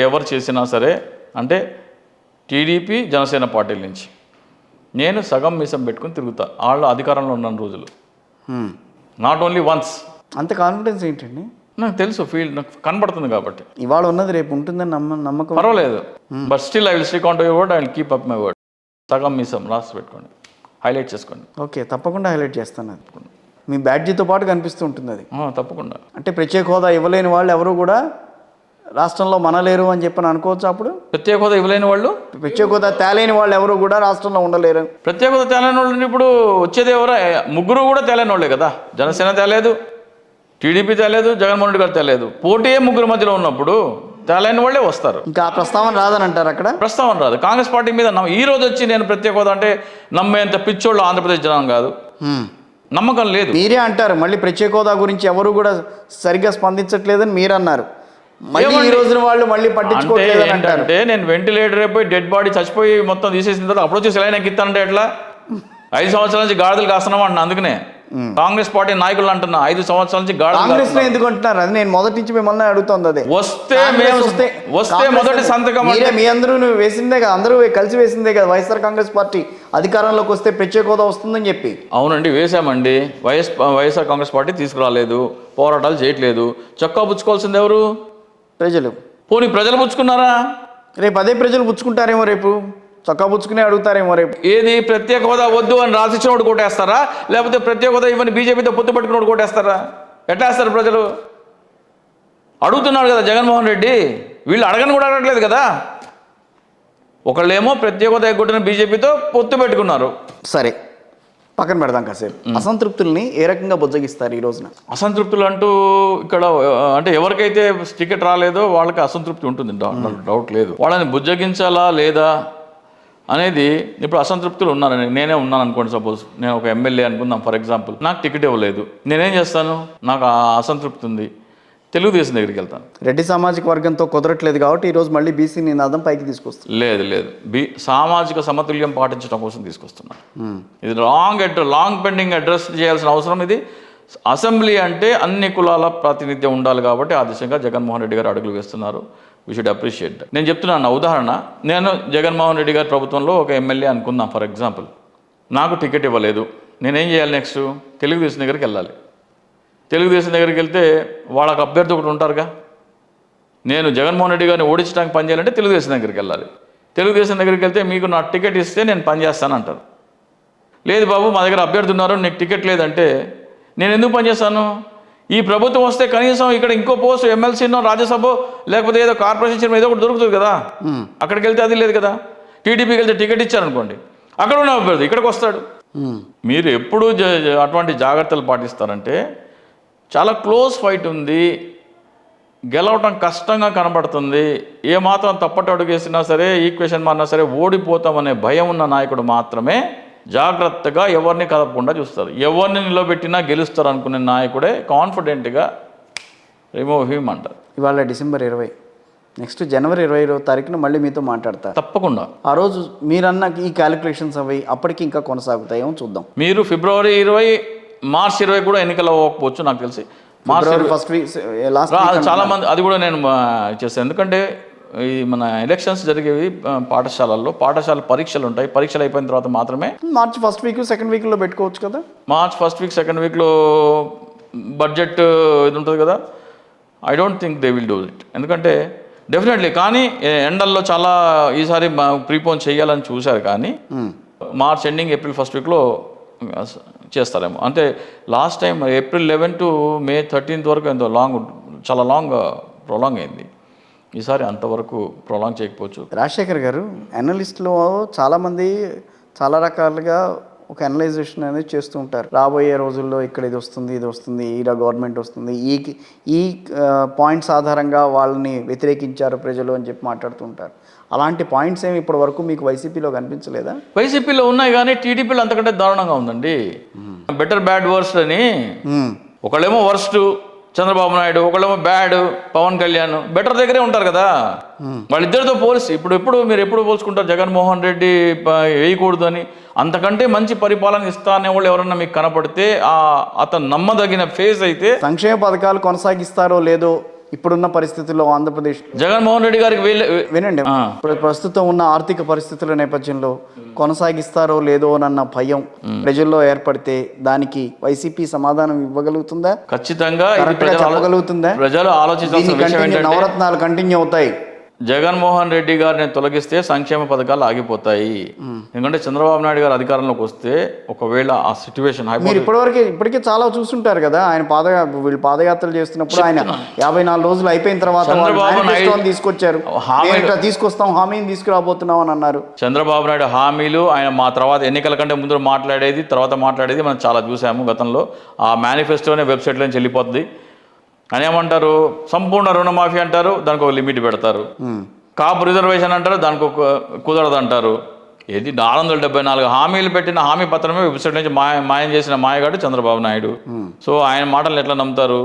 ఎవరు చేసినా సరే, అంటే టీడీపీ జనసేన పార్టీల నుంచి నేను సగం మీసం పెట్టుకుని తిరుగుతా వాళ్ళు అధికారంలో ఉన్న రోజులు. Not only once. అంత కాన్ఫిడెన్స్ ఏంటండి? నాకు తెలుసు, ఫీల్డ్ నాకు కనబడుతుంది కాబట్టి. ఇవాళ ఉన్నది రేపు ఉంటుందని నమ్మకం. పర్వాలేదు, but still I will stick on to your word. I will keep up my word. సగం మీసం రాసి పెట్టుకోండి, హైలైట్ చేసుకోండి. ఓకే, తప్పకుండా హైలైట్ చేస్తాను. మీ బ్యాడ్జీతో పాటు కనిపిస్తూ ఉంటుంది అది. తప్పకుండా. అంటే ప్రత్యేక హోదా ఇవ్వలేని వాళ్ళు ఎవరు కూడా రాష్ట్రంలో మనలేరు అని చెప్పని అనుకోవచ్చు. అప్పుడు ప్రత్యేక హోదా ఇవ్వలేని వాళ్ళు, ప్రత్యేక హోదా తేలేని వాళ్ళు ఎవరు కూడా రాష్ట్రంలో ఉండలేరు. ప్రత్యేక హోదా తేలేని వాళ్ళు ఇప్పుడు వచ్చేది ఎవరు? ముగ్గురు కూడా తేలేని వాళ్ళే కదా. జనసేన తేలేదు, టీడీపీ తేలేదు, జగన్మోహన్ రెడ్డి గారు తేలేదు. పోటీ ముగ్గురు మధ్యలో ఉన్నప్పుడు తేలేని వాళ్ళే వస్తారు. ఇంకా ఆ ప్రస్తావన రాదని అంటారు. అక్కడ ప్రస్తావన రాదు. కాంగ్రెస్ పార్టీ మీద ఈ రోజు వచ్చి నేను ప్రత్యేక హోదా అంటే నమ్మేంత పిచ్చోళ్ళు ఆంధ్రప్రదేశ్ జనం కాదు. నమ్మకం లేదు. మీరే అంటారు మళ్ళీ ప్రత్యేక హోదా గురించి ఎవరు కూడా సరిగ్గా స్పందించట్లేదని మీరు అన్నారు. మళ్ళీ ఈ రోజున వాళ్ళు మళ్ళీ పట్టించుకోవట్లేదు అంటే నేను వెంటిలేటర్ అయిపోయి డెడ్ బాడీ చచ్చిపోయి మొత్తం తీసేసిన తర్వాత అప్పుడు వచ్చి సెలైన్ ఎక్కిస్తానంటే ఎట్లా? 5 సంవత్సరాల నుంచి గాడిదలు కాస్తున్నాం అంటున్నా. అందుకనే కాంగ్రెస్ పార్టీ నాయకులు అంటున్నా 5 సంవత్సరాల నుంచి కాంగ్రెస్ ఎందుకు అంటున్నారు? అది నేను మొదటి నుంచి మిమ్మల్ని అడుగుతుంది. అదే వస్తే మొదటి సంతకం మీ అందరూ వేసిందే కదా, అందరూ కలిసి వేసిందే కదా వైఎస్ఆర్ కాంగ్రెస్ పార్టీ అధికారంలోకి వస్తే ప్రత్యేక హోదా వస్తుందని చెప్పి. అవునండి, వేసామండి. వైఎస్ఆర్ కాంగ్రెస్ పార్టీ తీసుకురాలేదు, పోరాటాలు చేయట్లేదు. చొక్కా పుచ్చుకోవాల్సింది ఎవరు? ప్రజలు. పోనీ ప్రజలు పుచ్చుకున్నారా? రేపు అదే ప్రజలు పుచ్చుకుంటారేమో, రేపు చొక్కా పుచ్చుకునే అడుగుతారేమో రేపు. ఏది ప్రత్యేక హోదా వద్దు అని రాసిచ్చినోడు కొట్టేస్తారా? లేకపోతే ప్రత్యేక హోదా ఇవన్నీ బీజేపీతో పొత్తు పట్టుకున్నోడు కొట్టేస్తారా? ఎట్లా వేస్తారు ప్రజలు? అడుగుతున్నాడు కదా జగన్మోహన్ రెడ్డి. వీళ్ళు అడగని కూడా అడగట్లేదు కదా. ఒకళ్ళేమో ప్రత్యేక హోదా ఎగ్గొట్టిన బీజేపీతో పొత్తు పెట్టుకున్నారు. సరే, పక్కన పెడదాం కాసేపు. అసంతృప్తుల్ని ఏ రకంగా బుజ్జగిస్తారు ఈ రోజున? అసంతృప్తులు అంటూ ఇక్కడ అంటే ఎవరికైతే టికెట్ రాలేదో వాళ్ళకి అసంతృప్తి ఉంటుంది, డౌట్ లేదు. వాళ్ళని బుజ్జగించాలా లేదా అనేది. ఇప్పుడు అసంతృప్తులు ఉన్నారని నేనే ఉన్నాను అనుకోండి. సపోజ్ నేను ఒక ఎమ్మెల్యే అనుకుందాం ఫర్ ఎగ్జాంపుల్. నాకు టికెట్ ఇవ్వలేదు, నేనేం చేస్తాను? నాకు అసంతృప్తి ఉంది, తెలుగుదేశం దగ్గరికి వెళ్తాను. రెడ్డి సామాజిక వర్గంతో కుదరట్లేదు కాబట్టి ఈరోజు మళ్ళీ బీసీ నినాదం పైకి తీసుకొస్తాను. లేదు, సామాజిక సమతుల్యం పాటించడం కోసం తీసుకొస్తున్నాను. ఇది లాంగ్ పెండింగ్ అడ్రస్ చేయాల్సిన అవసరం ఇది. అసెంబ్లీ అంటే అన్ని కులాల ప్రాతినిధ్యం ఉండాలి కాబట్టి ఆ దిశగా జగన్మోహన్ రెడ్డి గారు అడుగులు వేస్తున్నారు. We should appreciate. నేను చెప్తున్నాను ఉదాహరణ. నేను జగన్మోహన్ రెడ్డి గారి ప్రభుత్వంలో ఒక ఎమ్మెల్యే అనుకుందాం ఫర్ ఎగ్జాంపుల్. నాకు టికెట్ ఇవ్వలేదు, నేనేం చేయాలి? నెక్స్ట్ తెలుగుదేశం దగ్గరికి వెళ్ళాలి. తెలుగుదేశం దగ్గరికి వెళ్తే వాళ్ళకి అభ్యర్థి ఒకటి ఉంటారుగా. నేను జగన్మోహన్ రెడ్డి గారిని ఓడించడానికి పనిచేయాలంటే తెలుగుదేశం దగ్గరికి వెళ్ళాలి. తెలుగుదేశం దగ్గరికి వెళ్తే మీకు నా టికెట్ ఇస్తే నేను పనిచేస్తాను అంటారు. లేదు బాబు, మా దగ్గర అభ్యర్థి ఉన్నారు, నీకు టికెట్ లేదంటే నేను ఎందుకు పనిచేస్తాను? ఈ ప్రభుత్వం వస్తే కనీసం ఇక్కడ ఇంకో పోస్ట్ ఎమ్మెల్సీనో రాజ్యసభ లేకపోతే ఏదో కార్పొరేషన్ చైర్మన్ ఏదో ఒకటి దొరుకుతుంది కదా. అక్కడికి వెళ్తే అది లేదు కదా. టీడీపీకి వెళ్తే టికెట్ ఇచ్చారనుకోండి, అక్కడ ఉన్న అభ్యర్థి ఇక్కడికి వస్తాడు. మీరు ఎప్పుడు అటువంటి జాగ్రత్తలు పాటిస్తారంటే చాలా క్లోజ్ ఫైట్ ఉంది, గెలవటం కష్టంగా కనబడుతుంది. ఏమాత్రం తప్పటి అడుగేసినా సరే, ఈక్వేషన్ మారినా సరే ఓడిపోతామనే భయం ఉన్న నాయకుడు మాత్రమే జాగ్రత్తగా ఎవరిని కదపకుండా చూస్తారు. ఎవరిని నిలబెట్టినా గెలుస్తారు అనుకునే నాయకుడే కాన్ఫిడెంట్గా రిమూవ్ హిమ్ అంటారు. ఇవాళ డిసెంబర్ 20, నెక్స్ట్ జనవరి 20వ తారీఖున మళ్ళీ మీతో మాట్లాడతారు. తప్పకుండా. ఆ రోజు మీరన్న ఈ క్యాలిక్యులేషన్స్ అవి అప్పటికి ఇంకా కొనసాగుతాయేమో చూద్దాం. మీరు ఫిబ్రవరి 20, మార్చి 20 కూడా ఎన్నికలు అవ్వకపోవచ్చు నాకు తెలిసి. మార్చి ఫస్ట్ వీక్ లాస్ట్ చాలా మంది అది కూడా నేను చేస్తాను. ఎందుకంటే ఈ మన ఎలక్షన్స్ జరిగేవి పాఠశాల పరీక్షలు ఉంటాయి. పరీక్షలు అయిపోయిన తర్వాత మాత్రమే మార్చి ఫస్ట్ వీక్ సెకండ్ వీక్లో పెట్టుకోవచ్చు కదా. మార్చ్ ఫస్ట్ వీక్ సెకండ్ వీక్లో బడ్జెట్ ఇది ఉంటుంది కదా. I don't think they will do it. ఎందుకంటే డెఫినెట్లీ కానీ ఎండల్లో చాలా ఈసారి ప్రీపోన్ చేయాలని చూశారు, కానీ మార్చ్ ఎండింగ్ ఏప్రిల్ ఫస్ట్ వీక్లో చేస్తారేమో. అంటే last time April 11 to May 13 వరకు ఎంతో చాలా ప్రొలాంగ్ అయింది. ఈసారి అంతవరకు ప్రొలాంగ్ చేయకపోవచ్చు. రాజశేఖర్ గారు అనలిస్టులు చాలామంది చాలా రకాలుగా ఒక అనలైజేషన్ అనేది చేస్తూ ఉంటారు. రాబోయే రోజుల్లో ఇక్కడ ఇది వస్తుంది, ఈ గవర్నమెంట్ వస్తుంది, ఈ పాయింట్స్ ఆధారంగా వాళ్ళని వ్యతిరేకించారు ప్రజలు అని చెప్పి మాట్లాడుతూ ఉంటారు. అలాంటి పాయింట్స్ ఏమి ఇప్పటి వరకు మీకు వైసీపీలో కనిపించలేదా? వైసీపీలో ఉన్నాయి కానీ టీడీపీలో అంతకంటే దారుణంగా ఉందండి. బెటర్ బ్యాడ్ వర్స్ట్ అని, ఒకళ్ళేమో వర్స్ట్ చంద్రబాబు నాయుడు, ఒకళ్ళేమో బ్యాడ్ పవన్ కళ్యాణ్. బెటర్ దగ్గరే ఉంటారు కదా వాళ్ళిద్దరితో పోలిసి. మీరు ఎప్పుడు పోల్చుకుంటారు జగన్మోహన్ రెడ్డి వేయకూడదు అని? అంతకంటే మంచి పరిపాలన ఇస్తా అనేవాళ్ళు ఎవరన్నా మీకు కనపడితే అతను నమ్మదగిన ఫేస్ అయితే. సంక్షేమ పథకాలు కొనసాగిస్తారో లేదో ఇప్పుడున్న పరిస్థితుల్లో ఆంధ్రప్రదేశ్ జగన్మోహన్ రెడ్డి గారికి వినండి, ప్రస్తుతం ఉన్న ఆర్థిక పరిస్థితుల నేపథ్యంలో కొనసాగిస్తారో లేదో అన్న భయం ప్రజల్లో ఏర్పడితే దానికి వైసీపీ సమాధానం ఇవ్వగలుగుతుందా? ఖచ్చితంగా చెప్పగలుగుతుందా? ప్రజలు ఆలోచించాల్సిన నవరత్నాలు కంటిన్యూ అవుతాయి. జగన్మోహన్ రెడ్డి గారిని తొలగిస్తే సంక్షేమ పథకాలు ఆగిపోతాయి. ఎందుకంటే చంద్రబాబు నాయుడు గారు అధికారంలోకి వస్తే ఒకవేళ ఆ సిచ్యువేషన్ మీరు ఇప్పటికే చాలా చూస్తుంటారు కదా. ఆయన వీళ్ళు పాదయాత్రలు చేస్తున్నప్పుడు ఆయన 54 రోజులు అయిపోయిన తర్వాత తీసుకొచ్చారు, హామీని తీసుకురాబోతున్నాం అని అన్నారు. చంద్రబాబు నాయుడు హామీలు ఆయన మా తర్వాత ఎన్నికల కంటే ముందు మాట్లాడేది, తర్వాత మాట్లాడేది మనం చాలా చూసాము గతంలో. ఆ మేనిఫెస్టోనే వెబ్సైట్లో నుంచి వెళ్ళిపోద్ది. అని ఏమంటారు, సంపూర్ణ రుణమాఫీ అంటారు, దానికి ఒక లిమిట్ పెడతారు. కాపు రిజర్వేషన్ అంటారు, దానికి ఒక కుదరదు అంటారు. ఏది 474 హామీలు పెట్టిన హామీ పత్రమే వెబ్సైట్ నుంచి మాయం చేసిన మాయగాడు చంద్రబాబు నాయుడు. సో ఆయన మాటలు ఎట్లా నమ్ముతారు?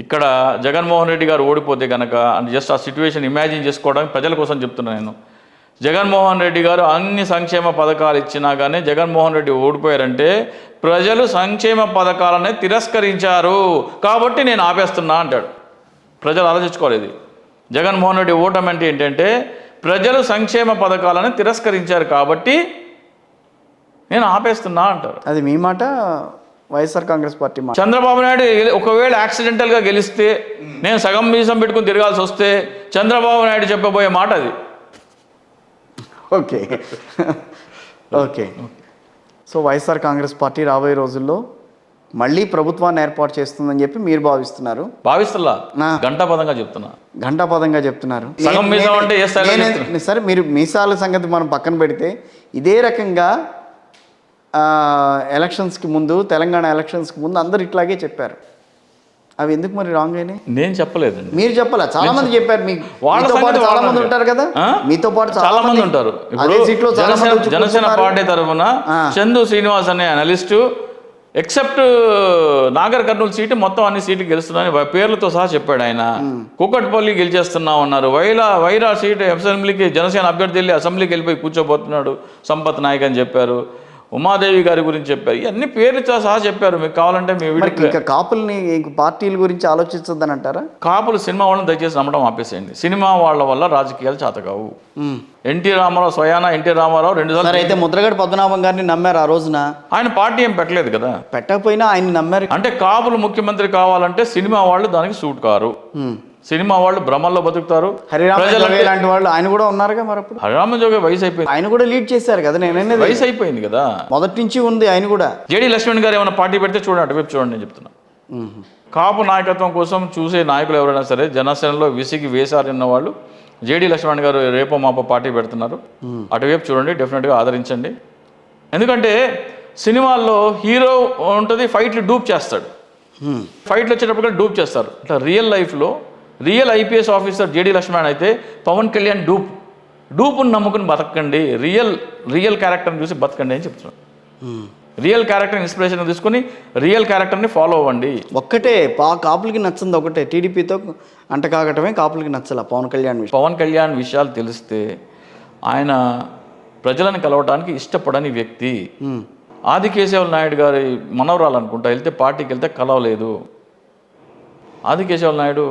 ఇక్కడ జగన్మోహన్ రెడ్డి గారు ఓడిపోతే కనుక జస్ట్ ఆ సిచ్యువేషన్ ఇమాజిన్ చేసుకోవడానికి ప్రజల కోసం చెప్తున్నాను నేను. జగన్మోహన్ రెడ్డి గారు అన్ని సంక్షేమ పథకాలు ఇచ్చినా కానీ జగన్మోహన్ రెడ్డి ఓడిపోయారంటే ప్రజలు సంక్షేమ పథకాలనే తిరస్కరించారు కాబట్టి నేను ఆపేస్తున్నా అంటాడు. ప్రజలు ఆలోచించుకోలేదు. జగన్మోహన్ రెడ్డి ఓటమి అంటే ఏంటంటే ప్రజలు సంక్షేమ పథకాలను తిరస్కరించారు కాబట్టి నేను ఆపేస్తున్నా అంటారు. అది మీ మాట, వైఎస్ఆర్ కాంగ్రెస్ పార్టీ మాట. చంద్రబాబు నాయుడు ఒకవేళ యాక్సిడెంటల్గా గెలిస్తే, నేను సగం మీసం పెట్టుకుని తిరగాల్సి వస్తే చంద్రబాబు నాయుడు చెప్పబోయే మాట అది. Okay. So YSR Congress party రాబోయే రోజుల్లో మళ్ళీ ప్రభుత్వాన్ని ఏర్పాటు చేస్తుందని చెప్పి మీరు భావిస్తున్నారు? ఘంటాపదంగా చెప్తున్నారు. సరే, మీరు మీసాల సంగతి మనం పక్కన పెడితే ఇదే రకంగా ఎలక్షన్స్కి ముందు, తెలంగాణ ఎలక్షన్స్కి ముందు అందరు ఇట్లాగే చెప్పారు. అవి ఎందుకు మరి రాంగ్ అయినాయి? నేను చెప్పలేదండి, మీరు చెప్పాలా? చాలా మంది చెప్పారు. మీతో పాటు చాలా మంది ఉంటారు కదా, మీతో పాటు చాలా మంది ఉంటారు. జనసేన పార్టీ తరఫున చందు శ్రీనివాస్ అనే analyst except Nagar Kurnool seat మొత్తం అన్ని సీట్లు గెలుస్తున్నాయని పేర్లతో సహా చెప్పాడు ఆయన. కూకట్పల్లి గెలిచేస్తున్నాం అన్నారు. వైరా సీటు అసెంబ్లీకి జనసేన అభ్యర్థి వెళ్ళి అసెంబ్లీకి వెళ్ళిపోయి కూర్చోబోతున్నాడు సంపత్ నాయక్ అని చెప్పారు. ఉమాదేవి గారి గురించి చెప్పారు. ఇవన్నీ పేర్లతో సహా చెప్పారు. మీకు కావాలంటే మీ ఇంకా కాపుల్ని పార్టీల గురించి ఆలోచించొద్దని అంటారా? కాపులు సినిమా వాళ్ళని దయచేసి నమ్మడం ఆపేసేయండి. సినిమా వాళ్ళ వల్ల రాజకీయాలు చేతకావు. ఎన్టీ రామారావు, స్వయానా ఎన్టీ రామారావు 2 సార్లు అయితే ముద్రగడ పద్మనాభం గారిని నమ్మారు ఆ రోజున. ఆయన పార్టీ ఏం పెట్టలేదు కదా. పెట్టకపోయినా ఆయన నమ్మారు. అంటే కాపులు ముఖ్యమంత్రి కావాలంటే సినిమా వాళ్ళు దానికి సూట్ కారు. సినిమా వాళ్ళు భ్రమల్లో బతుకుతారు. హరిరామ వాళ్ళు ఆయన కూడా ఉన్నారుగా. మరి అప్పుడు హరిరామ జోగి వయసు అయిపోయింది, ఆయన కూడా లీడ్ చేశారు కదా. నేను వయసు అయిపోయింది కదా, మొదటి నుంచి ఉంది ఆయన కూడా. జేడి లక్ష్మణ్ గారు ఏమైనా పార్టీ పెడితే చూడండి, అటువైపు చూడండి నేను చెప్తున్నా. కాపు నాయకత్వం కోసం చూసే నాయకులు ఎవరైనా సరే జనసేనలో విసిగి వేసారన్న వాళ్ళు జేడి లక్ష్మణ్ గారు రేపో మాపో పార్టీ పెడుతున్నారు, అటువైపు చూడండి, డెఫినెట్గా ఆదరించండి. ఎందుకంటే సినిమాల్లో హీరో ఉంటుంది, ఫైట్లు డూప్ చేస్తాడు. ఫైట్లు వచ్చేటప్పుడు కూడా డూప్ చేస్తారు. ఇట్లా రియల్ లైఫ్లో real IPS officer JD Lakshman అయితే పవన్ కళ్యాణ్ డూపుని నమ్ముకుని బతకండి, రియల్ క్యారెక్టర్ని చూసి బతకండి అని చెప్తున్నాను. రియల్ క్యారెక్టర్ ఇన్స్పిరేషన్ తీసుకుని రియల్ క్యారెక్టర్ని ఫాలో అవ్వండి. ఒక్కటే కాపులకి నచ్చింది ఒకటే, టీడీపీతో అంటకాగటమే కాపులకి నచ్చల పవన్ కళ్యాణ్ విషయాలు తెలిస్తే ఆయన ప్రజలను కలవటానికి ఇష్టపడని వ్యక్తి. ఆదికేశవ నాయుడు గారి మనవరాలు అనుకుంటా వెళ్తే పార్టీకి వెళ్తే కలవలేదు. ఆదికేశవ నాయుడు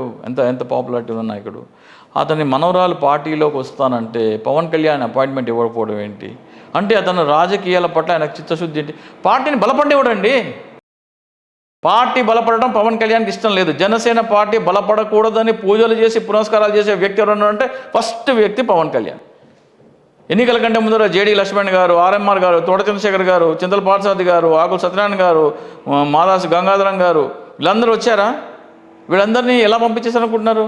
ఎంత పాపులారిటీ ఉన్న నాయకుడు. అతని మనవరాలు పార్టీలోకి వస్తానంటే పవన్ కళ్యాణ్ అపాయింట్మెంట్ ఇవ్వకపోవడం ఏంటి అంటే అతను రాజకీయాల పట్ల ఆయనకు చిత్తశుద్ధి ఏంటి? పార్టీని బలపడేవాడండి. పార్టీ బలపడడం పవన్ కళ్యాణ్కి ఇష్టం లేదు. జనసేన పార్టీ బలపడకూడదని పూజలు చేసి పునస్కారాలు చేసే వ్యక్తి ఎవరన్నా అంటే ఫస్ట్ వ్యక్తి పవన్ కళ్యాణ్. ఎన్నికల కంటే ముందర జేడీ లక్ష్మణ్ గారు, ఆర్ఎంఆర్ గారు, తోట చంద్రశేఖర్ గారు, చింతల పార్సాది గారు, ఆకుల సత్యనారాయణ గారు, మాదాసి గంగాధరం గారు వీళ్ళందరూ వచ్చారా? వీళ్ళందరినీ ఎలా పంపించేసారు అనుకుంటున్నారు?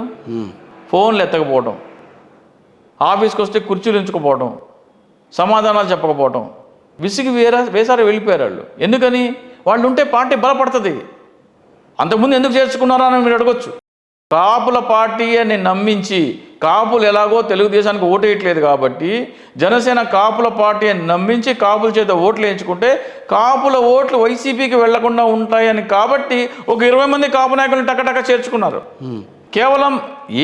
ఫోన్లు ఎత్తకపోవడం, ఆఫీస్కి వస్తే కుర్చీలు ఎంచుకోపోవడం, సమాధానాలు చెప్పకపోవడం, విసిగి వేసారి వెళ్ళిపోయారు వాళ్ళు. ఎందుకని? వాళ్ళు ఉంటే పార్టీ బలపడుతుంది. అంతకుముందు ఎందుకు చేర్చుకున్నారా అని మీరు అడగొచ్చు. కాపుల పార్టీ అని నమ్మించి, కాపులు ఎలాగో తెలుగుదేశానికి ఓటు వేయట్లేదు కాబట్టి జనసేన కాపుల పార్టీ అని నమ్మించి కాపుల చేత ఓట్లు వేయించుకుంటే కాపుల ఓట్లు వైసీపీకి వెళ్లకుండా ఉంటాయని కాబట్టి ఒక 20 మంది కాపు నాయకులను టకటక చేర్చుకున్నారు. కేవలం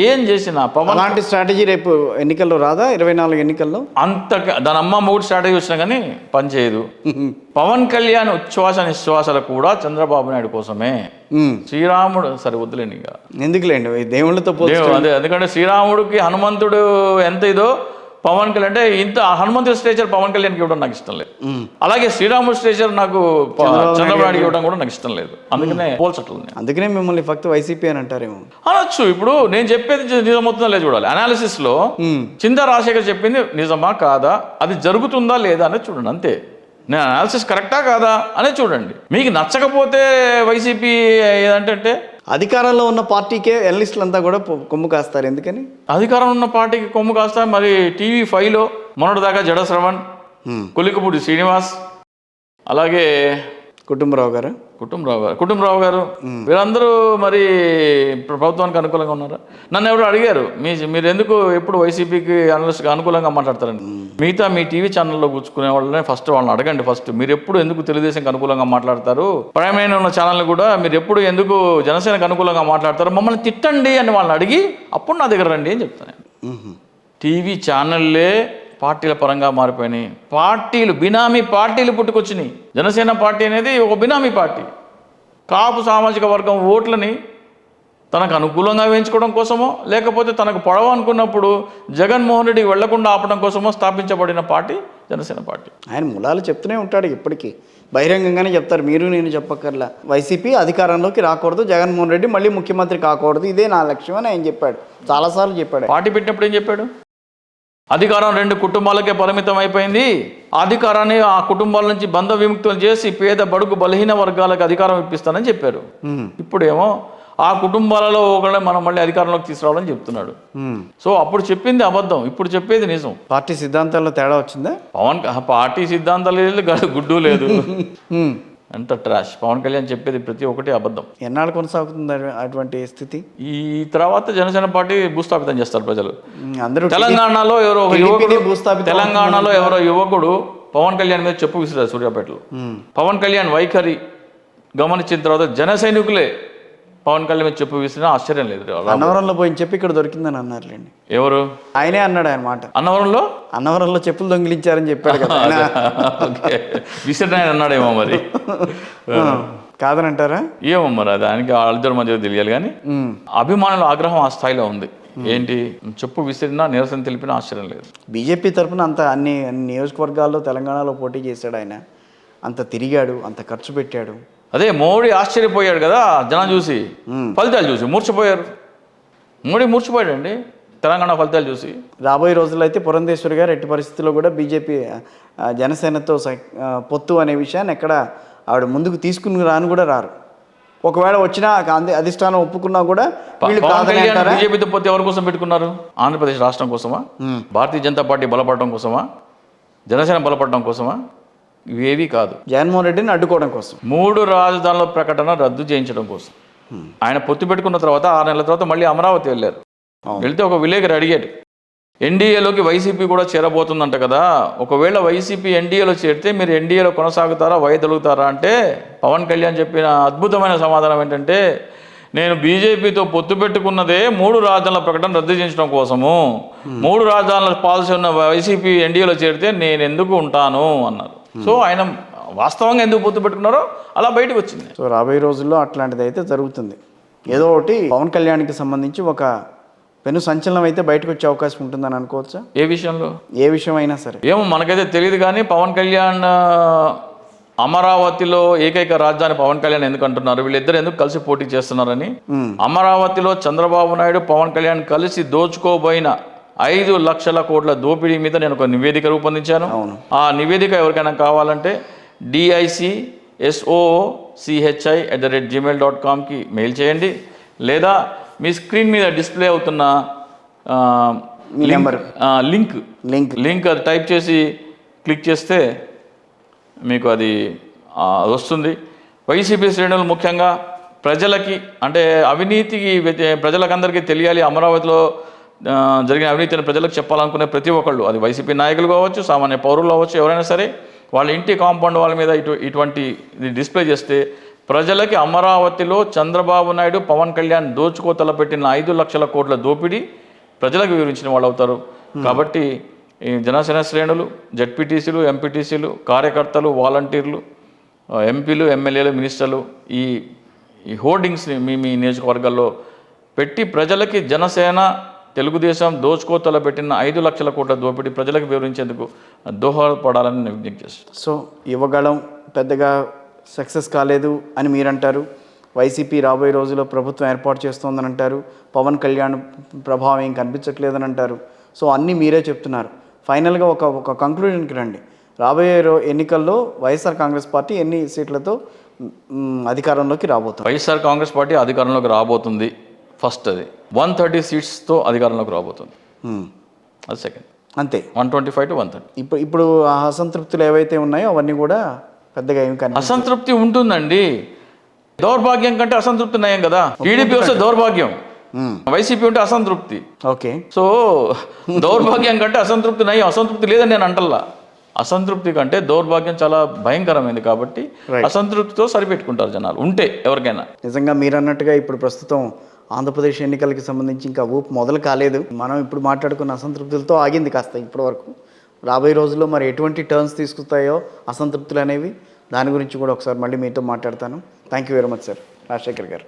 ఏం చేసినా పవన్ అలాంటి స్ట్రాటజీ రేపు ఎన్నికల్లో రాదా? 24 ఎన్నికల్లో అంత దాని అమ్మ మూడు స్ట్రాటజీ వచ్చినా కానీ పనిచేయదు. పవన్ కళ్యాణ్ ఉచ్ఛ్వాస నిశ్వాసాలు కూడా చంద్రబాబు నాయుడు కోసమే. శ్రీరాముడు సరే వద్దులేండి ఇంకా ఎందుకులేండి దేవుళ్ళతో అదే, ఎందుకంటే శ్రీరాముడికి హనుమంతుడు ఎంత ఇదో పవన్ కళ్యాణ్ అంటే ఇంత హనుమంతుడి స్టేచర్ పవన్ కళ్యాణ్కి ఇవ్వడం నాకు ఇష్టం లేదు. అలాగే శ్రీరాముడి స్టేచర్ నాకు చంద్రబాబు నాయుడు ఇవ్వడం కూడా నాకు ఇష్టం లేదు. అందుకనే పోల్చట్లేదు. అందుకనే మిమ్మల్ని ఫక్త్ వైసీపీ అని అంటారేమో అనొచ్చు. ఇప్పుడు నేను చెప్పేది నిజమవుతుందా లేదు చూడాలి. అనాలిసిస్ లో చింతా రాజశేఖర్ చెప్పింది నిజమా కాదా, అది జరుగుతుందా లేదా అనేది చూడండి. అంతే. నేను అనాలిసిస్ కరెక్టా కాదా అనేది చూడండి. మీకు నచ్చకపోతే వైసీపీ ఏదంటే అధికారంలో ఉన్న పార్టీకే ఎనలిస్టులు అంతా కూడా కొమ్ము కాస్తారు. ఎందుకని? అధికారం ఉన్న పార్టీకి కొమ్ము కాస్తా. మరి TV5లో మొన్నటిదాకా జడ శ్రవణ్, కొలికపూడి శ్రీనివాస్, అలాగే కుటుంబరావు గారు వీళ్ళందరూ మరి ప్రభుత్వానికి అనుకూలంగా ఉన్నారా? నన్ను ఎవరు అడిగారు మీరు ఎందుకు ఎప్పుడు వైసీపీకి అనలిస్ట్గా అనుకూలంగా మాట్లాడతారండి? మిగతా మీ టీవీ ఛానల్లో కూర్చుకునే వాళ్ళని వాళ్ళని అడగండి. మీరు ఎప్పుడు ఎందుకు తెలుగుదేశంకి అనుకూలంగా మాట్లాడతారు? ప్రైమ్ ఉన్న ఛానల్ కూడా మీరు ఎప్పుడు ఎందుకు జనసేనకు అనుకూలంగా మాట్లాడతారు? మమ్మల్ని తిట్టండి అని వాళ్ళని అడిగి అప్పుడు నా దగ్గర రండి అని చెప్తాను. టీవీ ఛానల్లే పార్టీల పరంగా మారిపోయినాయి. బినామీ పార్టీలు పుట్టుకొచ్చినాయి. జనసేన పార్టీ అనేది ఒక బినామీ పార్టీ. కాపు సామాజిక వర్గం ఓట్లని తనకు అనుకూలంగా వేయించుకోవడం కోసమో లేకపోతే తనకు పొడవ అనుకున్నప్పుడు జగన్మోహన్ రెడ్డికి వెళ్లకుండా ఆపడం కోసమో స్థాపించబడిన పార్టీ జనసేన పార్టీ. ఆయన మూలాలు చెప్తూనే ఉంటాడు ఇప్పటికీ, బహిరంగంగానే చెప్తారు. మీరు నేను చెప్పక్కర్లా. వైసీపీ అధికారంలోకి రాకూడదు, జగన్మోహన్ రెడ్డి మళ్ళీ ముఖ్యమంత్రి కాకూడదు, ఇదే నా లక్ష్యం అని ఆయన చెప్పాడు. చాలాసార్లు చెప్పాడు. పార్టీ పెట్టినప్పుడు ఏం చెప్పాడు? అధికారం 2 కుటుంబాలకే పరిమితం అయిపోయింది. అధికారాన్ని ఆ కుటుంబాల నుంచి బంధ విముక్తులు చేసి పేద బడుగు బలహీన వర్గాలకు అధికారం ఇప్పిస్తానని చెప్పారు. ఇప్పుడేమో ఆ కుటుంబాలలో ఒకళ్ళే మనం మళ్ళీ అధికారంలోకి తీసుకురావాలని చెప్తున్నాడు. సో అప్పుడు చెప్పింది అబద్ధం, ఇప్పుడు చెప్పేది నిజం. పార్టీ సిద్ధాంతాల్లో తేడా వచ్చిందా? పార్టీ సిద్ధాంతాలు లేదు, గుడ్డు లేదు, అంత ట్రాష్. పవన్ కళ్యాణ్ చెప్పేది ప్రతి ఒక్కటి అబద్ధం. ఎన్నాళ్ళు కొనసాగుతుంది అటువంటి స్థితి? ఈ తర్వాత జనసేన పార్టీ భూస్థాపితం చేస్తారు ప్రజలు. అందరూ తెలంగాణలో ఎవరో యువకుడు పవన్ కళ్యాణ్ మీద చెప్పు విసిరారు సూర్యాపేటలో. పవన్ కళ్యాణ్ వైఖరి గమనించిన తర్వాత జన సైనికులే పవన్ కళ్యాణ్ మీద చెప్పు విసిరినా ఆశ్చర్యం లేదు. అన్నవరంలో పోయిన చెప్పి ఇక్కడ దొరికిందని అన్నారులేండి. ఎవరు? ఆయనే అన్నాడు ఆయన మాట. అన్నవరంలో చెప్పులు దొంగిలించారని చెప్పాడు కదా. విసిరిన ఆయన అన్నాడేమో మరి. కాదనంటారా? ఏమో మరి దానికి వాళ్ళిద్దరి మధ్య తెలియాలి. కానీ అభిమానుల ఆగ్రహం ఆ స్థాయిలో ఉంది. ఏంటి చెప్పు విసిరినా నిరసన తెలిపినా ఆశ్చర్యం లేదు. బీజేపీ తరఫున అంత అన్ని నియోజకవర్గాల్లో తెలంగాణలో పోటీ చేశాడు ఆయన. అంత తిరిగాడు, అంత ఖర్చు పెట్టాడు. అదే మోడీ ఆశ్చర్యపోయాడు కదా జనం చూసి, ఫలితాలు చూసి మూర్చిపోయారు. మోడీ మూర్చిపోయాడండి తెలంగాణ ఫలితాలు చూసి. రాబోయే రోజుల్లో అయితే పురంధేశ్వరి గారు ఎట్టి పరిస్థితుల్లో కూడా బీజేపీ జనసేనతో పొత్తు అనే విషయాన్ని ఎక్కడ ఆవిడ ముందుకు తీసుకుని కూడా రారు. ఒకవేళ వచ్చినా అధిష్టానం ఒప్పుకున్నా కూడా బీజేపీతో పొత్తు ఎవరి కోసం పెట్టుకున్నారు? ఆంధ్రప్రదేశ్ రాష్ట్రం కోసమా? భారతీయ జనతా పార్టీ బలపడడం కోసమా? జనసేన బలపడడం కోసమా? ఇవేవి కాదు. జగన్మోహన్ రెడ్డిని అడ్డుకోవడం కోసం, 3 రాజధానుల ప్రకటన రద్దు చేయించడం కోసం. ఆయన పొత్తు పెట్టుకున్న తర్వాత 6 నెలల తర్వాత మళ్ళీ అమరావతి వెళ్ళారు. వెళ్తే ఒక విలేకరు అడిగాడు, ఎన్డీఏలోకి వైసీపీ కూడా చేరబోతుందంట కదా, ఒకవేళ వైసీపీ ఎన్డీఏలో చేరితే మీరు ఎన్డీఏలో కొనసాగుతారా, వైదొలుగుతారా అంటే పవన్ కళ్యాణ్ చెప్పిన అద్భుతమైన సమాధానం ఏంటంటే, నేను బీజేపీతో పొత్తు పెట్టుకున్నదే 3 రాజధానుల ప్రకటన రద్దు చేయించడం కోసము. 3 రాజధానుల పాలసీ ఉన్న వైసీపీ ఎన్డీఏలో చేరితే నేను ఎందుకు ఉంటాను అన్నారు. సో ఆయన వాస్తవంగా ఎందుకు పొత్తు పెట్టుకున్నారో అలా బయటకు వచ్చింది. సో రాబోయే రోజుల్లో అట్లాంటిది అయితే జరుగుతుంది. ఏదో ఒకటి పవన్ కళ్యాణ్కి సంబంధించి ఒక పెను సంచలనం అయితే బయటకు వచ్చే అవకాశం ఉంటుందని అనుకోవచ్చా? ఏ విషయంలో? ఏ విషయం అయినా సరే ఏమో మనకైతే తెలియదు, కానీ పవన్ కళ్యాణ్ అమరావతిలో ఏకైక రాజధాని పవన్ కళ్యాణ్ ఎందుకు అంటున్నారు, వీళ్ళిద్దరు ఎందుకు కలిసి పోటీ చేస్తున్నారని. అమరావతిలో చంద్రబాబు నాయుడు పవన్ కళ్యాణ్ కలిసి దోచుకోబోయిన 5 లక్షల కోట్ల దోపిడీ మీద నేను ఒక నివేదిక రూపొందించాను. ఆ నివేదిక ఎవరికైనా కావాలంటే DICSOCHI@gmail.comకి మెయిల్ చేయండి, లేదా మీ స్క్రీన్ మీద డిస్ప్లే అవుతున్న లింక్ అది టైప్ చేసి క్లిక్ చేస్తే మీకు అది వస్తుంది. వైసీపీ శ్రేణులు ముఖ్యంగా ప్రజలకి, అంటే అవినీతికి ప్రజలకందరికీ తెలియాలి, అమరావతిలో జరిగిన అవినీతిని ప్రజలకు చెప్పాలనుకునే ప్రతి ఒక్కళ్ళు, అది వైసీపీ నాయకులు కావచ్చు, సామాన్య పౌరులు కావచ్చు, ఎవరైనా సరే వాళ్ళ ఇంటి కాంపౌండ్ వాళ్ళ మీద ఇటువంటి డిస్ప్లే చేస్తే ప్రజలకి అమరావతిలో చంద్రబాబు నాయుడు పవన్ కళ్యాణ్ దోచుకో తలపెట్టిన 5 లక్షల కోట్ల దోపిడీ ప్రజలకు వివరించిన వాళ్ళు అవుతారు. కాబట్టి ఈ జనసేన శ్రేణులు, జడ్పీటీసీలు, ఎంపీటీసీలు, కార్యకర్తలు, వాలంటీర్లు, ఎంపీలు, ఎమ్మెల్యేలు, మినిస్టర్లు ఈ హోర్డింగ్స్ని మీ నియోజకవర్గాల్లో పెట్టి ప్రజలకి జనసేన, తెలుగుదేశం దోచుకో తలపెట్టిన 5 లక్షల కోట్ల దోపిడీ ప్రజలకు వివరించేందుకు దోహదపడాలని నేను విజ్ఞప్తి చేస్తాను. సో యువగళం పెద్దగా సక్సెస్ కాలేదు అని మీరంటారు, వైసీపీ రాబోయే రోజుల్లో ప్రభుత్వం ఏర్పాటు చేస్తోందని అంటారు, పవన్ కళ్యాణ్ ప్రభావం ఏం కనిపించట్లేదని అంటారు. సో అన్నీ మీరే చెప్తున్నారు. ఫైనల్గా ఒక కంక్లూజన్కి రండి. రాబోయే ఎన్నికల్లో వైఎస్ఆర్ కాంగ్రెస్ పార్టీ ఎన్ని సీట్లతో అధికారంలోకి రాబోతుంది? వైఎస్ఆర్ కాంగ్రెస్ పార్టీ అధికారంలోకి రాబోతుంది. ఫస్ట్ అది 130 సీట్స్తో అధికారంలోకి రాబోతుంది. అది సెకండ్, అంతే 125 to 130. ఇప్పుడు ఆ అసంతృప్తులు ఏవైతే ఉన్నాయో అవన్నీ కూడా పెద్దగా ఏమి కానీ అసంతృప్తి ఉంటుందండి. దౌర్భాగ్యం కంటే అసంతృప్తి నయం కదా. టీడీపీ వస్తే దౌర్భాగ్యం, వైసీపీ ఉంటే అసంతృప్తి. ఓకే, సో దౌర్భాగ్యం కంటే అసంతృప్తి నయం. అసంతృప్తి లేదని నేను అంటల్లా, అసంతృప్తి కంటే దౌర్భాగ్యం చాలా భయంకరమైనది. కాబట్టి అసంతృప్తితో సరిపెట్టుకుంటారు జనాలు ఉంటే ఎవరికైనా. నిజంగా మీరు అన్నట్టుగా ఇప్పుడు ప్రస్తుతం ఆంధ్రప్రదేశ్ ఎన్నికలకి సంబంధించి ఇంకా ఊపు మొదలు కాలేదు. మనం ఇప్పుడు మాట్లాడుకున్న అసంతృప్తులతో ఆగింది కాస్త ఇప్పటి వరకు. రాబోయే రోజుల్లో మరి ఎటువంటి టర్న్స్ తీసుకుతాయో అసంతృప్తులు అనేవి, దాని గురించి కూడా ఒకసారి మళ్ళీ మీతో మాట్లాడతాను. Thank you very much sir Rajasekhar గారు.